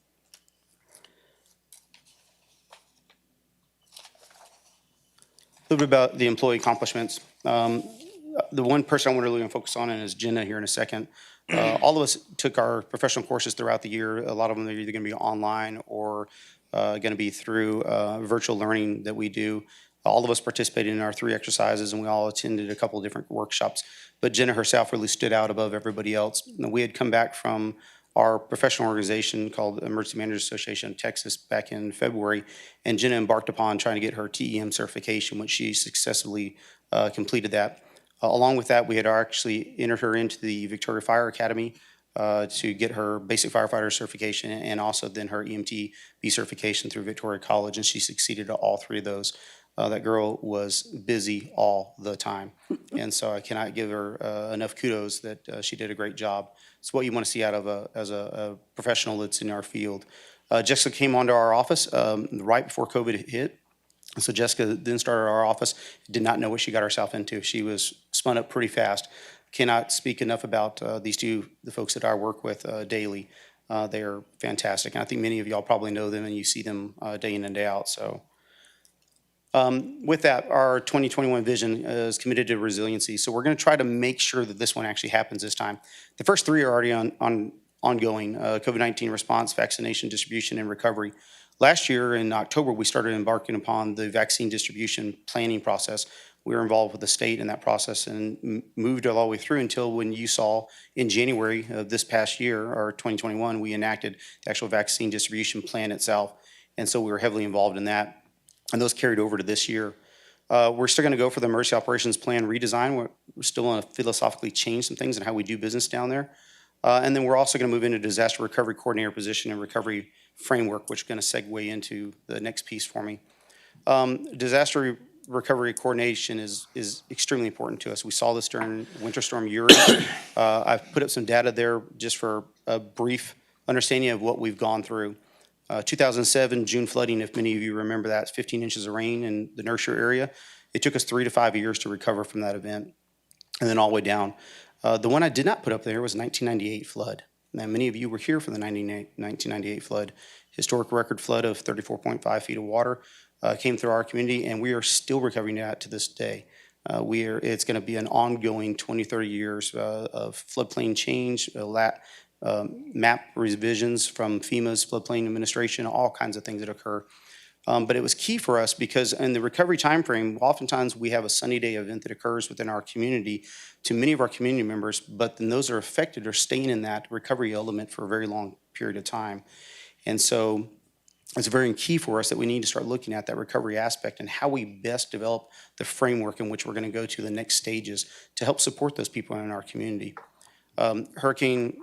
A little bit about the employee accomplishments. the one person I want to really focus on is Jenna here in a second. All of us took our professional courses throughout the year. A lot of them are either going to be online or going to be through virtual learning that we do. All of us participated in our 3 exercises, and we all attended a couple of different workshops. But Jenna herself really stood out above everybody else. And we had come back from our professional organization called Emergency Managers Association of Texas back in February, and Jenna embarked upon trying to get her TEM certification, which she successfully completed that. Along with that, we had actually entered her into the Victoria Fire Academy to get her basic firefighter certification and also then her EMT B certification through Victoria College, and she succeeded at all 3 of those. That girl was busy all the time, and so I cannot give her enough kudos that she did a great job. It's what you want to see out of as a professional that's in our field. Jessica came onto our office right before COVID hit. So Jessica then started our office, did not know what she got herself into. She was spun up pretty fast. Cannot speak enough about these 2, the folks that I work with daily. They are fantastic. And I think many of y'all probably know them and you see them day in and day out. So with that, our 2021 vision is committed to resiliency. So we're going to try to make sure that this one actually happens this time. The first 3 are already ongoing, COVID-19 response, vaccination distribution, and recovery. Last year in October, we started embarking upon the vaccine distribution planning process. We were involved with the state in that process and moved all the way through until when you saw in January of this past year, or 2021, we enacted the actual vaccine distribution plan itself. And so we were heavily involved in that. And those carried over to this year. We're still going to go for the emergency operations plan redesign. We're still going to philosophically change some things in how we do business down there. And then we're also going to move into disaster recovery coordinator position and recovery framework, which is going to segue into the next piece for me. Disaster recovery coordination is extremely important to us. We saw this during Winter Storm Uri. I've put up some data there just for a brief understanding of what we've gone through. 2007 June flooding, if many of you remember that, 15 inches of rain in the Nurture area. It took us 3 to 5 years to recover from that event, and then all the way down. The one I did not put up there was 1998 flood. Now, many of you were here for the 1998 flood. Historic record flood of 34.5 feet of water came through our community, and we are still recovering that to this day. It's going to be an ongoing 20, 30 years of floodplain change, map revisions from FEMA's floodplain administration, all kinds of things that occur. But it was key for us because in the recovery timeframe, oftentimes we have a sunny day event that occurs within our community to many of our community members, but then those are affected are staying in that recovery element for a very long period of time. And so it's very key for us that we need to start looking at that recovery aspect and how we best develop the framework in which we're going to go to the next stages to help support those people in our community. Hurricane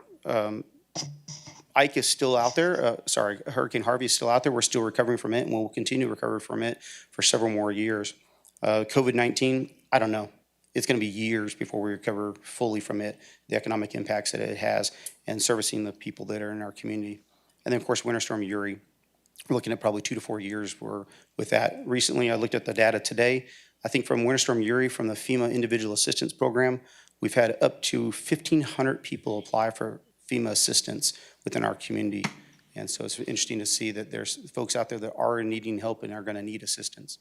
Ike is still out there. Hurricane Harvey is still out there. We're still recovering from it, and we'll continue to recover from it for several more years. COVID-19, I don't know. It's going to be years before we recover fully from it, the economic impacts that it has, and servicing the people that are in our community. And then, of course, Winter Storm Uri. We're looking at probably 2 to 4 years with that. Recently, I looked at the data today. I think from Winter Storm Uri, from the FEMA Individual Assistance Program, we've had up to 1,500 people apply for FEMA assistance within our community. And so it's interesting to see that there's folks out there that are needing help and are going to need assistance.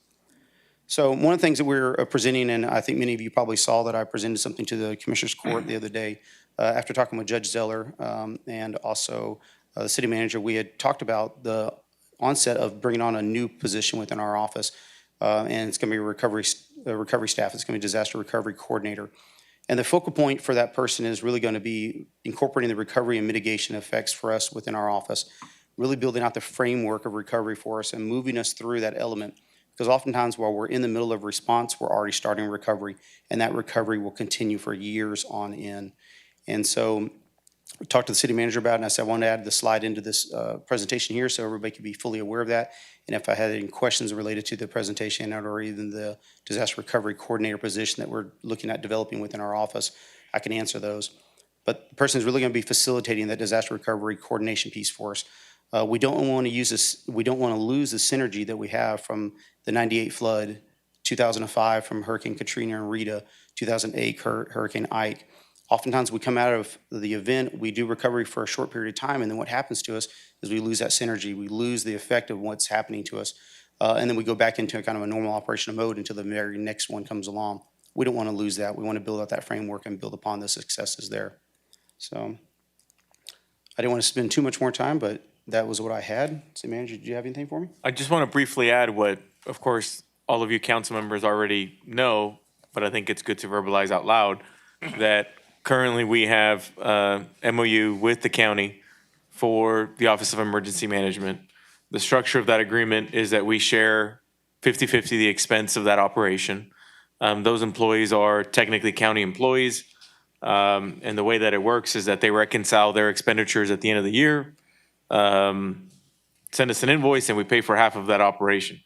So one of the things that we're presenting, and I think many of you probably saw that I presented something to the Commissioner's Court the other day after talking with Judge Zeller and also the city manager, we had talked about the onset of bringing on a new position within our office, and it's going to be a recovery staff. It's going to be disaster recovery coordinator. And the focal point for that person is really going to be incorporating the recovery and mitigation effects for us within our office, really building out the framework of recovery for us and moving us through that element. Because oftentimes while we're in the middle of response, we're already starting recovery, and that recovery will continue for years on end. And so we talked to the city manager about it, and I said I wanted to add the slide into this presentation here so everybody could be fully aware of that. And if I had any questions related to the presentation or even the disaster recovery coordinator position that we're looking at developing within our office, I can answer those. But the person is really going to be facilitating that disaster recovery coordination piece for us. We don't want to use this. We don't want to lose the synergy that we have from the '98 flood, 2005 from Hurricane Katrina and Rita, 2008 Hurricane Ike. Oftentimes we come out of the event, we do recovery for a short period of time, and then what happens to us is we lose that synergy. We lose the effect of what's happening to us, and then we go back into a kind of a normal operational mode until the very next one comes along. we don't want to lose that. We want to build out that framework and build upon the successes there. So I didn't want to spend too much more time, but that was what I had. City Manager, did you have anything for me? I just want to briefly add what, of course, all of you council members already know, but I think it's good to verbalize out loud, that currently we have MOU with the county for the Office of Emergency Management. The structure of that agreement is that we share 50-50 the expense of that operation. Those employees are technically county employees. And the way that it works is that they reconcile their expenditures at the end of the year, send us an invoice, and we pay for half of that operation.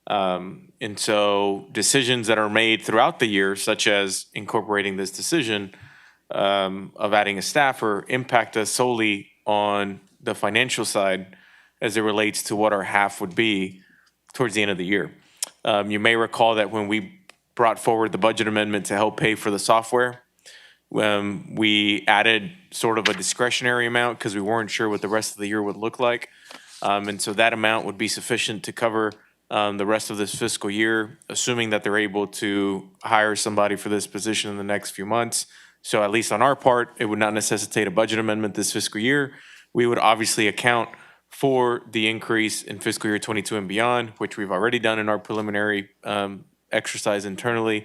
And so decisions that are made throughout the year, such as incorporating this decision of adding a staffer, impact us solely on the financial side as it relates to what our half would be towards the end of the year. You may recall that when we brought forward the budget amendment to help pay for the software, we added sort of a discretionary amount because we weren't sure what the rest of the year would look like. And so that amount would be sufficient to cover the rest of this fiscal year, assuming that they're able to hire somebody for this position in the next few months. So at least on our part, it would not necessitate a budget amendment this fiscal year. We would obviously account for the increase in fiscal year 22 and beyond, which we've already done in our preliminary exercise internally.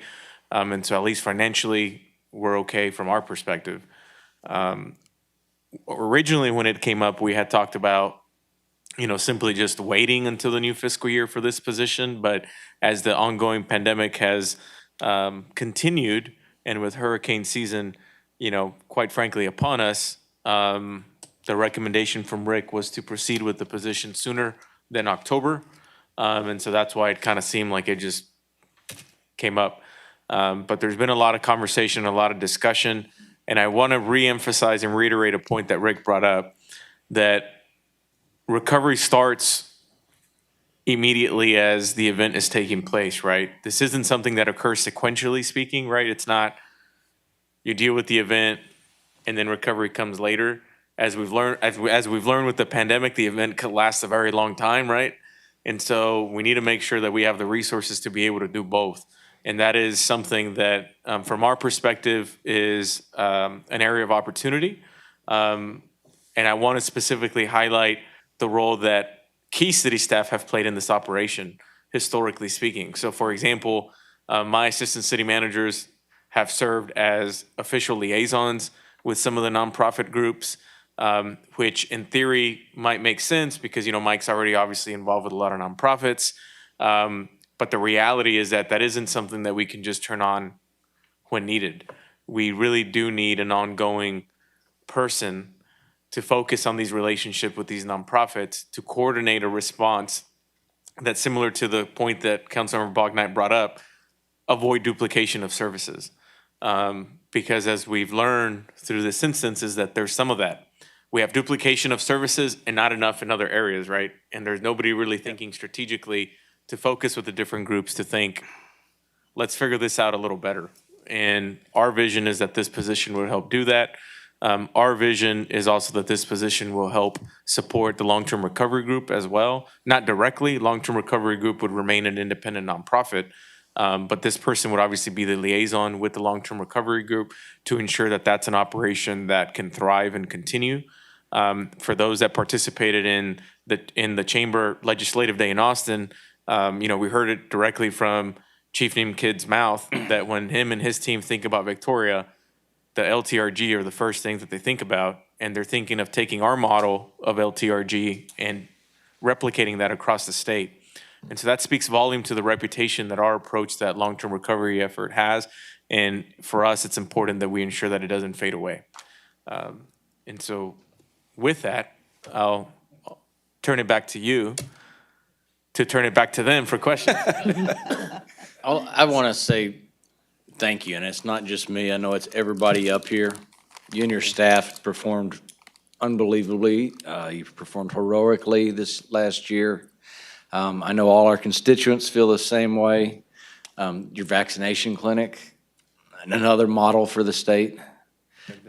And so at least financially, we're okay from our perspective. Originally, when it came up, we had talked about, simply just waiting until the new fiscal year for this position. But as the ongoing pandemic has continued, and with hurricane season, quite frankly, upon us, the recommendation from Rick was to proceed with the position sooner than October. And so that's why it kind of seemed like it just came up. But there's been a lot of conversation, a lot of discussion. And I want to reemphasize and reiterate a point that Rick brought up, that recovery starts immediately as the event is taking place, right? This isn't something that occurs sequentially speaking, right? It's not you deal with the event and then recovery comes later. As we've learned, as we've learned with the pandemic, the event could last a very long time, right? And so we need to make sure that we have the resources to be able to do both. And that is something that, from our perspective, is an area of opportunity. And I want to specifically highlight the role that key city staff have played in this operation, historically speaking. So, for example, my assistant city managers have served as official liaisons with some of the nonprofit groups, which in theory might make sense because, Mike's already obviously involved with a lot of nonprofits. But the reality is that that isn't something that we can just turn on when needed. We really do need an ongoing person to focus on these relationships with these nonprofits, to coordinate a response that's similar to the point that Councilmember Bognight brought up, avoid duplication of services. Because as we've learned through this instance is that there's some of that. We have duplication of services and not enough in other areas, right? And there's nobody really thinking strategically to focus with the different groups to think, let's figure this out a little better. And our vision is that this position would help do that. Our vision is also that this position will help support the long-term recovery group as well. Not directly, long-term recovery group would remain an independent nonprofit, but this person would obviously be the liaison with the long-term recovery group to ensure that that's an operation that can thrive and continue. For those that participated in the Chamber Legislative Day in Austin, we heard it directly from Chief Niemkid's mouth that when him and his team think about Victoria, the LTRG are the first things that they think about, and they're thinking of taking our model of LTRG and replicating that across the state. And so that speaks volume to the reputation that our approach, that long-term recovery effort has. And for us, it's important that we ensure that it doesn't fade away. And so with that, I'll turn it back to you to turn it back to them for questions. I want to say thank you, and it's not just me. I know it's everybody up here. You and your staff performed unbelievably. You've performed heroically this last year. I know all our constituents feel the same way. Your vaccination clinic, another model for the state.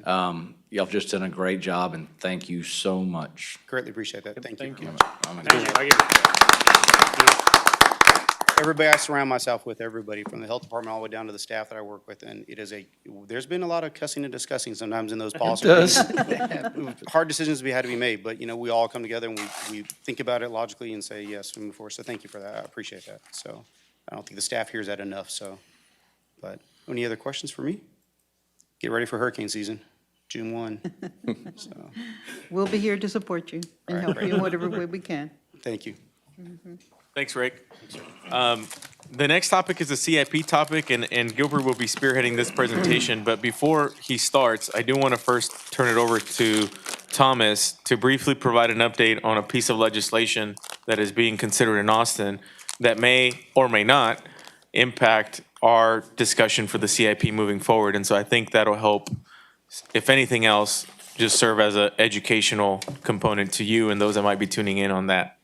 Y'all have just done a great job, and thank you so much. Greatly appreciate that. Thank you. Thank you. everybody I surround myself with, everybody from the health department all the way down to the staff that I work with, and there's been a lot of cussing and discussing sometimes in those policy meetings. Hard decisions had to be made, but, we all come together and we think about it logically and say, yes, we move forward. So thank you for that. I appreciate that. So I don't think the staff hears that enough, so. But any other questions for me? Get ready for hurricane season, June 1. So, We'll be here to support you and All right, help great. you in whatever way we can. thank you. Thanks, Rick. The next topic is a CIP topic, and Gilbert will be spearheading this presentation. But before he starts, I do want to first turn it over to Thomas to briefly provide an update on a piece of legislation that is being considered in Austin that may or may not impact our discussion for the CIP moving forward. And so I think that'll help, if anything else, just serve as an educational component to you and those that might be tuning in on that.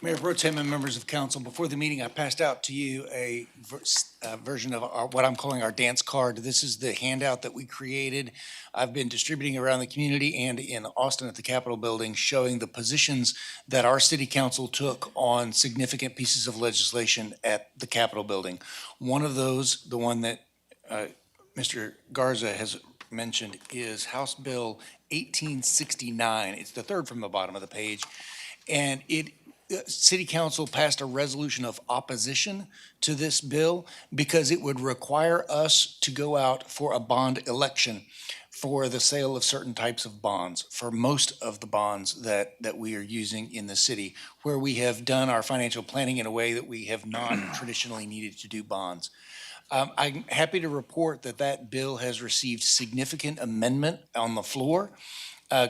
Mayor Pro Tem and members of council, before the meeting, I passed out to you a version of what I'm calling our dance card. This is the handout that we created. I've been distributing around the community and in Austin at the Capitol building, showing the positions that our city council took on significant pieces of legislation at the Capitol building. One of those, the one that Mr. Garza has mentioned, is House Bill 1869. It's the third from the bottom of the page. And City Council passed a resolution of opposition to this bill because it would require us to go out for a bond election for the sale of certain types of bonds, for most of the bonds that we are using in the city, where we have done our financial planning in a way that we have not traditionally needed to do bonds. I'm happy to report that bill has received significant amendment on the floor,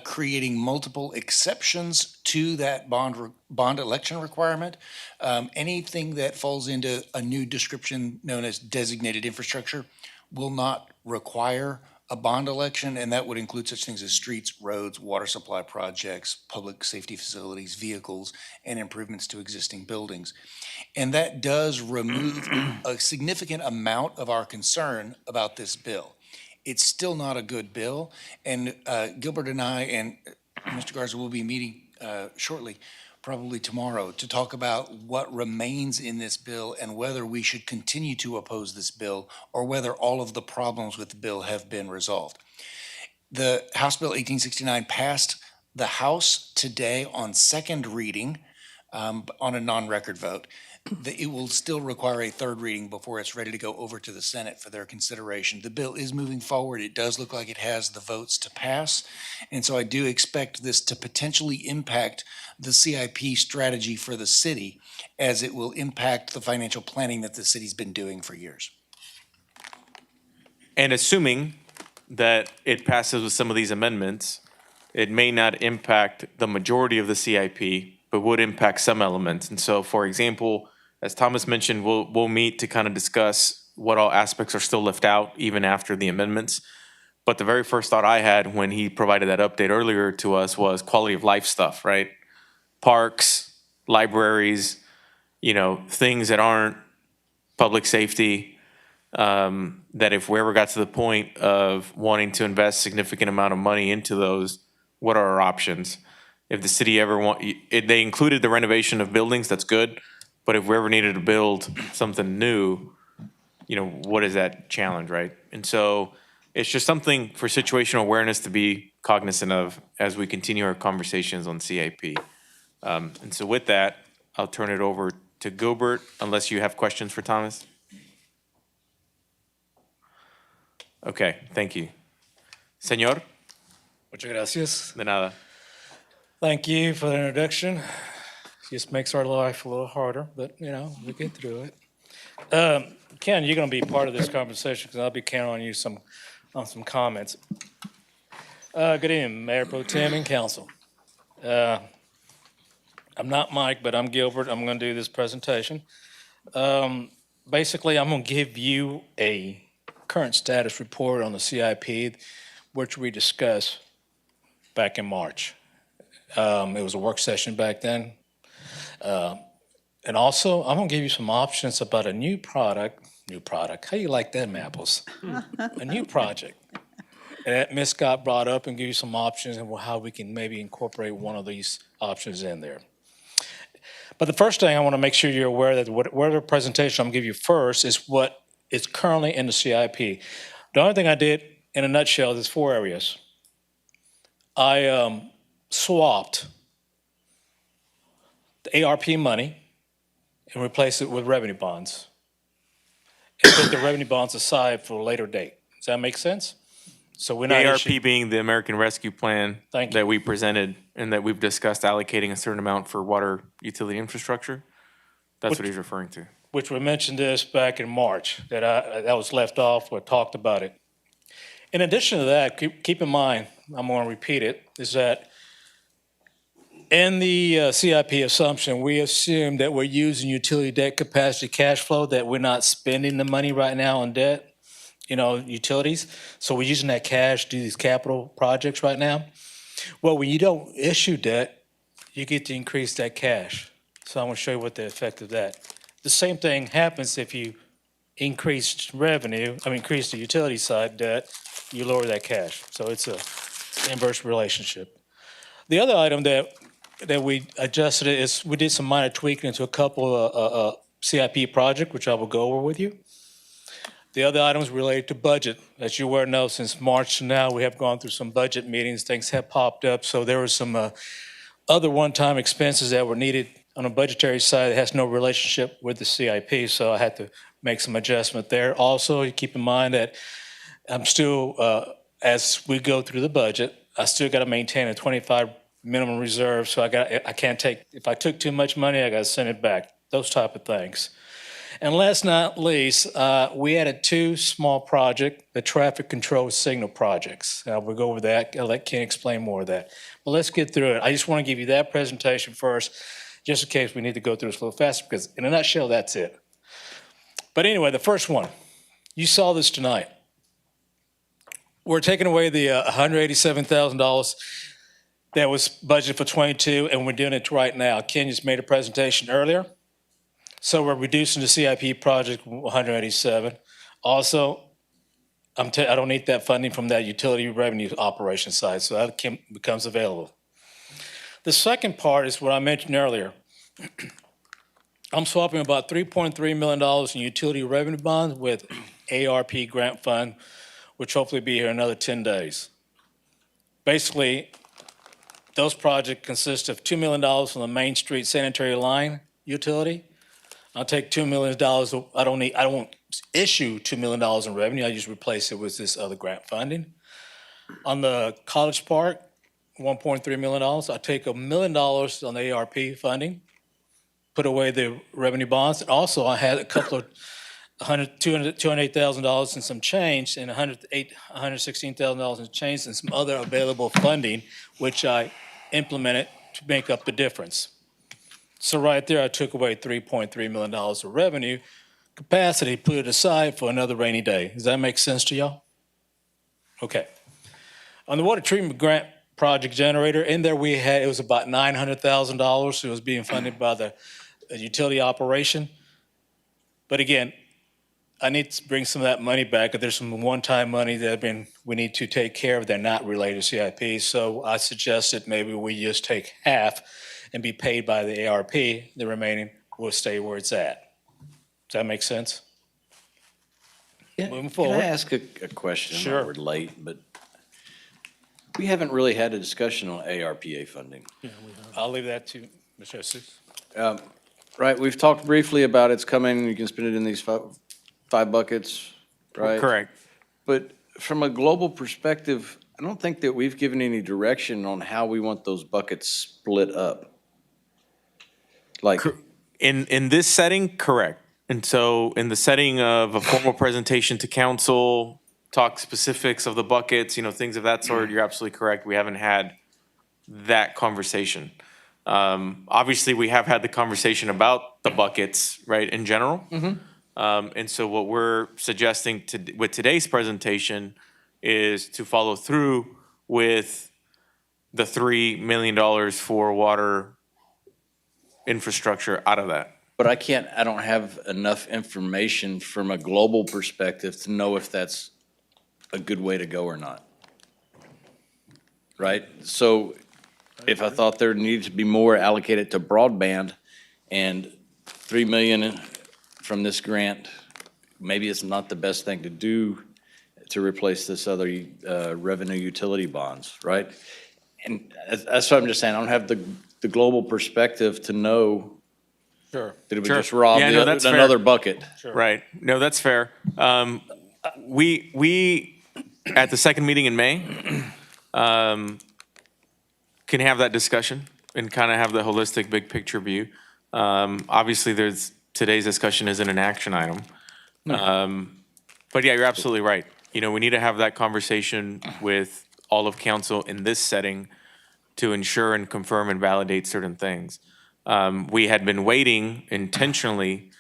creating multiple exceptions to that bond election requirement. Anything that falls into a new description known as designated infrastructure will not require a bond election, and that would include such things as streets, roads, water supply projects, public safety facilities, vehicles, and improvements to existing buildings. And that does remove a significant amount of our concern about this bill. It's still not a good bill, and Gilbert and I and Mr. Garza will be meeting shortly, probably tomorrow, to talk about what remains in this bill and whether we should continue to oppose this bill or whether all of the problems with the bill have been resolved. The House Bill 1869 passed the House today on second reading on a non-record vote. It will still require a third reading before it's ready to go over to the Senate for their consideration. The bill is moving forward. It does look like it has the votes to pass. And so I do expect this to potentially impact the CIP strategy for the city, as it will impact the financial planning that the city's been doing for years. And assuming that it passes with some of these amendments, it may not impact the majority of the CIP, but would impact some elements. And so, for example, as Thomas mentioned, we'll meet to kind of discuss what all aspects are still left out even after the amendments. But the very first thought I had when he provided that update earlier to us was quality of life stuff, right? Parks, libraries, things that aren't public safety, that if we ever got to the point of wanting to invest significant amount of money into those, what are our options? If the city ever they included the renovation of buildings, that's good. But if we ever needed to build something new, what is that challenge, right? And so it's just something for situational awareness to be cognizant of as we continue our conversations on CIP. And so with that, I'll turn it over to Gilbert, unless you have questions for Thomas. Okay, thank you. Señor? Muchas gracias. De nada. Thank you for the introduction. Just makes our life a little harder, but we get through it. Ken, you're going to be part of this conversation because I'll be counting on you on some comments. Good evening, Mayor Pro Tem and Council. I'm not Mike, but I'm Gilbert. I'm going to do this presentation. Basically, I'm going to give you a current status report on the CIP, which we discussed back in March. It was a work session back then. And also, I'm going to give you some options about a new product. How you like them apples? A new project that Ms. Scott brought up, and give you some options and how we can maybe incorporate one of these options in there. But the first thing I want to make sure you're aware that whatever presentation I'm going to give you first is what is currently in the CIP. The only thing I did in a nutshell is 4 areas. I swapped the ARP money and replaced it with revenue bonds. And put the revenue bonds aside for a later date. Does that make sense? So we're not The ARP issuing- being the American Rescue Plan Thank you. that we presented and that we've discussed allocating a certain amount for water utility infrastructure. That's what he's referring to. which we mentioned this back in March, that was left off or talked about it. In addition to that, keep in mind, I'm going to repeat it, is that in the CIP assumption, we assume that we're using utility debt capacity cash flow, that we're not spending the money right now on debt, utilities. So we're using that cash to do these capital projects right now. Well, when you don't issue debt, you get to increase that cash. So I'm going to show you what the effect of that. The same thing happens if you increase increase the utility side debt, you lower that cash. So it's a inverse relationship. The other item that we adjusted is we did some minor tweaking into a couple of CIP project, which I will go over with you. The other items related to budget. As you well know, since March to now, we have gone through some budget meetings. Things have popped up. So there were some other one-time expenses that were needed on a budgetary side that has no relationship with the CIP. So I had to make some adjustment there. Also, you keep in mind that I'm still, as we go through the budget, I still got to maintain a 25 minimum reserve. So I can't take, if I took too much money, I got to send it back. Those type of things. And last but not least, we added 2 small projects, the traffic control signal projects. We'll go over that. I'll let Ken explain more of that. But let's get through it. I just want to give you that presentation first, just in case we need to go through this a little faster, because in a nutshell, that's it. But anyway, the first one, you saw this tonight. We're taking away the $187,000 that was budgeted for 22, and we're doing it right now. Ken just made a presentation earlier. So we're reducing the CIP project 187. Also, I don't need that funding from that utility revenue operation side, so that becomes available. The second part is what I mentioned earlier. I'm swapping about $3.3 million in utility revenue bonds with ARP grant fund, which hopefully be here in another 10 days. Basically, those projects consist of $2 million from the Main Street Sanitary line utility. I'll take $2 million. I won't issue $2 million in revenue. I just replace it with this other grant funding. On the College Park, $1.3 million. I take $1 million on the ARP funding, put away the revenue bonds. And also, I had a couple of $208,000 and some change, and $116,000 in change, and some other available funding, which I implemented to make up the difference. So right there, I took away $3.3 million of revenue capacity, put it aside for another rainy day. Does that make sense to y'all? Okay. On the water treatment grant project generator, in there it was about $900,000. It was being funded by the utility operation. But again, I need to bring some of that money back. There's some one-time money that we need to take care of. They're not related to CIP. So I suggested maybe we just take half and be paid by the ARP. The remaining will stay where it's at. Does that make sense? Moving forward. Can I ask a question? Sure. I know we're late, but we haven't really had a discussion on ARPA funding. I'll leave that to Mr. Jesus. Right, we've talked briefly about it's coming, you can spend it in these five buckets, right? Correct. But from a global perspective, I don't think that we've given any direction on how we want those buckets split up. Like, In this setting, correct. And so in the setting of a formal presentation to council, talk specifics of the buckets, things of that sort, you're absolutely correct. We haven't had that conversation. Obviously, we have had the conversation about the buckets, right, in general. And so what we're suggesting with today's presentation is to follow through with the $3 million for water infrastructure out of that. but I don't have enough information from a global perspective to know if that's a good way to go or not. Right? So if I thought there needed to be more allocated to broadband, And 3 million from this grant, maybe it's not the best thing to do to replace this other revenue utility bonds, right? And that's what I'm just saying. I don't have the global perspective to know Sure. that it would Sure. just rob Yeah, no, that's fair. another bucket. Right. No, that's fair. We at the second meeting in May, can have that discussion and kind of have the holistic big picture view. Obviously, today's discussion isn't an action item. But yeah, you're absolutely right. You know, we need to have that conversation with all of council in this setting to ensure and confirm and validate certain things. We had been waiting intentionally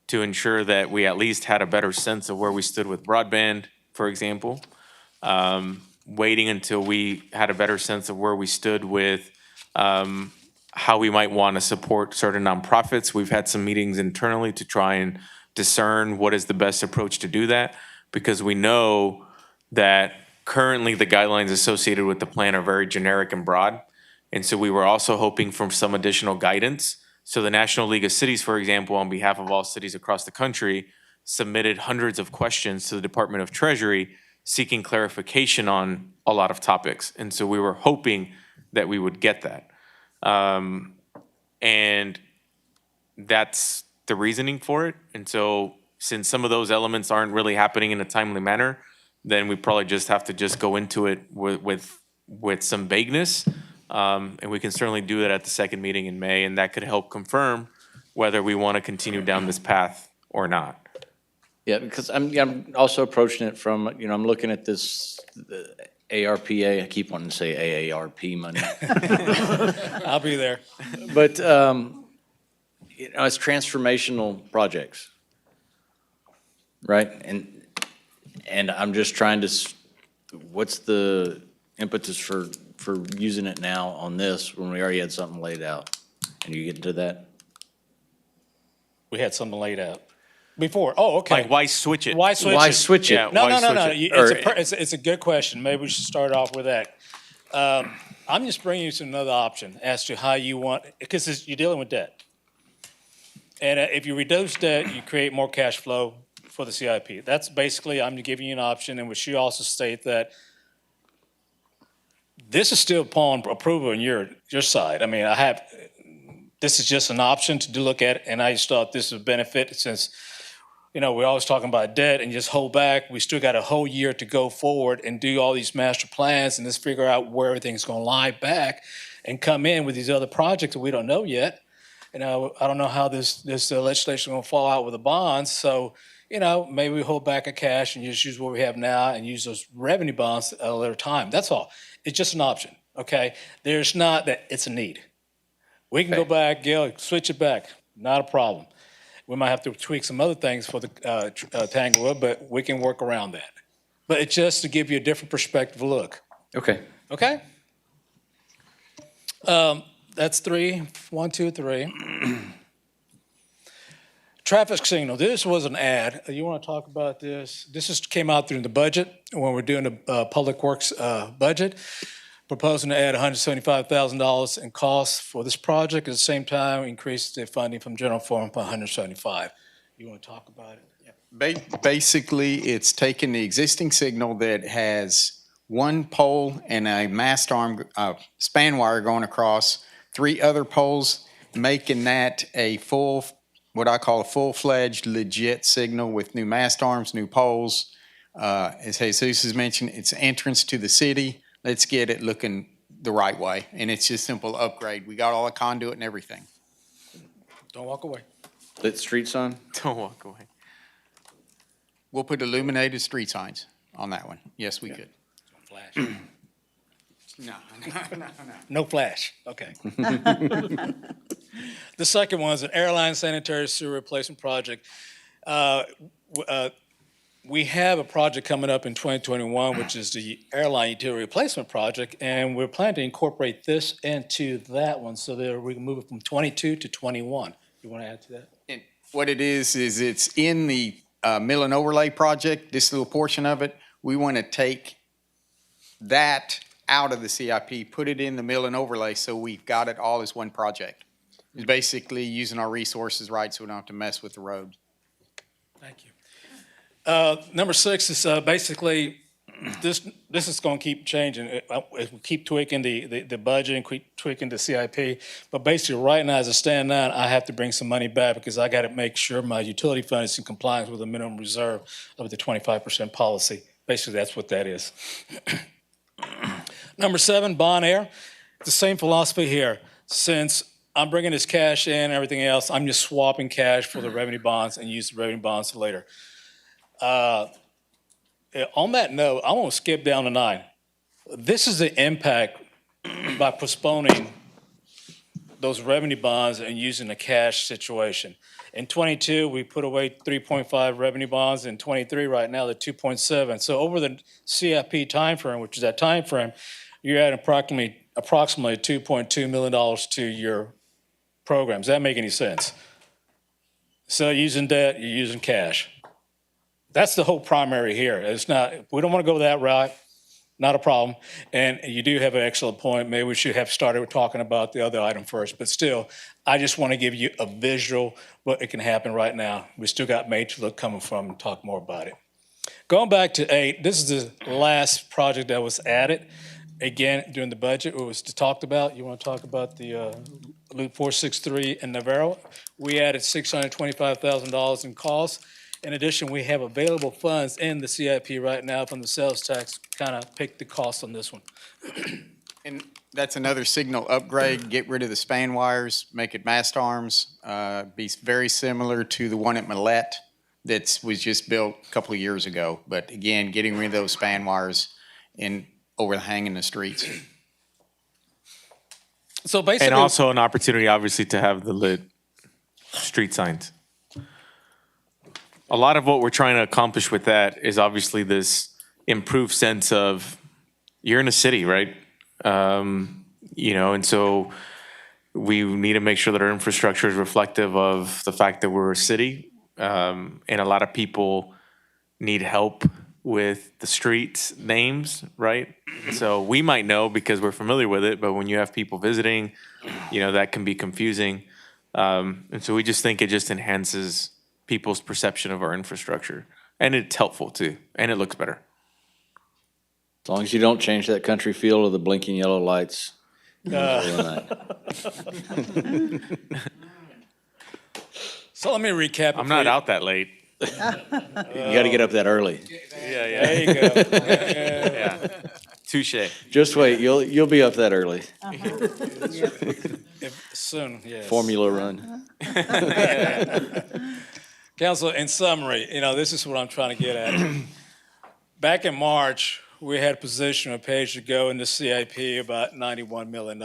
to ensure that we at least had a better sense of where we stood with broadband, for example. Waiting until we had a better sense of where we stood with how we might want to support certain nonprofits. We've had some meetings internally to try and discern what is the best approach to do that, because we know that currently the guidelines associated with the plan are very generic and broad. And so we were also hoping for some additional guidance. So the National League of Cities, for example, on behalf of all cities across the country, submitted hundreds of questions to the Department of Treasury seeking clarification on a lot of topics. And so we were hoping that we would get that. And that's the reasoning for it. And so since some of those elements aren't really happening in a timely manner, then we probably just have to just go into it with some vagueness. And we can certainly do that at the second meeting in May, and that could help confirm whether we want to continue down this path or not. Yeah, because I'm also approaching it from, I'm looking at this, the ARPA, I keep wanting to say AARP money. I'll be there. But, it's transformational projects, right? And I'm just trying to, what's the impetus for using it now on this when we already had something laid out? Can you get into that? We had something laid out before. Oh, okay. Like, why switch it? Why switch it? Why switch it? Yeah, No. why switch it? It's a good question. Maybe we should start off with that. I'm just bringing you to another option as to how you want, because you're dealing with debt. And if you reduce debt, you create more cash flow for the CIP. That's basically, I'm giving you an option in which you also state that this is still upon approval on your side. I mean, this is just an option to look at, and I just thought this would benefit since, we're always talking about debt and just hold back. We still got a whole year to go forward and do all these master plans and just figure out where everything's gonna lie back and come in with these other projects that we don't know yet. I don't know how this legislation is gonna fall out with the bonds, so, maybe we hold back a cash and just use what we have now and use those revenue bonds at a later time. That's all. It's just an option, okay? There's not that it's a need. We can go back, Gill, switch it back, not a problem. We might have to tweak some other things for the Tanglewood, but we can work around that. But it's just to give you a different perspective look, Okay. okay? That's 3, 1, 2, 3. Traffic signal, this was an ad. You want to talk about this? This just came out through the budget when we're doing the Public Works budget, proposing to add $175,000 in costs for this project. At the same time, increase the funding from general fund by $175,000. You want to talk about it? Basically, it's taking the existing signal that has one pole and a mast arm, span wire going across, 3 other poles, making that a what I call a full-fledged legit signal with new mast arms, new poles. As Jesus has mentioned, it's entrance to the city. Let's get it looking the right way. And it's just simple upgrade. We got all the conduit and everything. Don't walk away. Lit street sign? Don't walk away. We'll put illuminated street signs on that one. Yes, we could. Flash. No. No flash, okay. The second one is an airline sanitary sewer replacement project. We have a project coming up in 2021, which is the airline utility replacement project, and we're planning to incorporate this into that one so that we can move it from 22 to 21. You want to add to that? And what it is it's in the mill and overlay project, this little portion of it. We want to take that out of the CIP, put it in the mill and overlay so we've got it all as one project. It's basically using our resources right so we don't have to mess with the road. Thank you. Number 6 is basically, this is going to keep changing. We keep tweaking the budget and keep tweaking the CIP. But basically, right now, as I stand now, I have to bring some money back because I got to make sure my utility fund is in compliance with the minimum reserve of the 25% policy. Basically, that's what that is. Number 7, Bon Air. The same philosophy here. Since I'm bringing this cash in and everything else, I'm just swapping cash for the revenue bonds and use the revenue bonds later. On that note, I want to skip down to 9. This is the impact by postponing those revenue bonds and using the cash situation. In 22, we put away 3.5 revenue bonds. In 23, right now, they're 2.7. So over the CIP timeframe, which is that timeframe, you're at approximately $2.2 million to your program. Does that make any sense? So using debt, you're using cash. That's the whole primary here. It's not, we don't want to go that route, not a problem. And you do have an excellent point. Maybe we should have started talking about the other item first, but still, I just want to give you a visual what it can happen right now. We still got Major Look coming from and talk more about it. Going back to 8, this is the last project that was added. Again, during the budget, it was talked about. You want to talk about the Loop 463 in Navarro? We added $625,000 in costs. In addition, we have available funds in the CIP right now from the sales tax, kind of pick the cost on this one. And that's another signal upgrade, get rid of the span wires, make it mast arms, be very similar to the one at Millette that was just built a couple of years ago. But again, getting rid of those span wires and overhanging the streets. So basically. And also an opportunity, obviously, to have the lit street signs. A lot of what we're trying to accomplish with that is obviously this improved sense of you're in a city, right? And so we need to make sure that our infrastructure is reflective of the fact that we're a city. And a lot of people need help with the street names, right? So we might know because we're familiar with it, but when you have people visiting, that can be confusing. And so we just think it just enhances people's perception of our infrastructure. And it's helpful too, and it looks better. As long as you don't change that country feel of the blinking yellow lights. So let me recap. I'm not out that late. You got to get up that early. Yeah. There you go. Yeah. Touche. Just wait, you'll be up that early. Soon, yes. Formula run. Council, in summary, this is what I'm trying to get at. Back in March, we had a position on page to go in the CIP about $91 million.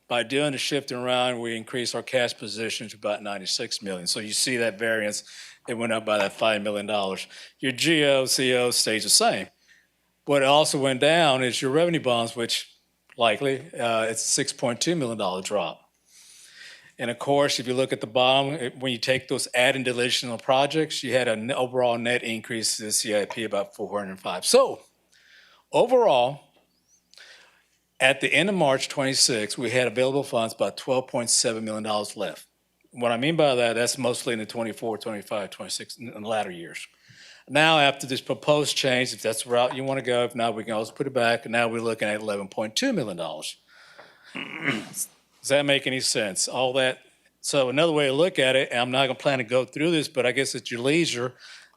By doing the shifting around, we increased our cash position to about $96 million. So you see that variance, it went up by that $5 million. Your GO, CO stays the same. What also went down is your revenue bonds, which likely it's a $6.2 million drop. And of course, if you look at the bottom, when you take those add and deletion projects, you had an overall net increase to the CIP about 405. So overall, at the end of March 26, we had available funds about $12.7 million left. What I mean by that, that's mostly in the 24, 25, 26, in the latter years. Now, after this proposed change, if that's the route you want to go, if not, we can always put it back, and now we're looking at $11.2 million. Does that make any sense? All that. So another way to look at it, and I'm not going to plan to go through this, but I guess at your leisure,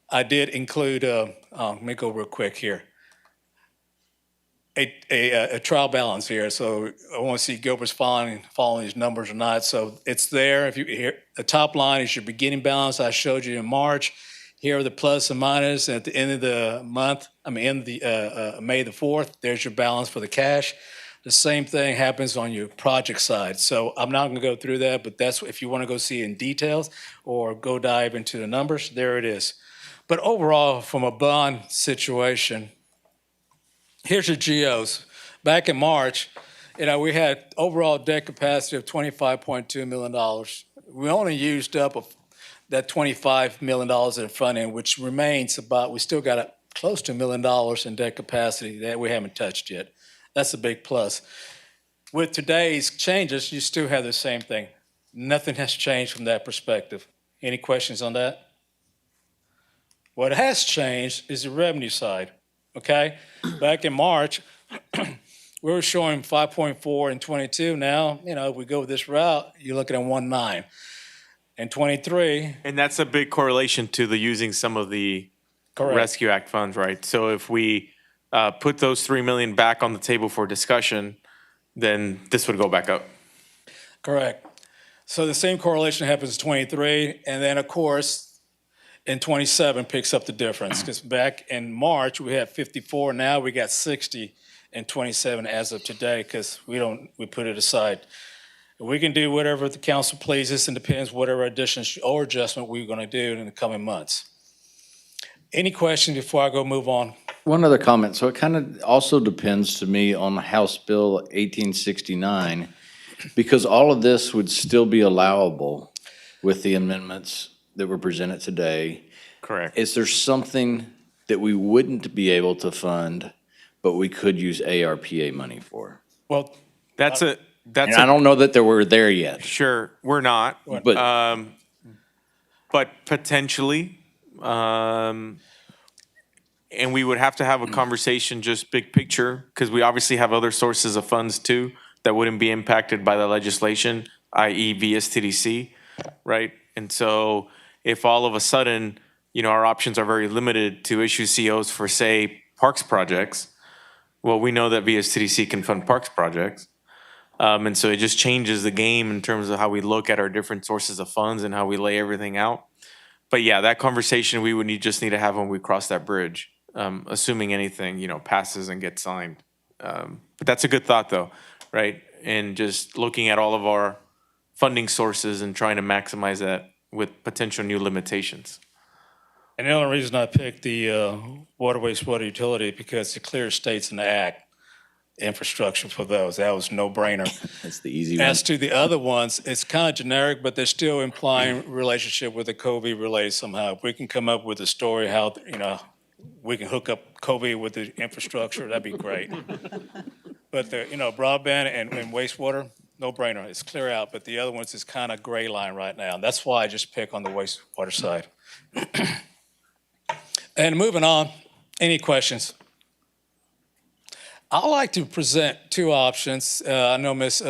I did include, let me go real quick here, a trial balance here. So I want to see Gilbert's following these numbers or not. So it's there. If you here, the top line is your beginning balance I showed you in March. Here are the plus and minus. And at the end of the month, end of the May the 4th, there's your balance for the cash. The same thing happens on your project side. So I'm not going to go through that, but that's if you want to go see in details or go dive into the numbers, there it is. But overall, from a bond situation, here's your GOs. Back in March, we had overall debt capacity of $25.2 million. We only used up that $25 million in the front end, which remains we still got close to $1 million in debt capacity that we haven't touched yet. That's a big plus. With today's changes, you still have the same thing. Nothing has changed from that perspective. Any questions on that? What has changed is the revenue side, okay? Back in March, we were showing 5.4 in 22. Now, if we go this route, you're looking at 1.9. In 23. And that's a big correlation to the using some of the Correct. Rescue Act funds, right? So if we put those 3 million back on the table for discussion, then this would go back up. Correct. So the same correlation happens in 23, and then, of course, in 27 picks up the difference, because back in March, we had 54, now we got 60 in 27 as of today, because we put it aside. We can do whatever the council pleases, and depends whatever additions or adjustment we're gonna do in the coming months. Any questions before I go move on? One other comment. So it kind of also depends to me on House Bill 1869, because all of this would still be allowable with the amendments that were presented today. Correct. Is there something that we wouldn't be able to fund, but we could use ARPA money for? Well, That's And I don't know that we're there yet. Sure, we're not. But But potentially, and we would have to have a conversation, just big picture, because we obviously have other sources of funds too that wouldn't be impacted by the legislation, i.e. VSTDC, right? And so if all of a sudden, our options are very limited to issue COs for, say, parks projects, well, we know that VSTDC can fund parks projects. And so it just changes the game in terms of how we look at our different sources of funds and how we lay everything out. But yeah, that conversation we would just need to have when we cross that bridge, assuming anything, passes and gets signed. But that's a good thought though, right? And just looking at all of our funding sources and trying to maximize that with potential new limitations. And the only reason I picked the water, wastewater utility, because it clearly states in the act, infrastructure for those. That was no brainer. That's the easy one. As to the other ones, it's kind of generic, but they're still implying relationship with the COVID related somehow. If we can come up with a story how, we can hook up COVID with the infrastructure, that'd be great. But the, broadband and wastewater, no brainer. It's clear out, but the other ones is kind of gray line right now. And that's why I just pick on the wastewater side. And moving on, any questions? I like to present two options. I know Ms.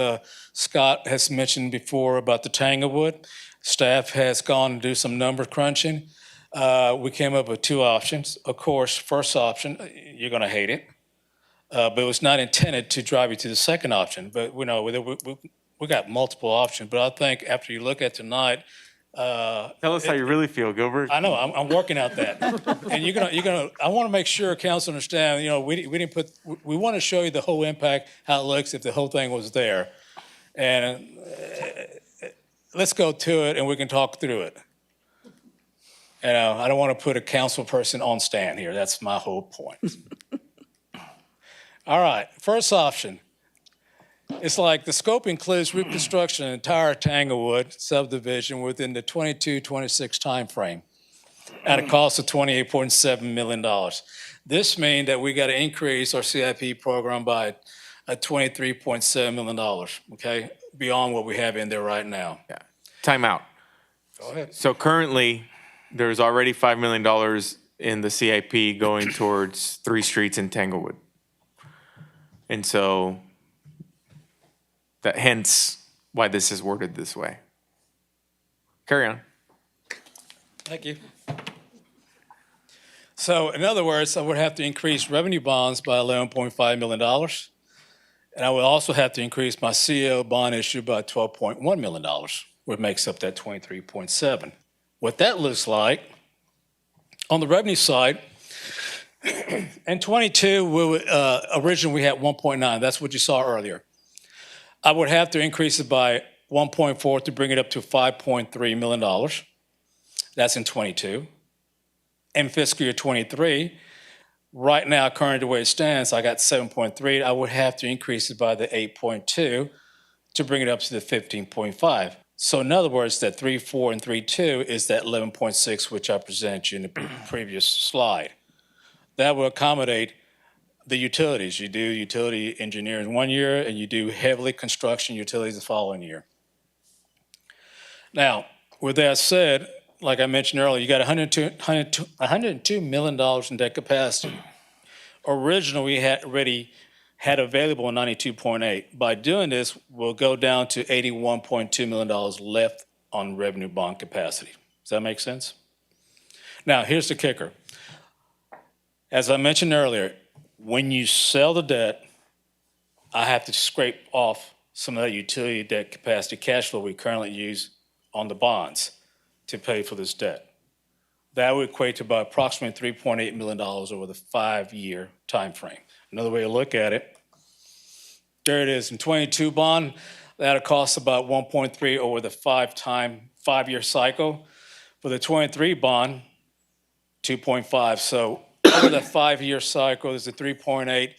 Scott has mentioned before about the Tanglewood. Staff has gone and do some number crunching. We came up with two options. Of course, first option, you're gonna hate it, but it was not intended to drive you to the second option. But we got multiple options, but I think after you look at tonight, tell us how you really feel, Gilbert. I know, I'm working out that. And I want to make sure council understand, we want to show you the whole impact, how it looks if the whole thing was there. And let's go to it and we can talk through it. And I don't want to put a council person on stand here. That's my whole point. All right, first option. It's like the scope includes reconstruction of the entire Tanglewood subdivision within the 22-26 timeframe at a cost of $28.7 million. This means that we got to increase our CIP program by $23.7 million, okay, beyond what we have in there right now. Yeah. Time out. Go ahead. So currently, there's already $5 million in the CIP going towards 3 streets in Tanglewood. And so hence why this is worded this way. Carry on. Thank you. So in other words, I would have to increase revenue bonds by $11.5 million. And I would also have to increase my CO bond issue by $12.1 million, which makes up that 23.7. What that looks like, on the revenue side, in 22, originally we had 1.9. That's what you saw earlier. I would have to increase it by 1.4 to bring it up to $5.3 million. That's in 22. In fiscal year 23, right now, currently the way it stands, I got 7.3. I would have to increase it by the 8.2 to bring it up to the 15.5. So in other words, that 3.4 and 3.2 is that 11.6, which I presented you in the previous slide. That will accommodate the utilities. You do utility engineering one year and you do heavily construction utilities the following year. Now, with that said, like I mentioned earlier, you got $102 million in debt capacity. Originally, we had already had available 92.8. By doing this, we'll go down to $81.2 million left on revenue bond capacity. Does that make sense? Now, here's the kicker. As I mentioned earlier, when you sell the debt, I have to scrape off some of that utility debt capacity cash flow we currently use on the bonds to pay for this debt. That would equate to about approximately $3.8 million over the 5-year time frame. Another way to look at it, there it is. In 22 bond, that'll cost about 1.3 over the 5-year cycle. For the 23 bond, 2.5. So over the 5-year cycle, there's a 3.8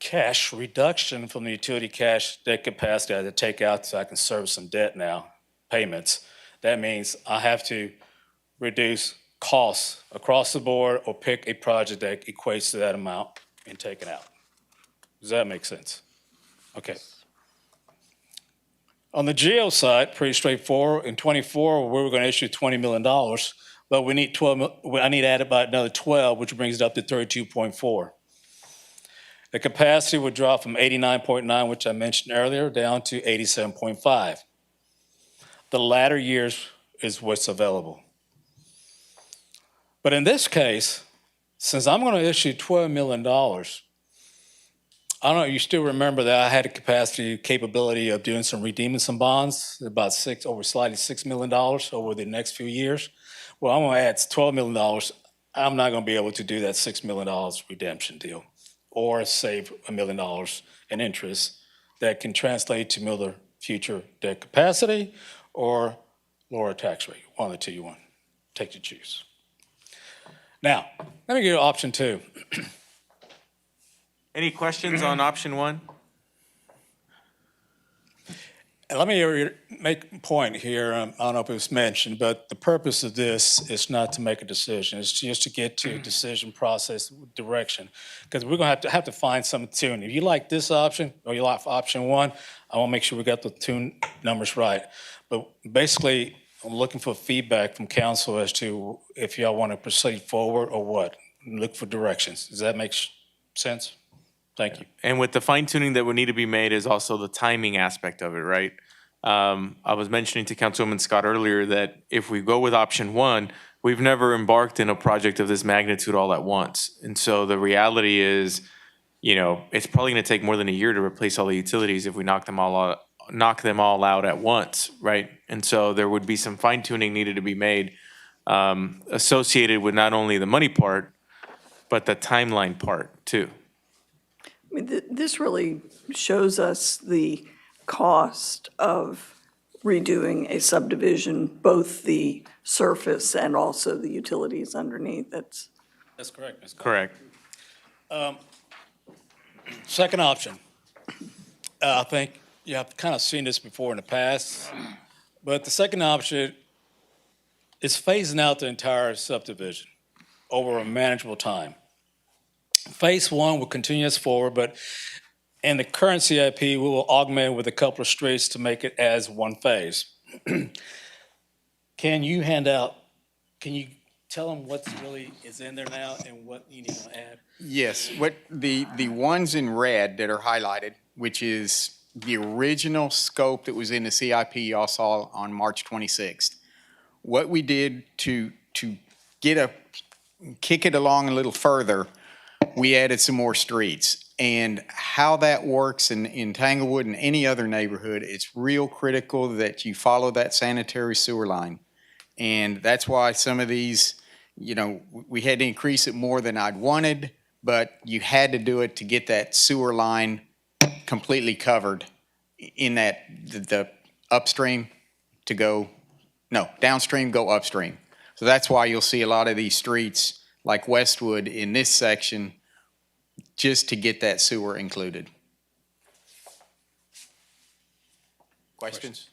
cash reduction from the utility cash debt capacity I had to take out so I can service some debt now, payments. That means I have to reduce costs across the board or pick a project that equates to that amount and take it out. Does that make sense? Okay. On the Gill side, pretty straightforward. In 24, we were going to issue $20 million, but we need I need to add about another 12, which brings it up to 32.4. The capacity would drop from 89.9, which I mentioned earlier, down to 87.5. The latter years is what's available. But in this case, since I'm going to issue $12 million, I don't know, you still remember that I had a capability of doing redeeming some bonds, about slightly $6 million over the next few years. Well, I'm going to add $12 million. I'm not going to be able to do that $6 million redemption deal or save $1 million in interest that can translate to another future debt capacity or lower tax rate. One of the two you want. Take your choose. Now, let me give you option 2. Any questions on option 1? And let me make a point here. I don't know if it was mentioned, but the purpose of this is not to make a decision. It's just to get to a decision process direction. Because we're going to have to find some tune. If you like this option or you like option 1, I want to make sure we got the tune numbers right. But basically, I'm looking for feedback from council as to if y'all want to proceed forward or what. Look for directions. Does that make sense? Thank you. And with the fine tuning that would need to be made is also the timing aspect of it, right? I was mentioning to Councilwoman Scott earlier that if we go with option 1, we've never embarked in a project of this magnitude all at once. And so the reality is, it's probably going to take more than a year to replace all the utilities if we knock them all out at once, right? And so there would be some fine tuning needed to be made associated with not only the money part, but the timeline part too. I mean, this really shows us the cost of redoing a subdivision, both the surface and also the utilities underneath. That's correct. Ms. Correct. Second option. I think you have kind of seen this before in the past, but the second option is phasing out the entire subdivision over a manageable time. Phase 1 will continue us forward, but in the current CIP, we will augment with a couple of streets to make it as one phase. Can you tell them what's really is in there now and what you need to add? Yes, what the ones in red that are highlighted, which is the original scope that was in the CIP y'all saw on March 26th. What we did to kick it along a little further, we added some more streets. And how that works in Tanglewood and any other neighborhood, it's real critical that you follow that sanitary sewer line. And that's why some of these, we had to increase it more than I'd wanted, but you had to do it to get that sewer line completely covered in that, the upstream to go, no, downstream, go upstream. So that's why you'll see a lot of these streets like Westwood in this section just to get that sewer included. Questions?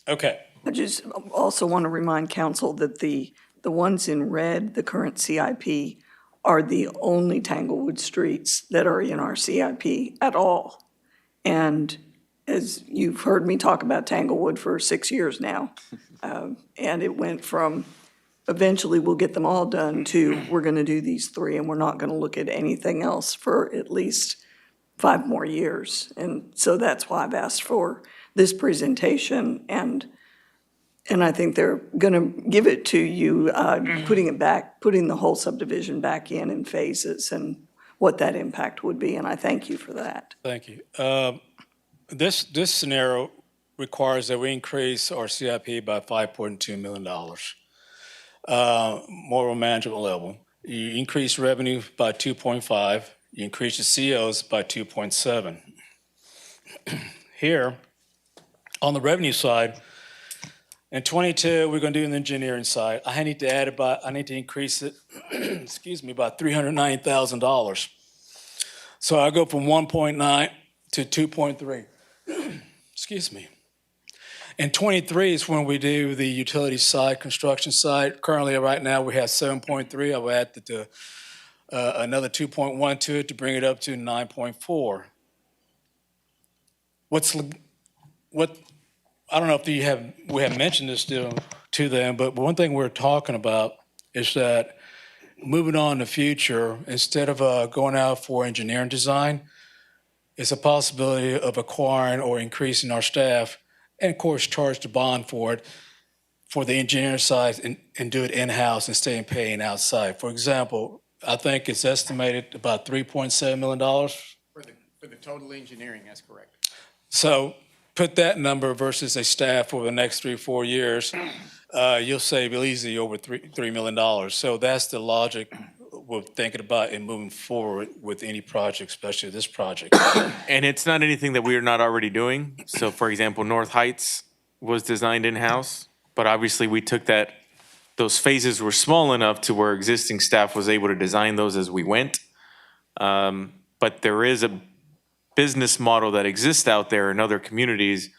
Okay. I just also want to remind council that the ones in red, the current CIP, are the only Tanglewood streets that are in our CIP at all. And as you've heard me talk about Tanglewood for 6 years now. And it went from eventually we'll get them all done to we're going to do these 3 and we're not going to look at anything else for at least 5 more years. And so that's why I've asked for this presentation, and I think they're going to give it to you, putting the whole subdivision back in phases and what that impact would be, and I thank you for that. Thank you. This scenario requires that we increase our CIP by $5.2 million, more of a manageable level. You increase revenue by 2.5, you increase the COs by 2.7. Here, on the revenue side, in 22, we're going to do an engineering side. I need to increase it, excuse me, by $390,000. So I go from 1.9 to 2.3. Excuse me. In 23 is when we do the utility side, construction side. Currently, right now, we have 7.3. I will add another 2.1 to it to bring it up to 9.4. I don't know if we have mentioned this to them, but one thing we're talking about is that moving on in the future, instead of going out for engineering design, it's a possibility of acquiring or increasing our staff, and of course, charge the bond for it, for the engineering side, and do it in-house instead of paying outside. For example, I think it's estimated about $3.7 million. For the total engineering, that's correct. So put that number versus a staff for the next 3 or 4 years, you'll save easily over $3 million. So that's the logic we're thinking about in moving forward with any project, especially this project. And it's not anything that we are not already doing. So for example, North Heights was designed in-house, but obviously we took those phases were small enough to where existing staff was able to design those as we went. But there is a business model that exists out there in other communities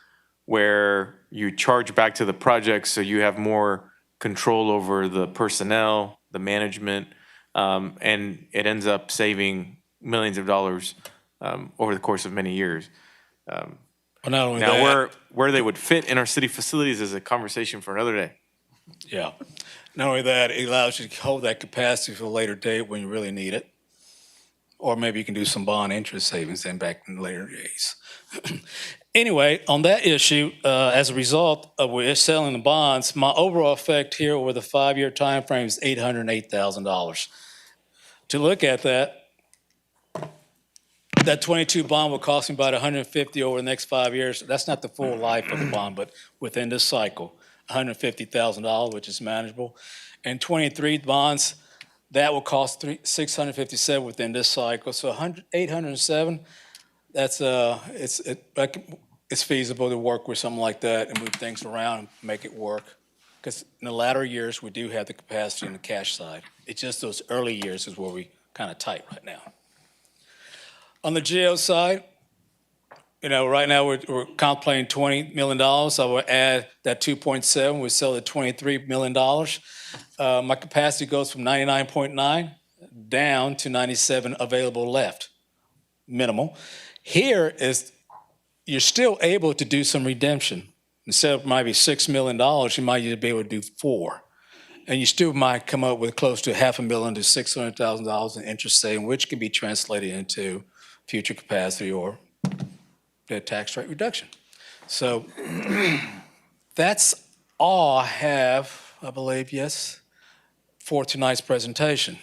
where you charge back to the project so you have more control over the personnel, the management, and it ends up saving millions of dollars over the course of many years. Well, not only Now, that, where they would fit in our city facilities is a conversation for another day. yeah. Not only that, it allows you to hold that capacity for a later date when you really need it. Or maybe you can do some bond interest savings then back in the later days. Anyway, on that issue, as a result of we're selling the bonds, my overall effect here over the 5-year time frame is $808,000. To look at that 22 bond will cost me about $150 over the next 5 years. That's not the full life of the bond, but within this cycle, $150,000, which is manageable. And 23 bonds, that will cost $657 within this cycle. So $807. That's it's feasible to work with something like that and move things around and make it work. Because in the latter years, we do have the capacity on the cash side. It's just those early years is where we kind of tight right now. On the geo side, right now we're contemplating $20 million. I will add that 2.7. We sell at $23 million. My capacity goes from 99.9 down to 97 available left, minimal. Here is, you're still able to do some redemption. Instead of maybe $6 million, you might be able to do 4. And you still might come up with close to $500,000 to $600,000 in interest saving, which can be translated into future capacity or the tax rate reduction. So that's all I have, I believe, yes, for tonight's presentation.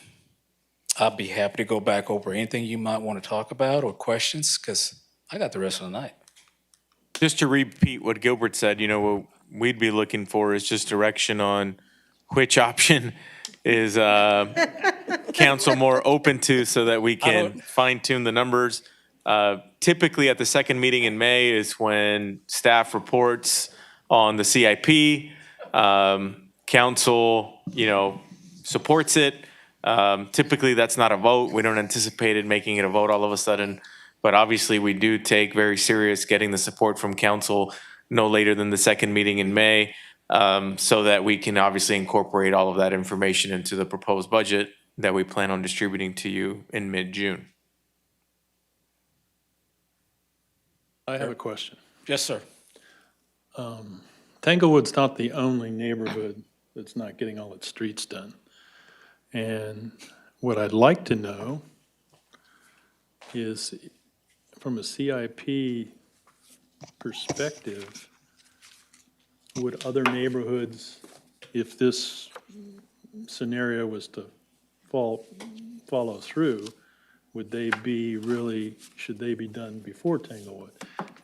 I'll be happy to go back over anything you might want to talk about or questions, because I got the rest of the night. Just to repeat what Gilbert said, what we'd be looking for is just direction on which option is council more open to so that we can fine tune the numbers. Typically at the second meeting in May is when staff reports on the CIP. Council, supports it. Typically that's not a vote. We don't anticipate it making it a vote all of a sudden. But obviously we do take very serious getting the support from council no later than the second meeting in May, so that we can obviously incorporate all of that information into the proposed budget that we plan on distributing to you in mid-June. I have a question. Yes, sir. Tanglewood's not the only neighborhood that's not getting all its streets done. And what I'd like to know is, from a CIP perspective, would other neighborhoods, if this scenario was to follow through, would they be really, should they be done before Tanglewood?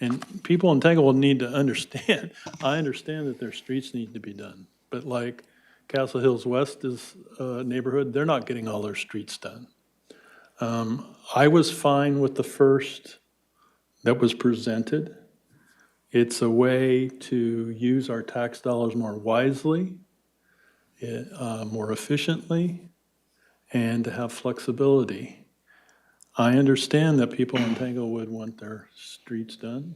And people in Tanglewood need to understand, I understand that their streets need to be done, but like Castle Hills West is a neighborhood, they're not getting all their streets done. I was fine with the first that was presented. It's a way to use our tax dollars more wisely, more efficiently, and to have flexibility. I understand that people in Tanglewood want their streets done.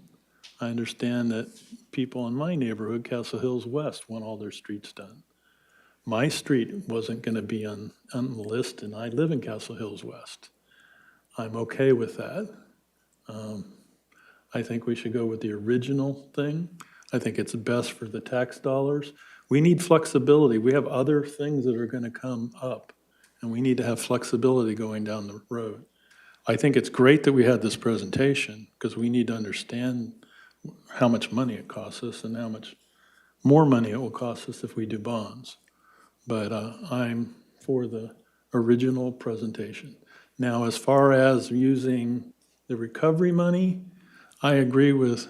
I understand that people in my neighborhood, Castle Hills West, want all their streets done. My street wasn't going to be on the list, and I live in Castle Hills West. I'm okay with that. I think we should go with the original thing. I think it's best for the tax dollars. We need flexibility. We have other things that are going to come up, and we need to have flexibility going down the road. I think it's great that we had this presentation, because we need to understand how much money it costs us and how much more money it will cost us if we do bonds. But I'm for the original presentation. Now, as far as using the recovery money, I agree with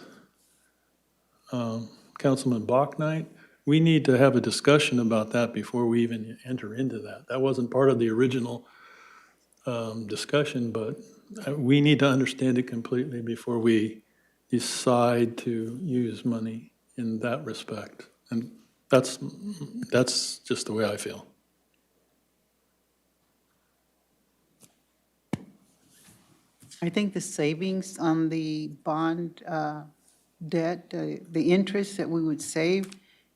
Councilman Bachnight. We need to have a discussion about that before we even enter into that. That wasn't part of the original discussion, but we need to understand it completely before we decide to use money in that respect. And that's just the way I feel. I think the savings on the bond debt, the interest that we would save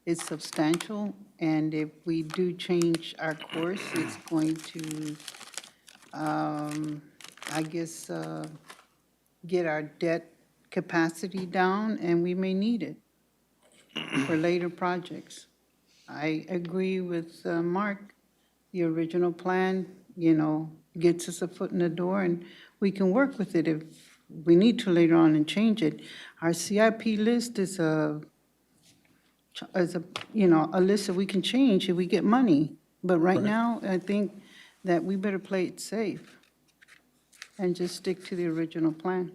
is substantial. And if we do change our course, it's going to, I guess, get our debt capacity down, and we may need it for later projects. I agree with Mark. The original plan, gets us a foot in the door, and we can work with it if we need to later on and change it. Our CIP list is a list that we can change if we get money. But right now, I think that we better play it safe and just stick to the original plan.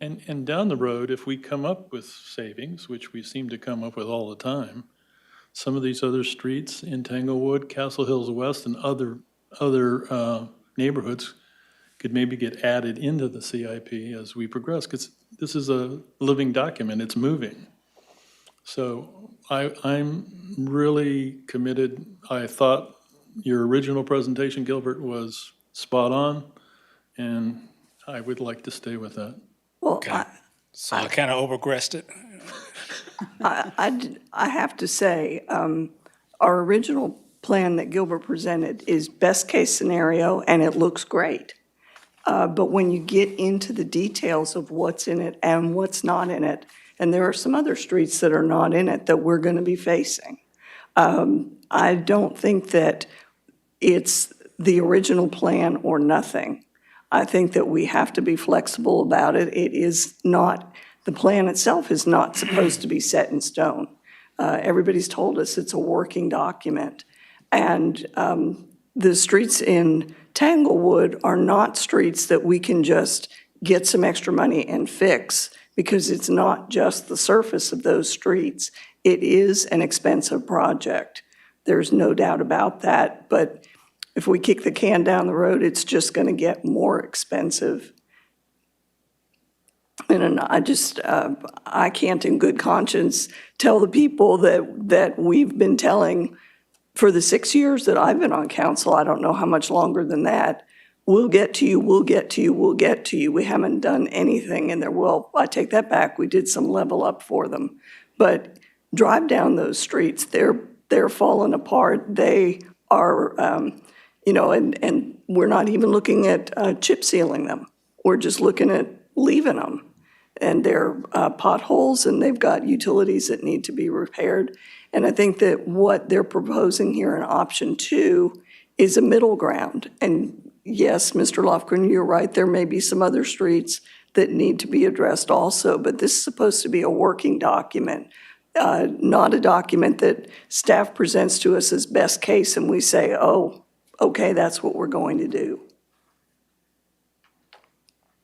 And down the road, if we come up with savings, which we seem to come up with all the time, some of these other streets in Tanglewood, Castle Hills West, and other neighborhoods could maybe get added into the CIP as we progress, because this is a living document, it's moving. So I'm really committed. I thought your original presentation, Gilbert, was spot on, and I would like to stay with that. Well, So I kind of overaggressed it. I have to say, our original plan that Gilbert presented is best-case scenario, and it looks great. But when you get into the details of what's in it and what's not in it, and there are some other streets that are not in it that we're going to be facing, I don't think that it's the original plan or nothing. I think that we have to be flexible about it. It is not, the plan itself is not supposed to be set in stone. Everybody's told us it's a working document. And the streets in Tanglewood are not streets that we can just get some extra money and fix, because it's not just the surface of those streets. It is an expensive project. There's no doubt about that. But if we kick the can down the road, it's just going to get more expensive. And I can't in good conscience tell the people that we've been telling for the 6 years that I've been on council, I don't know how much longer than that, we'll get to you, we'll get to you, we'll get to you. We haven't done anything in there. Well, I take that back. We did some level up for them. But drive down those streets, they're falling apart. They are, and we're not even looking at chip sealing them. We're just looking at leaving them. and they're potholes, and they've got utilities that need to be repaired. And I think that what they're proposing here in option 2 is a middle ground. And yes, Mr. Lofgren, you're right, there may be some other streets that need to be addressed also, but this is supposed to be a working document, not a document that staff presents to us as best case and we say, oh, okay, that's what we're going to do.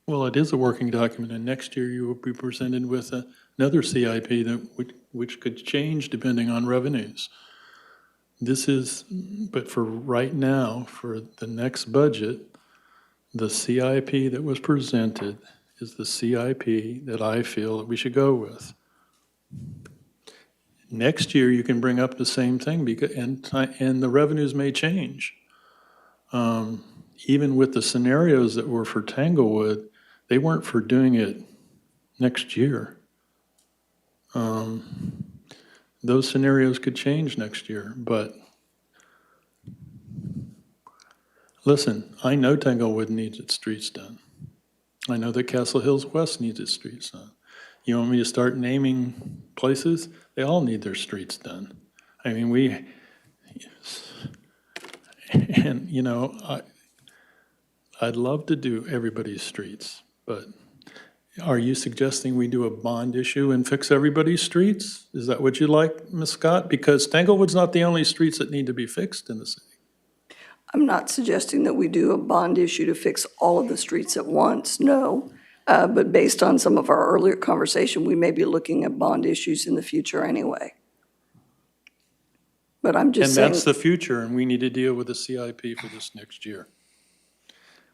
Well, it is a working document, and next year you will be presented with another CIP which could change depending on revenues. This is, but for right now, for the next budget, the CIP that was presented is the CIP that I feel that we should go with. Next year, you can bring up the same thing and the revenues may change. Even with the scenarios that were for Tanglewood, they weren't for doing it next year. Those scenarios could change next year, but listen, I know Tanglewood needs its streets done. I know that Castle Hills West needs its streets done. You want me to start naming places? They all need their streets done. I mean, and you know, I'd love to do everybody's streets, but are you suggesting we do a bond issue and fix everybody's streets? Is that what you like, Ms. Scott? Because Tanglewood's not the only streets that need to be fixed in the city. I'm not suggesting that we do a bond issue to fix all of the streets at once, no. But based on some of our earlier conversation, we may be looking at bond issues in the future anyway. But I'm just saying. And that's the future, and we need to deal with the CIP for this next year.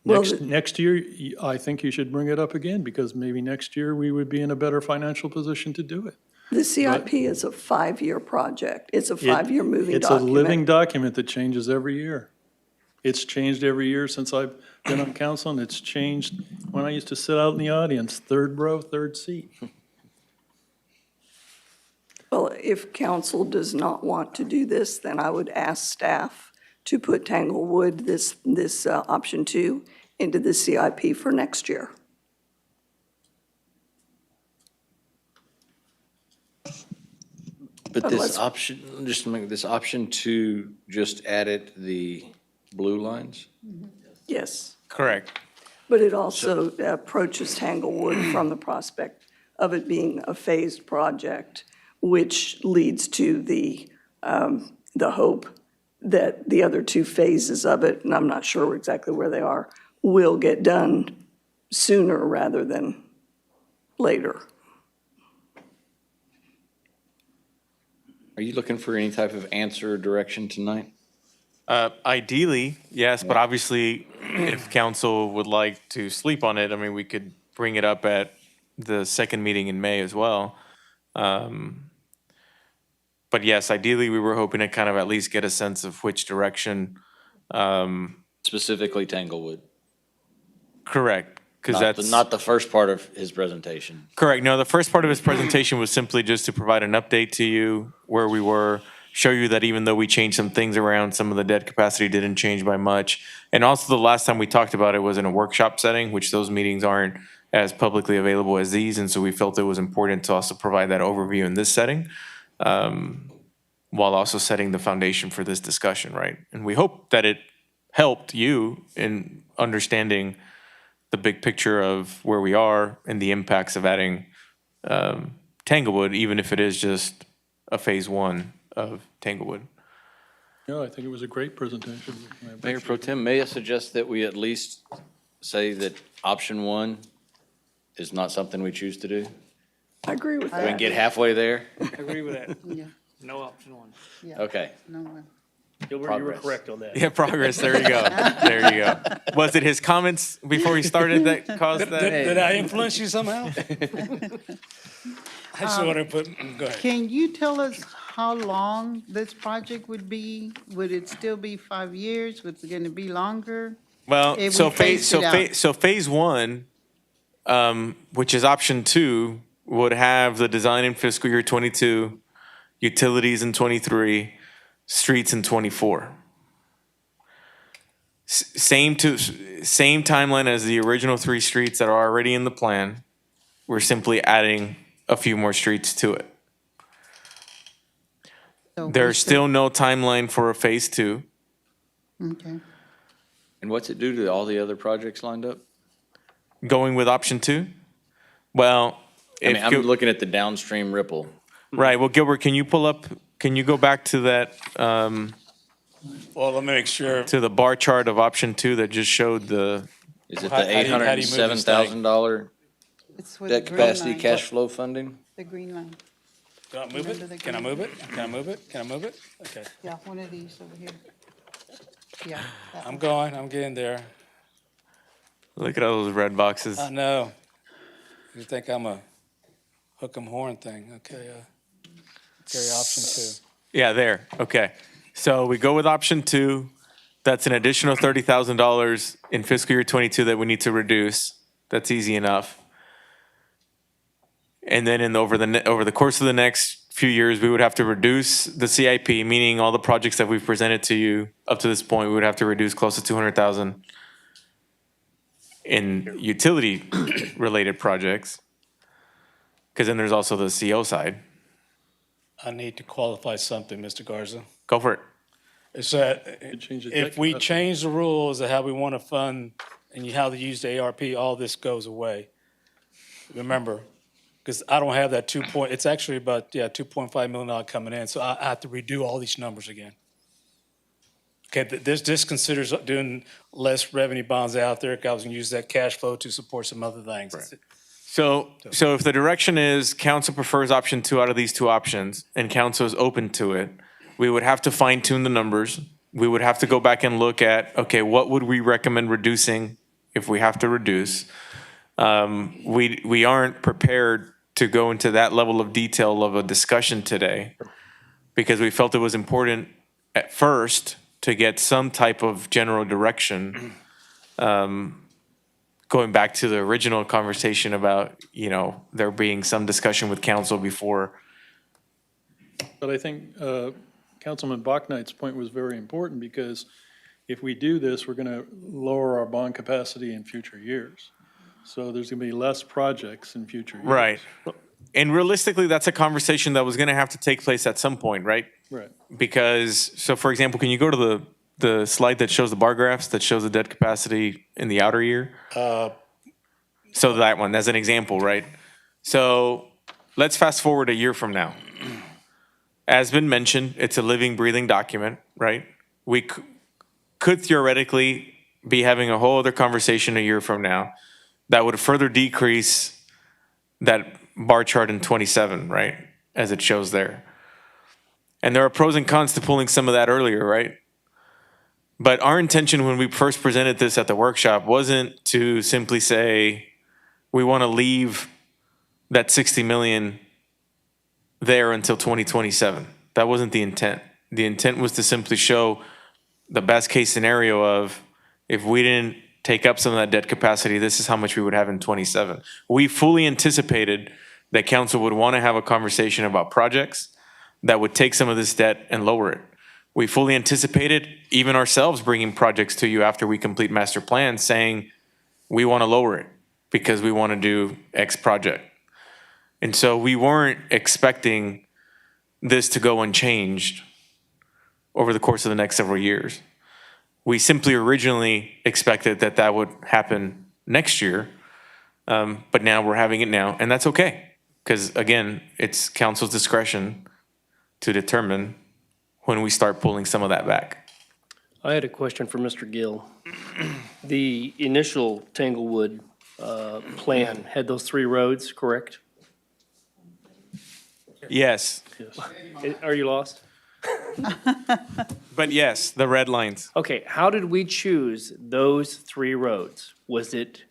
Well, Next year, I think you should bring it up again, because maybe next year we would be in a better financial position to do it. The CIP is a 5-year project. It's a 5-year moving It's document. a living document that changes every year. It's changed every year since I've been on council, and it's changed when I used to sit out in the audience, third row, third seat. Well, if council does not want to do this, then I would ask staff to put Tanglewood, this option 2, into the CIP for next year. But this option, just to make this option 2, just added the blue lines? Yes. Correct. But it also approaches Tanglewood from the prospect of it being a phased project, which leads to the hope that the other 2 phases of it, and I'm not sure exactly where they are, will get done sooner rather than later. Are you looking for any type of answer or direction tonight? Ideally, yes, but obviously, if council would like to sleep on it, I mean, we could bring it up at the second meeting in May as well. But yes, ideally, we were hoping to kind of at least get a sense of which direction. Specifically Tanglewood? Correct, because that's. Not the first part of his presentation. Correct. No, the first part of his presentation was simply just to provide an update to you where we were, show you that even though we changed some things around, some of the debt capacity didn't change by much. And also the last time we talked about it was in a workshop setting, which those meetings aren't as publicly available as these. And so we felt it was important to also provide that overview in this setting, while also setting the foundation for this discussion, right? And we hope that it helped you in understanding the big picture of where we are and the impacts of adding Tanglewood, even if it is just a phase 1 of Tanglewood. No, I think it was a great presentation. Mayor Pro Tem, may I suggest that we at least say that option 1 is not something we choose to do? I agree with that. We can get halfway there? I agree with that. Yeah, No option 1. yeah. Okay. No one. You were Progress. correct on that. Yeah, progress. There you go. There you go. Was it his comments before he started that caused that? Did I influence you somehow? I just want to put, go ahead. Can you tell us how long this project would be? Would it still be 5 years? Was it going to be longer? Well, If so we phased it out. phase 1, which is option 2, would have the design in fiscal year 22, utilities in 23, streets in 24. Same timeline as the original 3 streets that are already in the plan, We're simply adding a few more streets to it. So we There's should- still no timeline for a phase 2. Okay. And what's it do to all the other projects lined up? Going with option 2? Well, I mean, I'm looking at the downstream ripple. right, well, Gilbert, can you go back to that, Well, let me make sure. to the bar chart of option 2 that just showed the, Is it How the do you- how do you move this thing? $807,000 It's with debt the green capacity line. cash flow funding? The green line. Can I move Remember it? the Can I green- move it? Can I move it? Can I move it? Okay. Yeah, one of these over here. Yeah. that I'm one. going, I'm getting there. look at all those red boxes. I know. You think I'm a hook 'em horn thing? Okay, carry option 2. Yeah, there, okay. So we go with option 2. That's an additional $30,000 in fiscal year 22 that we need to reduce. That's easy enough. And then over the course of the next few years, we would have to reduce the CIP, meaning all the projects that we've presented to you up to this point, we would have to reduce close to 200,000 in utility-related projects. Because then there's also the CO side. I need to qualify something, Mr. Garza. Go for it. It's that change the if debt we capacity. change the rules of how we want to fund and how to use the ARP, all this goes away. Remember, because I don't have that it's actually about, $2.5 million coming in, so I have to redo all these numbers again. Okay, this considers doing less revenue bonds out there, 'cause I was gonna use that cash flow to support some other things. So if the direction is council prefers option 2 out of these 2 options, and council is open to it, we would have to fine tune the numbers. We would have to go back and look at, okay, what would we recommend reducing if we have to reduce? We aren't prepared to go into that level of detail of a discussion today because we felt it was important at first to get some type of general direction. Going back to the original conversation about, there being some discussion with council before. But I think Councilman Bachneit's point was very important because if we do this, we're going to lower our bond capacity in future years. So there's going to be less projects in future years. Right. And realistically, that's a conversation that was going to have to take place at some point, right? Right. Because, so for example, can you go to the slide that shows the bar graphs that shows the debt capacity in the outer year? So that one, as an example, right? So let's fast forward a year from now. As been mentioned, it's a living, breathing document, right? We could theoretically be having a whole other conversation a year from now that would further decrease that bar chart in 27, right? As it shows there. And there are pros and cons to pulling some of that earlier, right? But our intention when we first presented this at the workshop wasn't to simply say, we want to leave that 60 million there until 2027. That wasn't the intent. The intent was to simply show the best case scenario of if we didn't take up some of that debt capacity, this is how much we would have in 27. We fully anticipated that council would want to have a conversation about projects that would take some of this debt and lower it. We fully anticipated even ourselves bringing projects to you after we complete master plans saying, we want to lower it because we want to do X project. And so we weren't expecting this to go unchanged over the course of the next several years. We simply originally expected that that would happen next year, but now we're having it now, and that's okay. Because again, it's council's discretion to determine when we start pulling some of that back. I had a question for Mr. Gill. The initial Tanglewood plan had those 3 roads, correct? Yes, Yes. Are you lost? but yes, the red lines. Okay, how did we choose those 3 roads? Was it,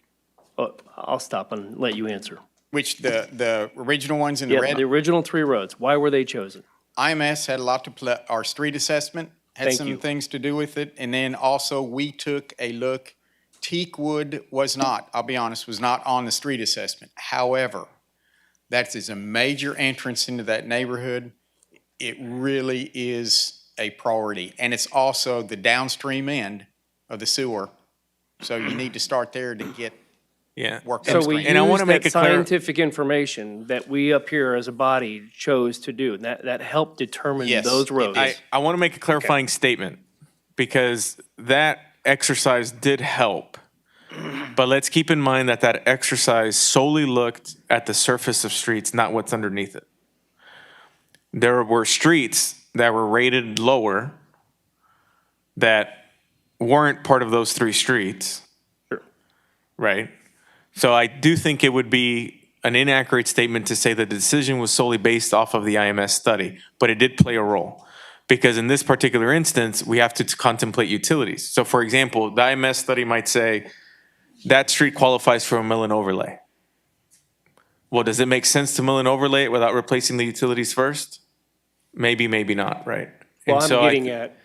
I'll stop and let you answer. Which, the original ones in the Yeah, red? the original 3 roads, why were they chosen? IMS had a lot to play, our street assessment had Thank some you. things to do with it. And then also we took a look, Teakwood was not, I'll be honest, was not on the street assessment. However, that is a major entrance into that neighborhood. It really is a priority. And it's also the downstream end of the sewer. So you need to start there to get Yeah. work So on we screen. And I use wanna make that it clear- scientific information that we up here as a body chose to do, and that helped determine Yes, those it roads. did. I want to make a clarifying statement because that exercise did help. But let's keep in mind that that exercise solely looked at the surface of streets, not what's underneath it. There were streets that were rated lower that weren't part of those 3 streets. Sure. Right? So I do think it would be an inaccurate statement to say that the decision was solely based off of the IMS study, but it did play a role. Because in this particular instance, we have to contemplate utilities. So for example, the IMS study might say that street qualifies for a mill and overlay. Well, does it make sense to mill and overlay it without replacing the utilities first? Maybe, maybe not, right? Well, And I'm so getting at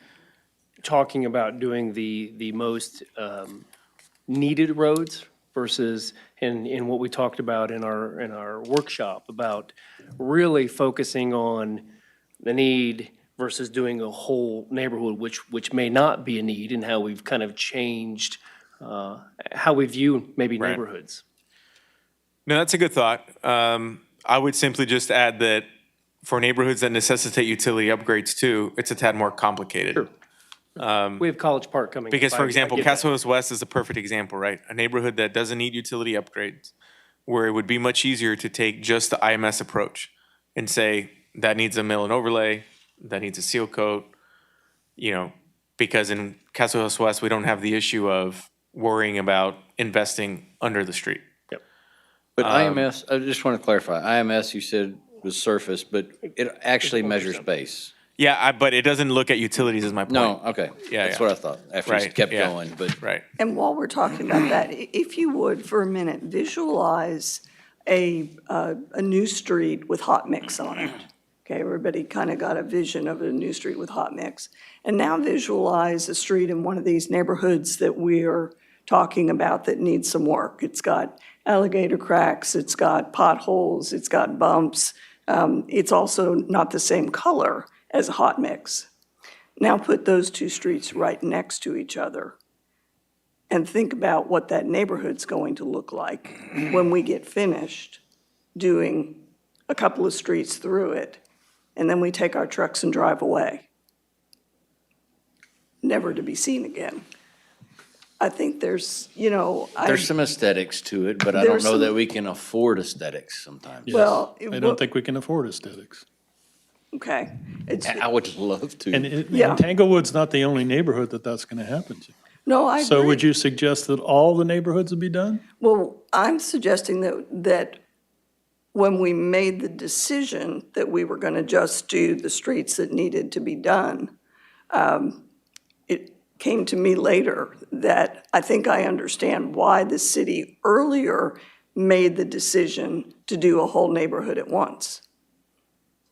talking about doing the most needed roads versus in what we talked about in our workshop about really focusing on the need versus doing a whole neighborhood, which may not be a need, and how we've kind of changed how we view maybe Right. neighborhoods. No, that's a good thought. I would simply just add that for neighborhoods that necessitate utility upgrades too, it's a tad more complicated. Sure. We have College Park coming. Because, up. for I example, get that. Castle Hills West is a perfect example, right? A neighborhood that doesn't need utility upgrades, where it would be much easier to take just the IMS approach and say, that needs a mill and overlay, that needs a seal coat, because in Castle Hills West, we don't have the issue of worrying about investing under the street. But IMS, I just want to clarify, IMS you said was surface, but it actually measures base. Yeah, but it doesn't look at utilities is my point. No, okay. Yeah, That's yeah. what I thought, after you Right, kept yeah. going, but. Right. And while we're talking about that, if you would, for a minute, visualize a new street with hot mix on it. Okay, everybody kind of got a vision of a new street with hot mix. And now visualize a street in one of these neighborhoods that we're talking about that needs some work. It's got alligator cracks, it's got potholes, it's got bumps. It's also not the same color as a hot mix. Now put those 2 streets right next to each other and think about what that neighborhood's going to look like when we get finished doing a couple of streets through it, and then we take our trucks and drive away, never to be seen again. I think there's, There's some aesthetics to it, but I don't There's know some- that we can afford aesthetics sometimes. Yes. Well, I don't think we can afford aesthetics. Okay. It's, I would love to. Yeah. Tanglewood's not the only neighborhood that's going to happen to. no, I So agree. would you suggest that all the neighborhoods would be done? Well, I'm suggesting that when we made the decision that we were going to just do the streets that needed to be done, it came to me later that I think I understand why the city earlier made the decision to do a whole neighborhood at once,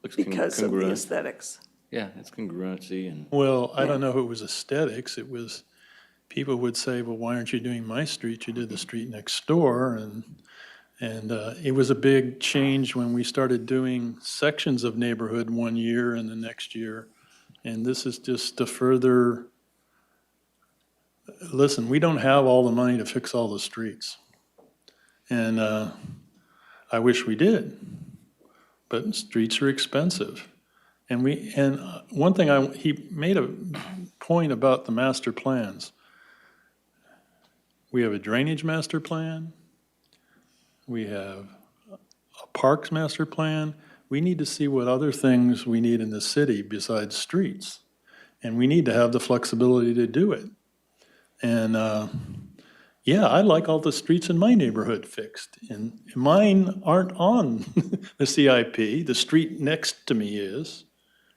Looks because of the congruent. aesthetics. Yeah, it's congruency and. Well, I don't know if it was aesthetics. It was, people would say, well, why aren't you doing my street? You did the street next door. And it was a big change when we started doing sections of neighborhood one year and the next year. And this is just to further, listen, we don't have all the money to fix all the streets. And I wish we did, but streets are expensive. And one thing he made a point about the master plans. We have a drainage master plan. We have a parks master plan. We need to see what other things we need in the city besides streets. And we need to have the flexibility to do it. And yeah, I'd like all the streets in my neighborhood fixed. And mine aren't on the CIP. The street next to me is,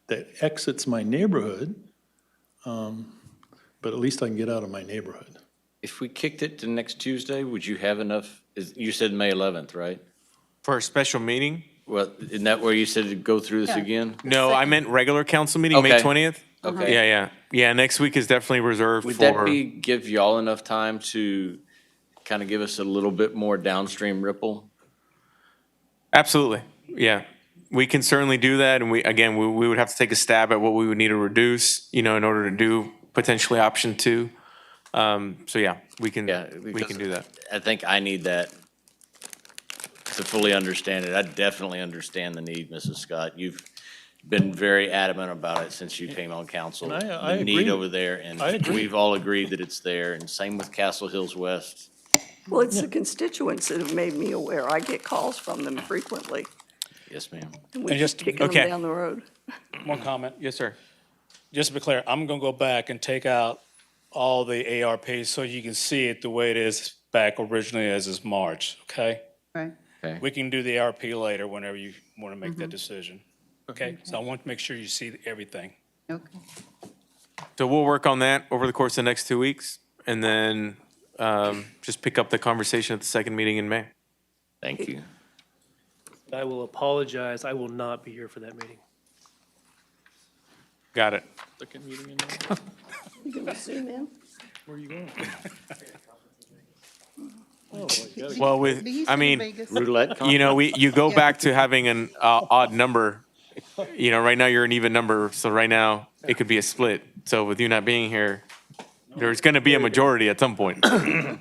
that exits my neighborhood. But at least I can get out of my neighborhood. If we kicked it to next Tuesday, would you have enough, you said May 11th, right? For a special meeting? Well, isn't that where you said to go through this again? No, I meant regular council meeting, May Okay. 20th. Okay. Yeah. Yeah, next week is definitely reserved Would for. that give y'all enough time to kind of give us a little bit more downstream ripple? Absolutely, yeah. We can certainly do that, and we would have to take a stab at what we would need to reduce, in order to do potentially option 2. So yeah, we can because do that. I think I need that to fully understand it. I definitely understand the need, Mrs. Scott. You've been very adamant about it since you came on council. And I The need agree. over there, and I agree. we've all agreed that it's there, and same with Castle Hills West. Well, it's the constituents that have made me aware. I get calls from them frequently. Yes, ma'am. And we And just just- kicking okay. them down the road. One comment. Yes, sir. Just to be clear, I'm gonna go back and take out all the ARPs so you can see it the way it is back originally as is March, okay? Right. Okay. We can do the ARP later whenever you want to make that decision. Okay, so I want to make sure you see everything. Okay. So we'll work on that over the course of the next 2 weeks, and then just pick up the conversation at the second meeting in May. Thank you. I will apologize. I will not be here for that meeting. Got it. Second meeting in May. You gonna zoom in? Where are you going? Well, with, He's I in mean, Vegas. Roulette? you know, you go back to having an odd number. You know, right now you're an even number, so right now it could be a split. So with you not being here, there's going to be a majority at some point. In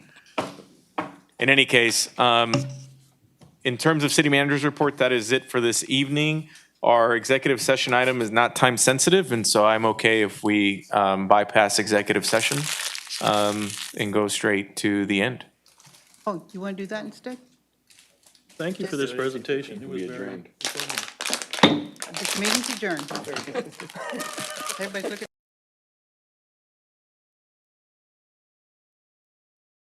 any case, in terms of city manager's report, that is it for this evening. Our executive session item is not time sensitive, and so I'm okay if we bypass executive session and go straight to the end. Oh, you want to do that instead? Thank you for this presentation. It was very. This meeting's adjourned. Everybody's looking.